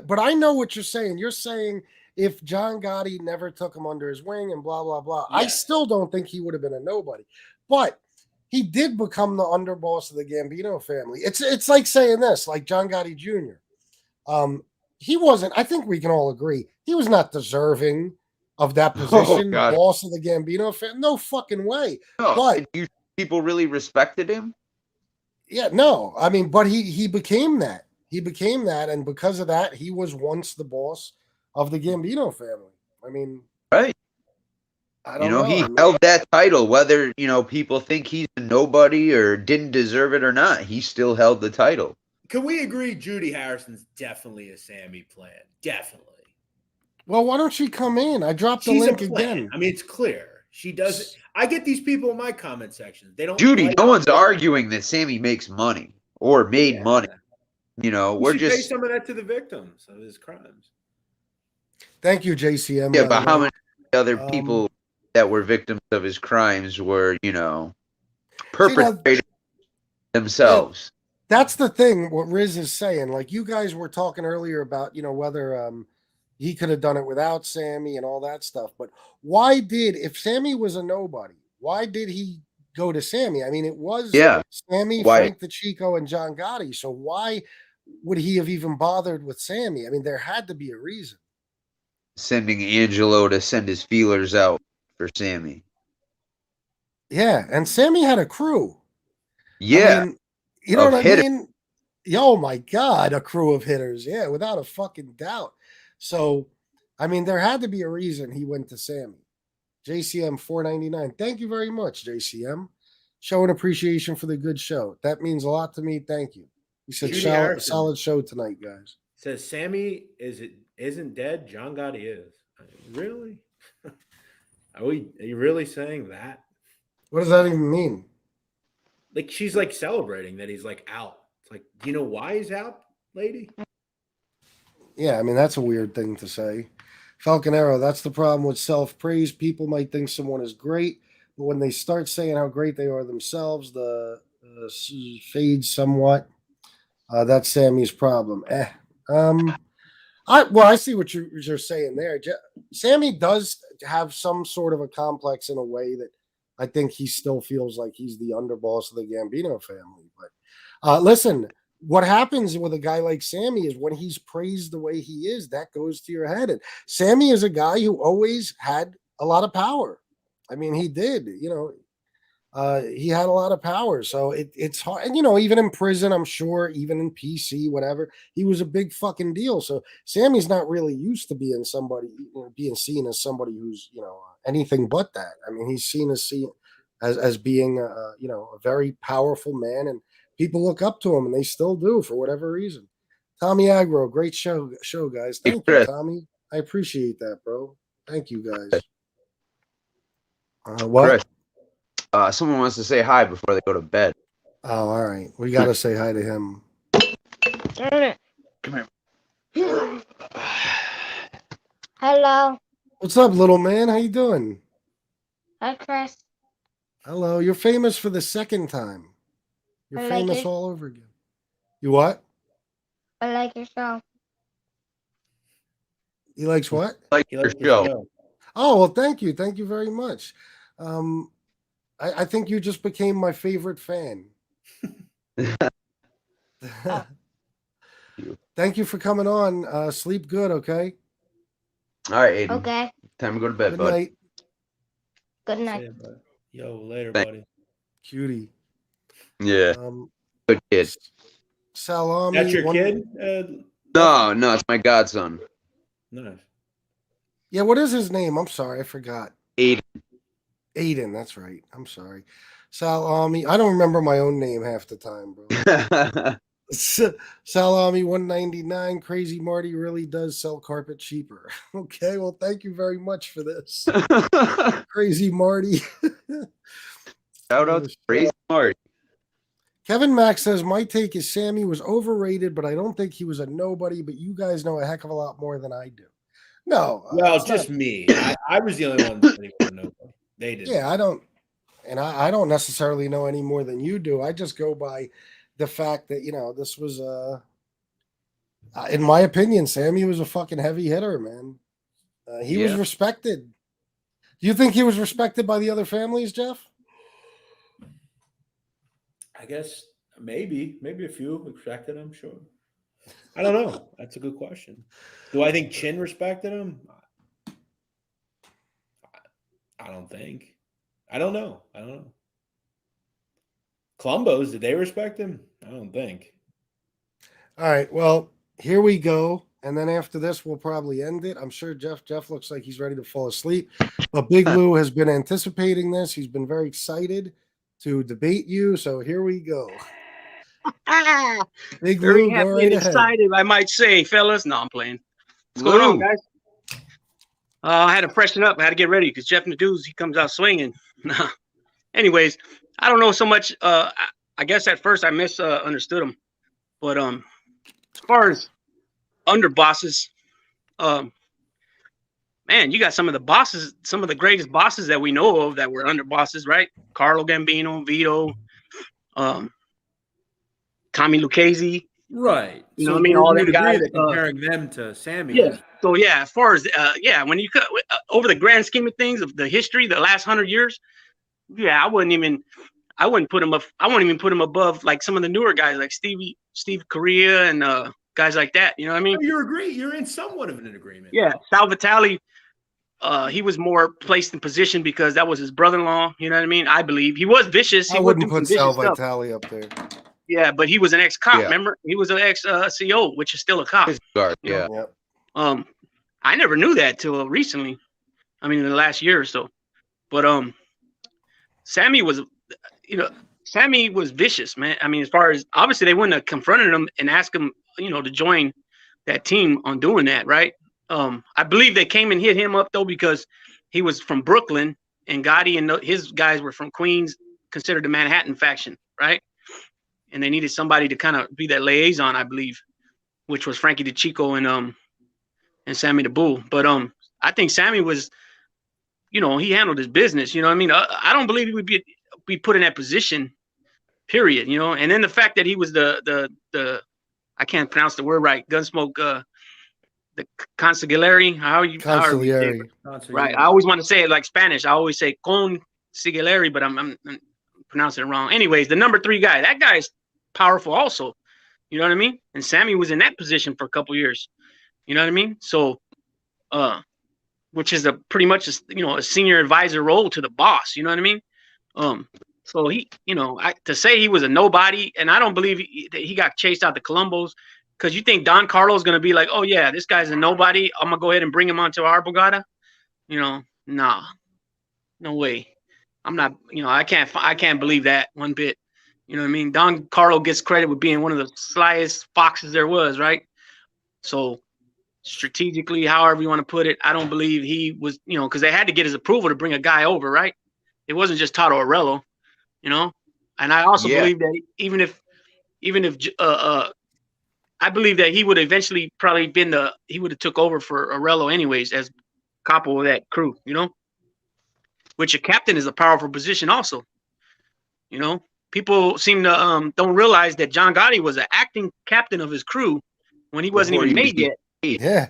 But I know what you're saying. You're saying if John Gotti never took him under his wing and blah blah blah. Yeah. I still don't think he would have been a nobody, but he did become the underboss of the Gambino family. It's like saying this, like John Gotti Jr. He wasn't. I think we can all agree he was not deserving of that position, boss of the Gambino family. No fucking way. No, but people really respected him. Yeah, no. I mean, but he became that. He became that, and because of that, he was once the boss of the Gambino family. I mean, right. I don't know. He held that title, whether, people think he's a nobody or didn't deserve it or not. He still held the title. Can we agree Judy Harrison's definitely a Sammy plan? Definitely. Well, why don't she come in? I dropped the link again. I mean, it's clear. She does. I get these people in my comment section. They don't. Judy, no one's arguing that Sammy makes money or made money. We're just pay some of that to the victims of his crimes. Thank you, JCM. Yeah, but how many other people that were victims of his crimes were, perpetrated themselves? That's the thing. What Riz is saying, like you guys were talking earlier about, whether he could have done it without Sammy and all that stuff. But why if Sammy was a nobody, why did he go to Sammy? I mean, it was Sammy, Frank the Chico, and John Gotti. So why would he have even bothered with Sammy? I mean, there had to be a reason. Sending Angelo to send his feelers out for Sammy. Yeah, and Sammy had a crew. Yeah. I mean, you know what I mean? Oh my God, a crew of hitters. Yeah, without a fucking doubt. So, I mean, there had to be a reason he went to Sammy. JCM 499. Thank you very much, JCM. Showing appreciation for the good show. That means a lot to me. Thank you. He said solid show tonight, guys. Says Sammy isn't dead. John Gotti is. Really? Are you really saying that? What does that even mean? Like she's like celebrating that he's like out. It's like, do you know why he's out, lady? Yeah, I mean, that's a weird thing to say. Falcon Arrow, that's the problem with self-praise. People might think someone is great, but when they start saying how great they are themselves, the fades somewhat. That's Sammy's problem. I see what you're saying there. Sammy does have some sort of a complex in a way that I think he still feels like he's the underboss of the Gambino family. But listen, what happens with a guy like Sammy is when he's praised the way he is, that goes to your head. And Sammy is a guy who always had a lot of power. I mean, he did, he had a lot of power. So it's hard. And, even in prison, I'm sure, even in PC, whatever, he was a big fucking deal. So Sammy's not really used to being somebody, being seen as somebody who's, anything but that. I mean, he's seen as as being a very powerful man, and people look up to him, and they still do for whatever reason. Tommy Agro, great show, guys. Thank you, Tommy. I appreciate that, bro. Thank you, guys. What? Chris, someone wants to say hi before they go to bed. Oh, all right. We got to say hi to him. Come here. Hello. What's up, little man? How you doing? Hi, Chris. Hello. You're famous for the second time. You're I like famous it. all over again. You what? I like your show. He likes what? Like your show. Oh, well, thank you. Thank you very much. I think you just became my favorite fan. Thank you for coming on. Sleep good, okay? All right, Aiden. Okay. Time to go to bed, Good bud. night. Good night. Yeah, bud. Yo, later, Thanks. buddy. Cutie. Yeah. Good kid. Salami. That's your one- kid? No, it's my godson. Nice. Yeah, what is his name? I'm sorry, I forgot. Aiden. Aiden, that's right. I'm sorry. Salami. I don't remember my own name half the time, bro. Salami 199. Crazy Marty really does sell carpet cheaper. Okay, well, thank you very much for this. Crazy Marty. Shout out to Crazy Marty. Kevin Mack says, my take is Sammy was overrated, but I don't think he was a nobody, but you guys know a heck of a lot more than I do. No. Well, just me. I was the only one that didn't know. They did. Yeah, I don't necessarily know any more than you do. I just go by the fact that, this was, in my opinion, Sammy was a fucking heavy hitter, man. He was respected. Do you think he was respected by the other families, Jeff? I guess maybe a few respected him. Sure. I don't know. That's a good question. Do I think Chin respected him? I don't think. I don't know. Columbos, did they respect him? I don't think. All right. Well, here we go. And then after this, we'll probably end it. I'm sure Jeff looks like he's ready to fall asleep. But Big Lou has been anticipating this. He's been very excited to debate you. So here we go. Big Very Lou, happy go right and ahead. excited, I might say, fellas. No, I'm playing. What's going on, guys? I had to freshen up. I had to get ready because Jeff Nadu's, he comes out swinging. Anyways, I don't know so much. I guess at first I misunderstood him. But as far as underbosses, man, you got some of the bosses, some of the greatest bosses that we know of that were underbosses, right? Carlo Gambino, Vito, Tommy Lucchese. Right. You know what I mean? All them guys. Comparing them to Sammy. Yeah. So yeah, as far as when you cut over the grand scheme of things of the history, the last 100 years, yeah, I wouldn't put him up. I wouldn't even put him above like some of the newer guys like Steve Correa and guys like that. You know what I mean? Oh, you agree? You're in somewhat of an agreement. Yeah, Sal Vitale, he was more placed in position because that was his brother-in-law. You know what I mean? I believe he was vicious. He I wouldn't put Sal Vitale Vitale up there. Yeah, but he was an ex-cop. Remember, he was an ex-CO, which is still a cop. Yeah. I never knew that till recently. I mean, in the last year or so. But Sammy was vicious, man. I mean, as far as obviously they wouldn't have confronted him and asked him, to join that team on doing that, right? I believe they came and hit him up though because he was from Brooklyn and Gotti and his guys were from Queens, considered the Manhattan faction, right? And they needed somebody to kind of be that liaison, I believe, which was Frankie DeChico and Sammy the Bull. But I think Sammy was, he handled his business. You know what I mean? I don't believe he would be put in that position, period. And then the fact that he was the I can't pronounce the word right, Gunsmoke, the consigliere. Consigliere. Right. I always want to say it like Spanish. I always say consigliere, but I'm pronouncing it wrong. Anyways, the number 3 guy, that guy's powerful also. You know what I mean? And Sammy was in that position for a couple years. You know what I mean? So, which is pretty much a senior advisor role to the boss. You know what I mean? So he, to say he was a nobody, and I don't believe he got chased out to Columbus because you think Don Carlos is going to be like, oh yeah, this guy's a nobody. I'm gonna go ahead and bring him onto our Bogota. Nah, no way. I'm not, I can't believe that one bit. You know what I mean? Don Carlo gets credit with being one of the slyest foxes there was, right? So strategically, however you want to put it, I don't believe he was, because they had to get his approval to bring a guy over, right? It wasn't just Toto Arello, And I also believe that even if I believe that he would eventually probably he would have took over for Arello anyways as capo of that crew, which a captain is a powerful position also. People seem to don't realize that John Gotti was an acting captain of his crew when he wasn't even made yet. Yeah.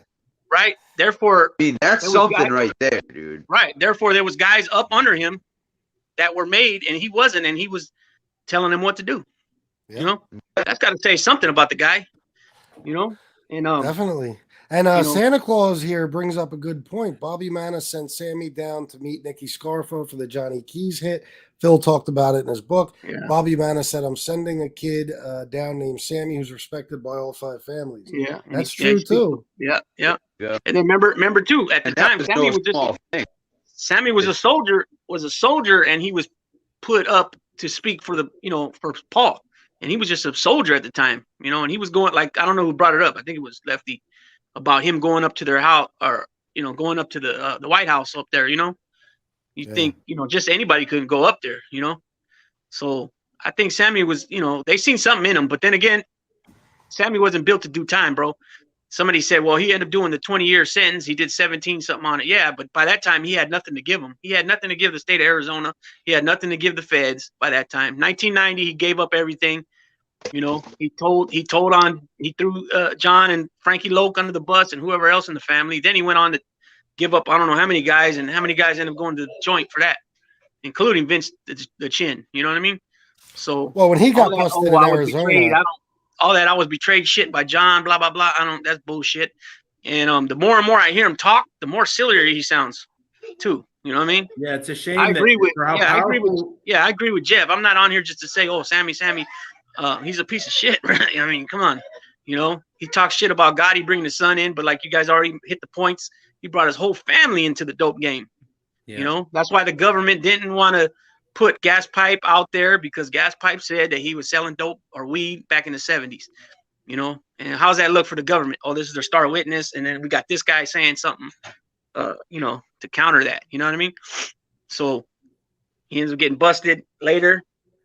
Right. Therefore, that's something right there, dude. Right. Therefore, there was guys up under him that were made, and he wasn't, and he was telling them what to do. Yeah. That's got to say something about the guy. And definitely. And Santa Claus here brings up a good point. Bobby Manna sent Sammy down to meet Nicky Scarfo for the Johnny Keys hit. Phil talked about it in his book. Yeah. Bobby Manna said, I'm sending a kid down named Sammy who's respected by all 5 families. Yeah. That's true, too. Yeah. And then remember too, at the time, Sammy was a soldier, and he was put up to speak for for Paul. And he was just a soldier at the time, and he was going, like, I don't know who brought it up. I think it was Lefty, about him going up to their house, or, going up to the White House up there, You think, just anybody couldn't go up there, So I think Sammy was, they seen something in him. But then again, Sammy wasn't built to do time, bro. Somebody said, well, he ended up doing the 20-year sentence. He did 17 something on it. Yeah, but by that time, he had nothing to give him. He had nothing to give the state of Arizona. He had nothing to give the feds by that time. 1990, he gave up everything. He threw John and Frankie Loke under the bus and whoever else in the family. Then he went on to give up, I don't know how many guys, and how many guys ended up going to the joint for that, including Vince the Chin. You know what I mean? So, well, when he got busted in Arizona, all that I was betrayed shit by John, blah, blah, blah. That's bullshit. And the more and more I hear him talk, the more sillier he sounds too. You know what I mean? Yeah, it's a shame. I agree with Jeff. I'm not on here just to say, oh, Sammy, he's a piece of shit. Right? I mean, come on. He talks shit about Gotti bringing the son in, but like you guys already hit the points, he brought his whole family into the dope game. Yeah. That's why the government didn't want to put Gas Pipe out there, because Gas Pipe said that he was selling dope or weed back in the 70s. And how's that look for the government? Oh, this is their star witness, and then we got this guy saying something, to counter that. You know what I mean? So he ends up getting busted later.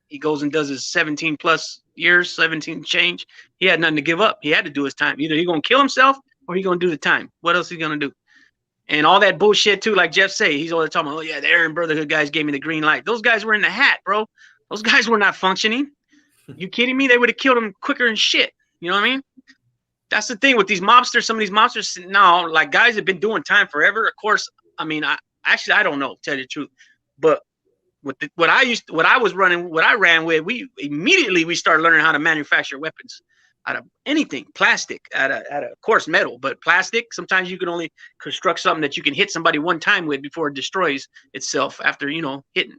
He goes and does his 17 plus years, 17 change. He had nothing to give up. He had to do his time. Either he's going to kill himself or he's going to do the time. What else is he going to do? And all that bullshit too, like Jeff say, he's always talking about, oh yeah, the Aryan Brotherhood guys gave me the green light. Those guys were in the hat, bro. Those guys were not functioning. You kidding me? They would have killed him quicker than shit. You know what I mean? That's the thing with these mobsters. Some of these mobsters now, like guys have been doing time forever. Of course, I mean, I don't know, tell you the truth. But what I ran with, we immediately started learning how to manufacture weapons out of anything, plastic, out of course metal, but plastic. Sometimes you can only construct something that you can hit somebody one time with before it destroys itself after hitting make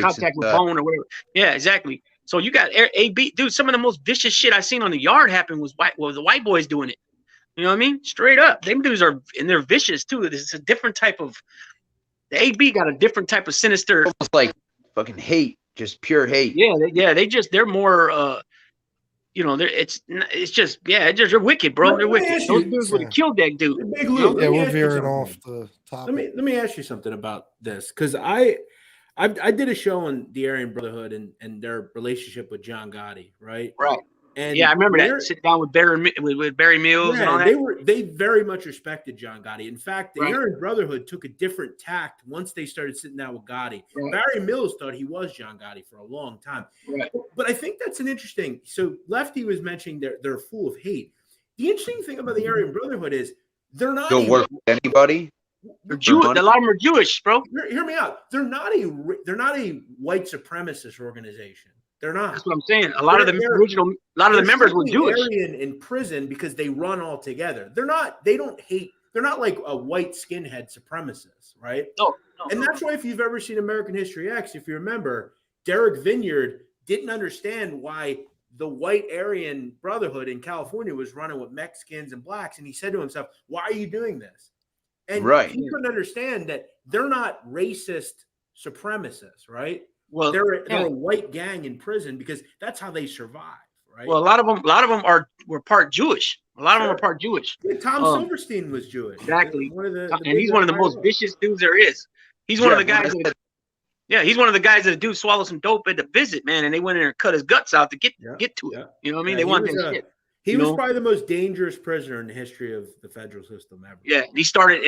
contact with bone or whatever. Yeah, exactly. So you got AB, dude. Some of the most vicious shit I seen on the yard happen was the white boys doing it. You know what I mean? Straight up, them dudes they're vicious too. This is a different type of. The AB got a different type of sinister. Almost like fucking hate, just pure hate. Yeah, they're more. They're wicked, bro. They're wicked. Those dudes would have killed that dude. Big Lou, yeah, we're veering off the topic. Let me ask you something about this, because I did a show on the Aryan Brotherhood and their relationship with John Gotti, right? Right. And yeah, I remember that. Sit down with Barry Mills and all that. They very much respected John Gotti. In fact, the Aryan Brotherhood took a different tact once they started sitting down with Gotti. Right. Barry Mills thought he was John Gotti for a long time. Right. But I think that's an interesting. So Lefty was mentioning they're full of hate. The interesting thing about the Aryan Brotherhood is they're not. Don't work with anybody. They're Jewish. A lot of them are Jewish, bro. Hear me out. They're not a white supremacist organization. They're not. That's what I'm saying. A lot of the members were Jewish. In prison because they run all together. They're not. They don't hate. They're not like a white skinhead supremacist, right? No. And that's why if you've ever seen American History X, if you remember, Derek Vineyard didn't understand why the white Aryan Brotherhood in California was running with Mexicans and blacks, and he said to himself, "Why are you doing this?" And he couldn't understand that they're not racist supremacists, right? Well, they're a white gang in prison because that's how they survive, right? Well, a lot of them were part Jewish. A lot of them are part Jewish. Yeah, Tom Silverstein was Jewish. Exactly. And he's one of the most vicious dudes there is. He's one of the guys he's one of the guys that a dude swallowed some dope at the visit, man, and they went in there and cut his guts out to get to it. You know what I mean? They wanted that shit. He was probably the most dangerous prisoner in the history of the federal system ever. Yeah, he started.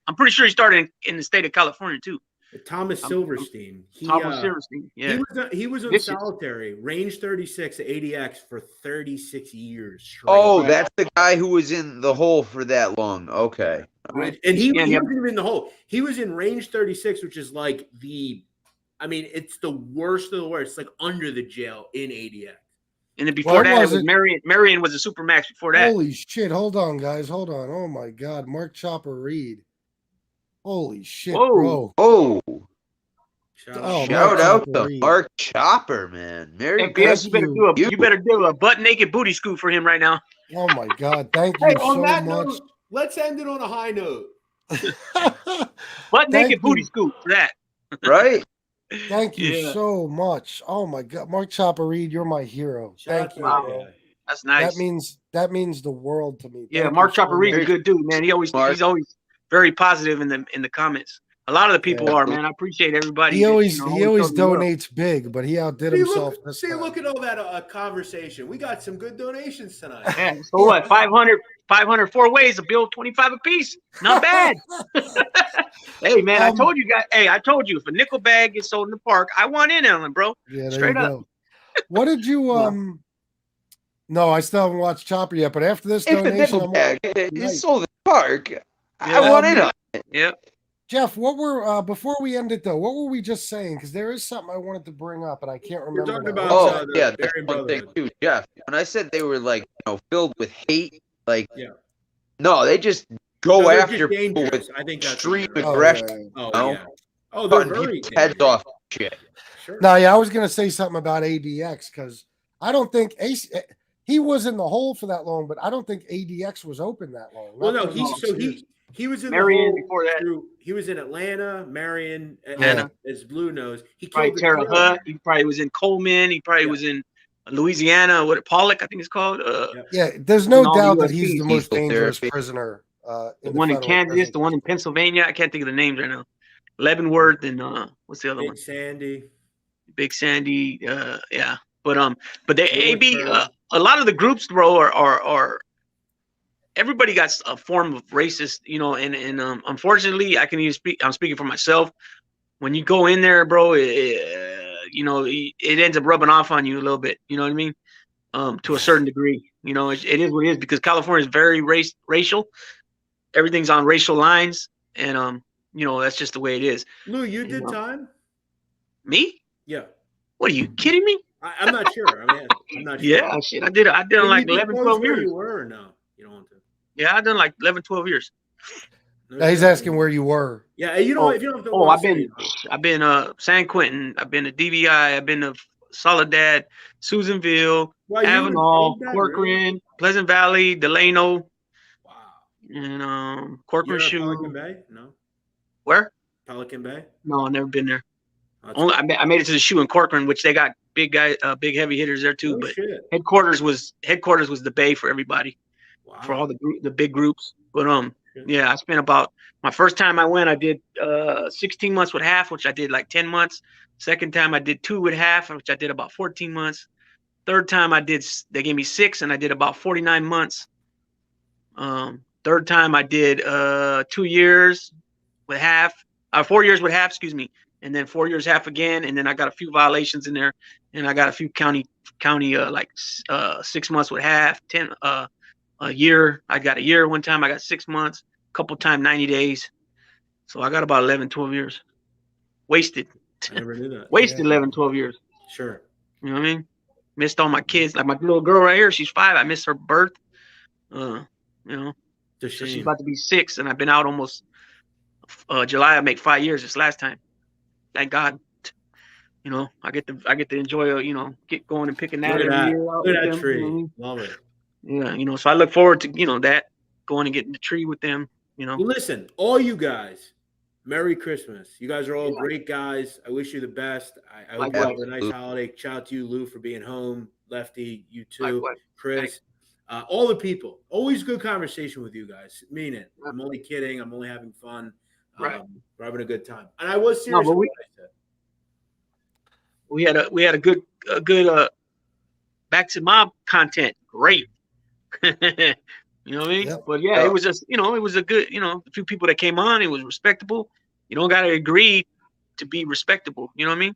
I'm pretty sure he started in the state of California too. Thomas Silverstein. Silverstein. Yeah, he was on solitary, range 36 at ADX for 36 years. Straight. Oh, that's the guy who was in the hole for that long. Okay, and he wasn't even in the hole. He was in range 36, which is like it's the worst of the worst. It's like under the jail in ADX. And then before that, it was Marion. Marion was a supermax before that. Holy shit! Hold on, guys. Hold on. Oh my God, Mark Chopper Reed. Holy shit, bro. Oh. Shout out to Mark Chopper, man. Hey, PS, you better do a butt naked booty scoop for him right now. Oh my God. Thank you so much. Note, let's end it on a high note. Butt naked booty scoop for that. Right? Thank you so much. Oh my God. Mark Chopper Reed, you're my hero. Thank you. Wow. That's nice. That means the world to me. Yeah, Mark Chopper Reed's a good dude, man. He's always very positive in the comments. A lot of the people are, man. I appreciate everybody. He always donates big, but he outdid himself. Look at all that conversation. We got some good donations tonight. Yeah, so what? 504 ways to build 25 apiece. Not bad. Hey, man, I told you guys. Hey, I told you if a nickel bag gets sold in the park, I want in on it, bro. Yeah, straight up. What did you No, I still haven't watched Chopper yet, but after this donation, it's sold in the park. I want in on it. Yep. Jeff, what were before we end it though? What were we just saying? Because there is something I wanted to bring up, and I can't remember. We're talking about that's one thing too, Jeff. When I said they were like filled with hate, no, they just go after people with extreme aggression. They're very heads off shit. Sure. No, I was gonna say something about ADX because I don't think he was in the hole for that long, but I don't think ADX was open that long. Well, no, he was in Marion before that. He was in Atlanta, Marion, as Blue Nose. He probably Terre Haute. He probably was in Coleman. He probably was in Louisiana. Pollock, I think it's called. There's no doubt that he's the most dangerous prisoner. The one in Kansas, prison. The one in Pennsylvania. I can't think of the names right now. Leavenworth and what's the other one? Big Sandy. Yeah, but they AB. A lot of the groups, bro, are everybody got a form of racist, and unfortunately, I'm speaking for myself. When you go in there, bro, it ends up rubbing off on you a little bit. You know what I mean? To a certain degree, it is what it is because California is very racial. Everything's on racial lines, and that's just the way it is. Lou, you did time? Me? Yeah. What are you kidding me? I'm not sure. I'm not sure. Yeah, shit. I did like 11, 12 years. You were or no? You don't want to. Yeah, I've done like 11, 12 years. Now he's asking where you were. Yeah, if you don't have to. I've been San Quentin. I've been to DVI. I've been to Soledad, Susanville, Avenal, Corcoran, Pleasant Valley, Delano. Wow. And Corcoran Shoe. Pelican Bay? No. Where? Pelican Bay? No, I've never been there. I made it to the shoe in Corcoran, which they got big heavy hitters there too. But shit. headquarters was the Bay for everybody. Wow. For all the big groups. But I spent about my first time I went, I did 16 months with half, which I did like 10 months. Second time I did 2 with half, which I did about 14 months. Third time they gave me 6 and I did about 49 months. Third time I did 2 years with half, 4 years with half, excuse me, and then 4 years half again, and then I got a few violations in there, and I got a few county 6 months with half, 10 a year. I got a year one time. I got 6 months, a couple times 90 days. So I got about 11, 12 years. Wasted. I never knew that. Wasted 11, 12 years. Sure. You know what I mean? Missed all my kids. Like my little girl right here, she's 5. I missed her birth. So she's about to be 6, and I've been out almost July. I make 5 years this last time. Thank God. I get to enjoy, get going and picking that every year. Look at that tree. Love it. Yeah, so I look forward to, that, going and getting the tree with them, Well, listen, all you guys, Merry Christmas. You guys are all great guys. I wish you the best. I hope you have a nice holiday. Shout out to you, Lou, for being home. Lefty, you too. Chris, all the people. Always good conversation with you guys. Mean it. I'm only kidding. I'm only having fun. We're having a good time. And I was serious about what I said. We had a good back to mob content. Great. You know what I mean? Yep. But yeah, it was just, it was a good, a few people that came on, it was respectable. You don't got to agree to be respectable. You know what I mean?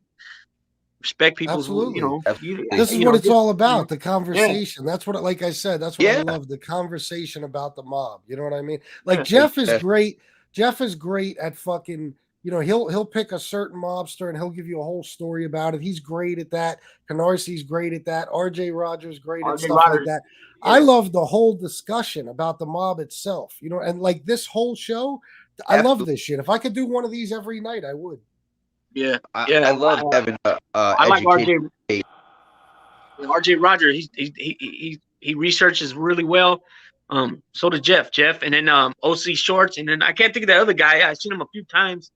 Respect people's, this is what it's all about. The conversation. Yeah. That's what, like I said, that's what I love. The conversation about the mob. You know what I mean? Like Jeff is great. Jeff is great at fucking, he'll pick a certain mobster and he'll give you a whole story about it. He's great at that. Canarsi's great at that. RJ Rogers great at stuff like that. Yeah. I love the whole discussion about the mob itself, and like this whole show, I love this shit. If I could do one of these every night, I would. Yeah, I love having I like RJ. RJ Rogers, he researches really well. So does Jeff, and then OC Shorts, and then I can't think of that other guy. I've seen him a few times,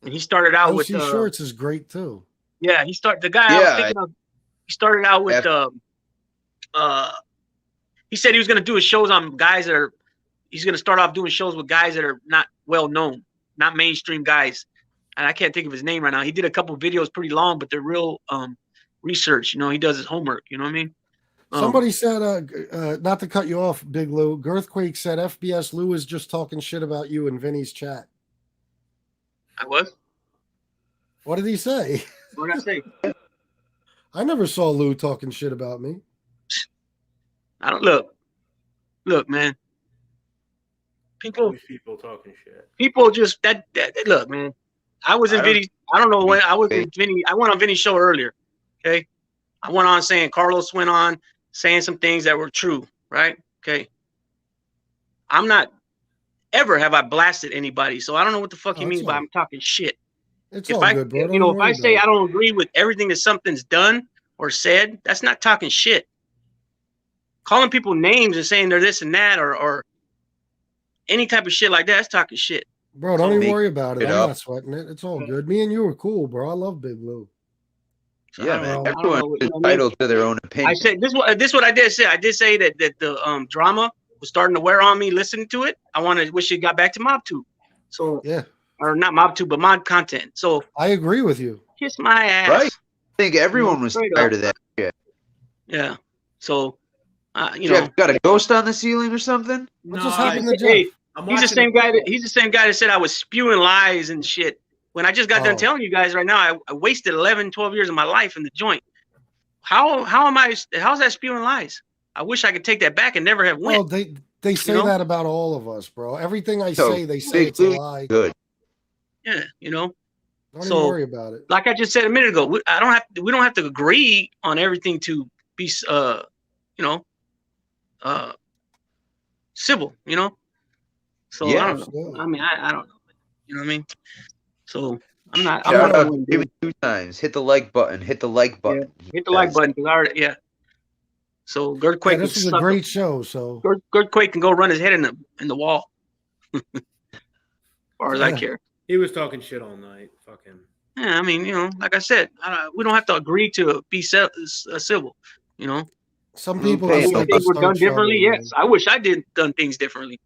and he started out with OC Shorts is great too. Yeah, he started I was thinking of. He started out with he said he was going to do his shows on guys that are. He's going to start off doing shows with guys that are not well known, not mainstream guys. And I can't think of his name right now. He did a couple of videos pretty long, but they're real research. He does his homework. You know what I mean? Somebody said, not to cut you off, Big Lou, Girthquake said FBS Lou is just talking shit about you in Vinny's chat. I was? What did he say? What did I say? I never saw Lou talking shit about me. I don't look, man. People talking shit. People just that look, man. I was in Vinny. I don't know when I was in Vinny. I went on Vinny's show earlier. Okay. I went on saying Carlos went on saying some things that were true, right? Okay. I'm not ever have I blasted anybody, so I don't know what the fuck you mean by I'm talking shit. It's all good, bro. If I say I don't agree with everything that something's done or said, that's not talking shit. Calling people names and saying they're this and that or any type of shit like that, that's talking shit. Bro, don't even worry about it. I'm not sweating it. It's all good. Me and you are cool, bro. I love Big Lou. Yeah, man. Everyone is entitled to their own opinion. I said this what I did say. I did say that the drama was starting to wear on me listening to it. I wish it got back to MobTube. So yeah. Or not MobTube, but mod content. So I agree with you. Kiss my ass. Right. I think everyone was tired of that shit. Yeah. So Jeff got a ghost on the ceiling or something? What just happened to Jeff? He's the same guy that said I was spewing lies and shit. When I just got done telling you guys right now, I wasted 11, 12 years of my life in the joint. How's that spewing lies? I wish I could take that back and never have went. Well, they say that about all of us, bro. Everything I say, they say it's a lie. Good. Yeah, Don't even worry about it. Like I just said a minute ago, we don't have to agree on everything to be civil, So yeah, I don't know. I mean, I don't know. You know what I mean? So I'm not. Give it 2 times. Hit the like button. Hit the like button. Yeah, hit the like button because I already So Girthquake. This is a great show. So Girthquake can go run his head in the wall. As far as I care. He was talking shit all night. Fuck him. Yeah, I mean, like I said, we don't have to agree to be civil. Some people things were done differently. Yes, I wish I done things differently.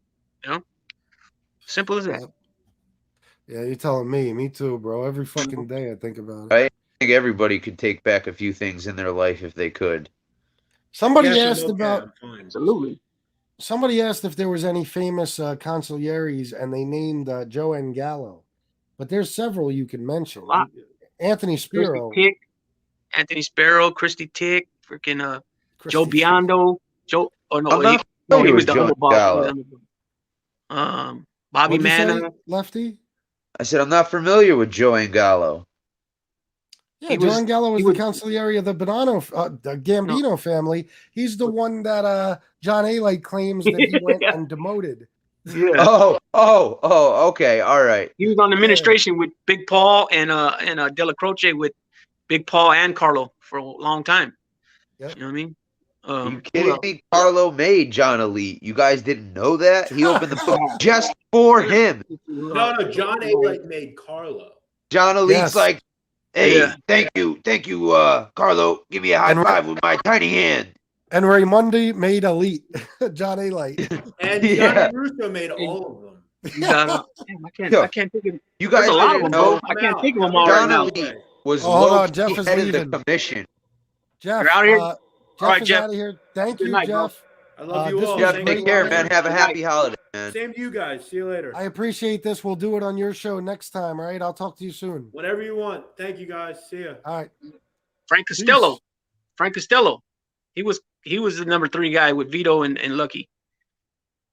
Simple as that. Yeah, you're telling me. Me too, bro. Every fucking day I think about it. I think everybody could take back a few things in their life if they could. Somebody asked about. Absolutely. Somebody asked if there was any famous consiglieres, and they named Joanne Gallo. But there's several you can mention. Anthony Spiro. Anthony Spiro, Christy Tick, freaking Joe Biondo. Joe. Oh no, he was the humble boss. Bobby Manna. Lefty? I said, I'm not familiar with Joanne Gallo. Yeah, Joanne Gallo was the consigliere of the Gambino family. He's the one that John Alite claims that he went and demoted. Yeah. Oh, okay. All right. He was on administration with Big Paul and Della Croce with Big Paul and Carlo for a long time. Yep. You know what I mean? Are you kidding me? Carlo made John Alite. You guys didn't know that? He opened the book just for him. No, John Alite made Carlo. John Elite's like, hey, Yeah. thank you, Carlo. Give me a high five with my tiny hand. And Raymundi made Elite, John Alite. And Johnny Russo made all of them. I can't think of. You guys There's a lot of them, bro. know. I can't think of them all John right now. Elite was hold low on, Jeff is head of leaving. the commission. Jeff, You're out here? Jeff All right, is Jeff. out of here. Thank Good you, night, bro. Jeff. I love you this all. was Jeff, Thank take you. care, man. Have a happy holiday, man. Same to you guys. See you later. I appreciate this. We'll do it on your show next time, all right? I'll talk to you soon. Whenever you want. Thank you, guys. See ya. All right. Frank Costello. Frank Costello. He was the number 3 guy with Vito and Lucky.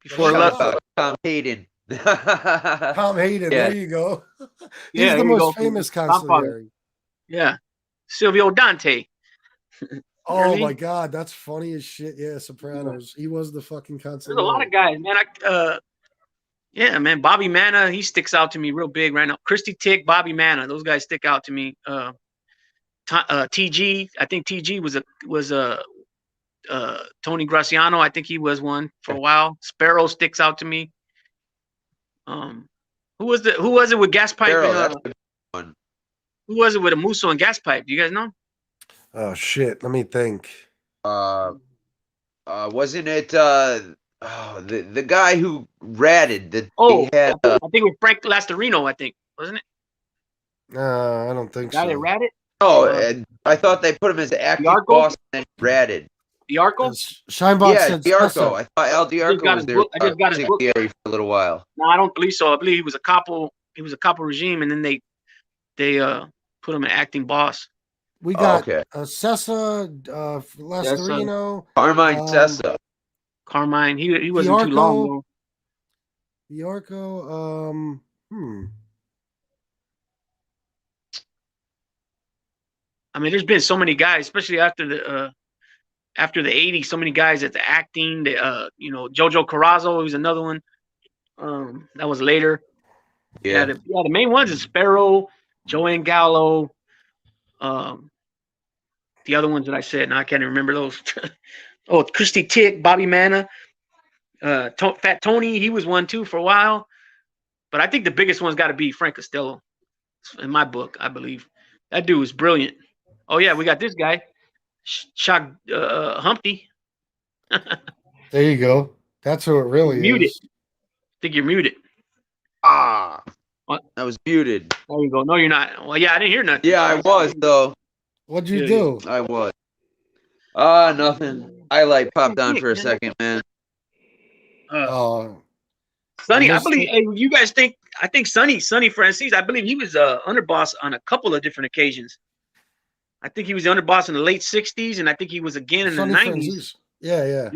Before Lucky. Tom Hayden. Tom Hayden. Yeah. There you go. He's Yeah, the there you most go. famous Godfather. consigliere. Yeah. Silvio Dante. Oh my God, that's funny as shit. Yeah, Sopranos. He was the fucking consigliere. There's a lot of guys, man. Yeah, man. Bobby Manna, he sticks out to me real big right now. Christy Tick, Bobby Manna, those guys stick out to me. TG, I think TG was Tony Graciano. I think he was one for a while. Sparrow sticks out to me. Who was it with gas pipe? Sparrow, And, that's a good one. who was it with a Musso and gas pipe? Do you guys know? Oh shit, let me think. Wasn't it the guy who ratted that Oh, they had I think it was Frank Lastarino. I think wasn't it? I don't think Guy so. that ratted. I thought they put him as the acting Diarco? boss and then ratted. Diarco? Shinebot Yeah, said Diarco. Sessa. I thought Al Diarco got was his there book. I just got his book. for a little while. No, I don't believe so. I believe he was a capo. He was a capo regime, and then they put him an acting boss. We got okay. Sessa, Lastarino, Carmine Sessa. Carmine. He wasn't too long ago. Diarco. I mean, there's been so many guys, especially after the 80s, so many guys at the acting. Jojo Carrazzo was another one. That was later. Yeah. The main ones is Sparrow, Joanne Gallo. The other ones that I said, now I can't even remember those. Oh, Christy Tick, Bobby Manna, Fat Tony, he was one too for a while. But I think the biggest one's got to be Frank Costello, in my book, I believe. That dude was brilliant. Oh yeah, we got this guy, Shock Humpty. There you go. That's who it really muted. is. I think you're muted. Ah, what? I was muted. There you go. No, you're not. Well, yeah, I didn't hear nothing. Yeah, I was though. What'd you do? I was. Nothing. Highlight popped on for a second, man. Sonny, I believe. Hey, you guys think? I think Sonny Francis. I believe he was underboss on a couple of different occasions. I think he was the underboss in the late '60s, and I think he was again in the '90s. Francis. Yeah.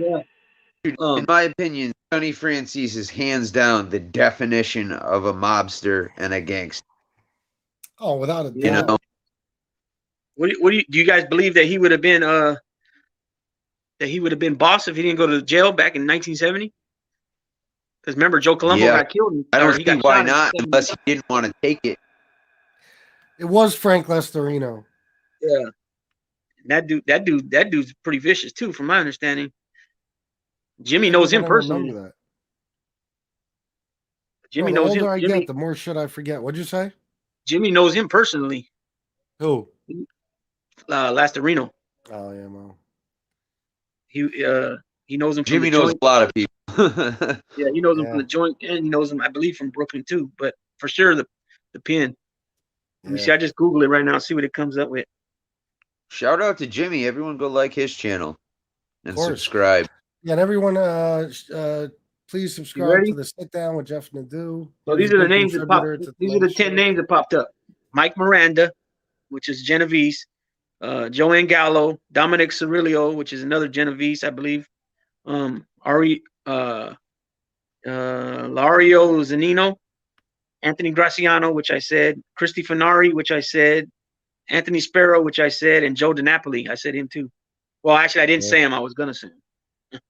Dude, in my opinion, Sonny Francis is hands down the definition of a mobster and a gangster. Oh, without a doubt. You know. What do you guys believe that he would have been boss if he didn't go to jail back in 1970? Because remember, Joe Colombo got killed. I don't see why not, unless he didn't want to take it. It was Frank Lastarino. Yeah, that dude's pretty vicious too, from my understanding. Jimmy knows him personally. Jimmy knows him. The older I get, the more shit I forget. What'd you say? Jimmy knows him personally. Who? Lastarino. Oh yeah, Mo. He knows him. Jimmy knows a lot of people. Yeah, he knows him from the joint, and he knows him, I believe, from Brooklyn too. But for sure, the pin. Let me see. I just Google it right now. See what it comes up with. Shout out to Jimmy. Everyone go like his channel and subscribe. Yeah, and everyone, please subscribe to the Sit Down with Jeff Nadu. So these are the names that popped. These are the 10 names that popped up. Mike Miranda, which is Genovese. Joanne Gallo, Dominic Cirillo, which is another Genovese, I believe. Lario Zanino, Anthony Graciano, which I said, Christy Finari, which I said, Anthony Sparrow, which I said, and Joe DiNapoli. I said him too. Well, actually, I didn't say him. I was gonna say him.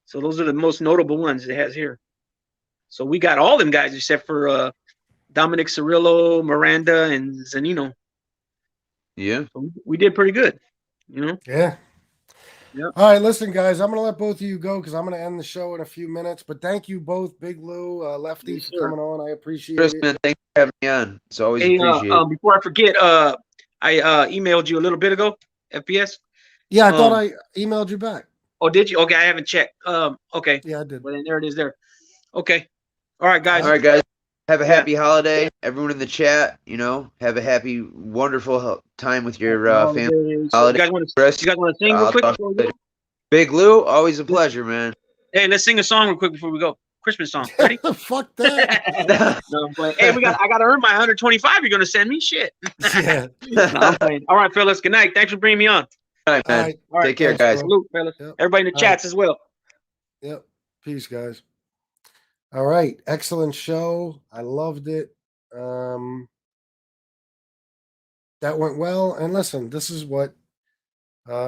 So those are the most notable ones it has here. So we got all them guys except for Dominic Cirillo, Miranda, and Zanino. Yeah, so we did pretty good, you know. Yeah. Yep. All right, listen, guys, I'm going to let both of you go because I'm going to end the show in a few minutes. But thank you both, Big Lou, Lefty, Yes, for sir. coming on. I appreciate Chris, it. man, thanks for having me on. It's always Hey, appreciated. before I forget, I emailed you a little bit ago, FPS. Yeah, I thought I emailed you back. Oh, did you? Okay, I haven't checked. Okay. Yeah, I did. Well, then there it is there. Okay. All right, guys. All right, guys. Have a happy holiday. Everyone in the chat, have a happy, wonderful time with your family. You guys want to sing real quick before we go? Big Lou, always a pleasure, man. Hey, let's sing a song real quick before we go. Christmas song. Ready? Fuck that. No, I'm playing. Hey, I got to earn my 125. You're going to send me shit. Yeah. No, I'm playing. All right, fellas. Good night. Thanks for bringing me on. All right, man. All right. Take care, guys. Salute, fellas. Yep. Everybody in the chats as well. Yep. Peace, guys. All right. Excellent show. I loved it. That went well. And listen, this is what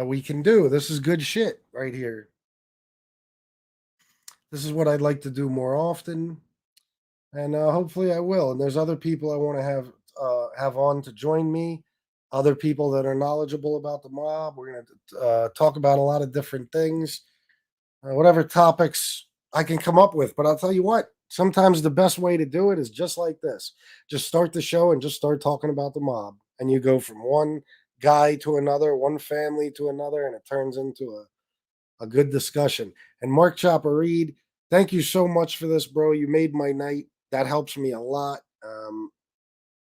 we can do. This is good shit right here. This is what I'd like to do more often. And hopefully I will. And there's other people I want to have on to join me. Other people that are knowledgeable about the mob. We're going to talk about a lot of different things. Whatever topics I can come up with. But I'll tell you what, sometimes the best way to do it is just like this. Just start the show and just start talking about the mob. And you go from one guy to another, one family to another, and it turns into a good discussion. And Mark Chopper Reed, thank you so much for this, bro. You made my night. That helps me a lot.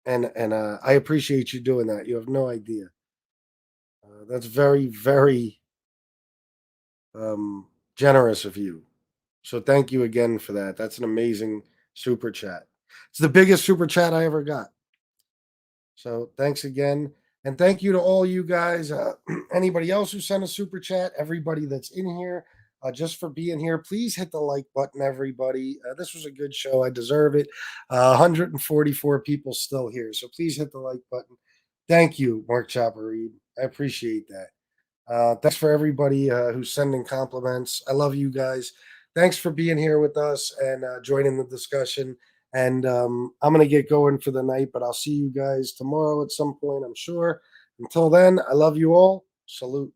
And I appreciate you doing that. You have no idea. That's very, very generous of you. So thank you again for that. That's an amazing super chat. It's the biggest super chat I ever got. So thanks again. And thank you to all you guys. Anybody else who sent a super chat, everybody that's in here, just for being here. Please hit the like button, everybody. This was a good show. I deserve it. 144 people still here. So please hit the like button. Thank you, Mark Chopper Reed. I appreciate that. Thanks for everybody who's sending compliments. I love you guys. Thanks for being here with us and joining the discussion. And I'm going to get going for the night, but I'll see you guys tomorrow at some point, I'm sure. Until then, I love you all. Salute.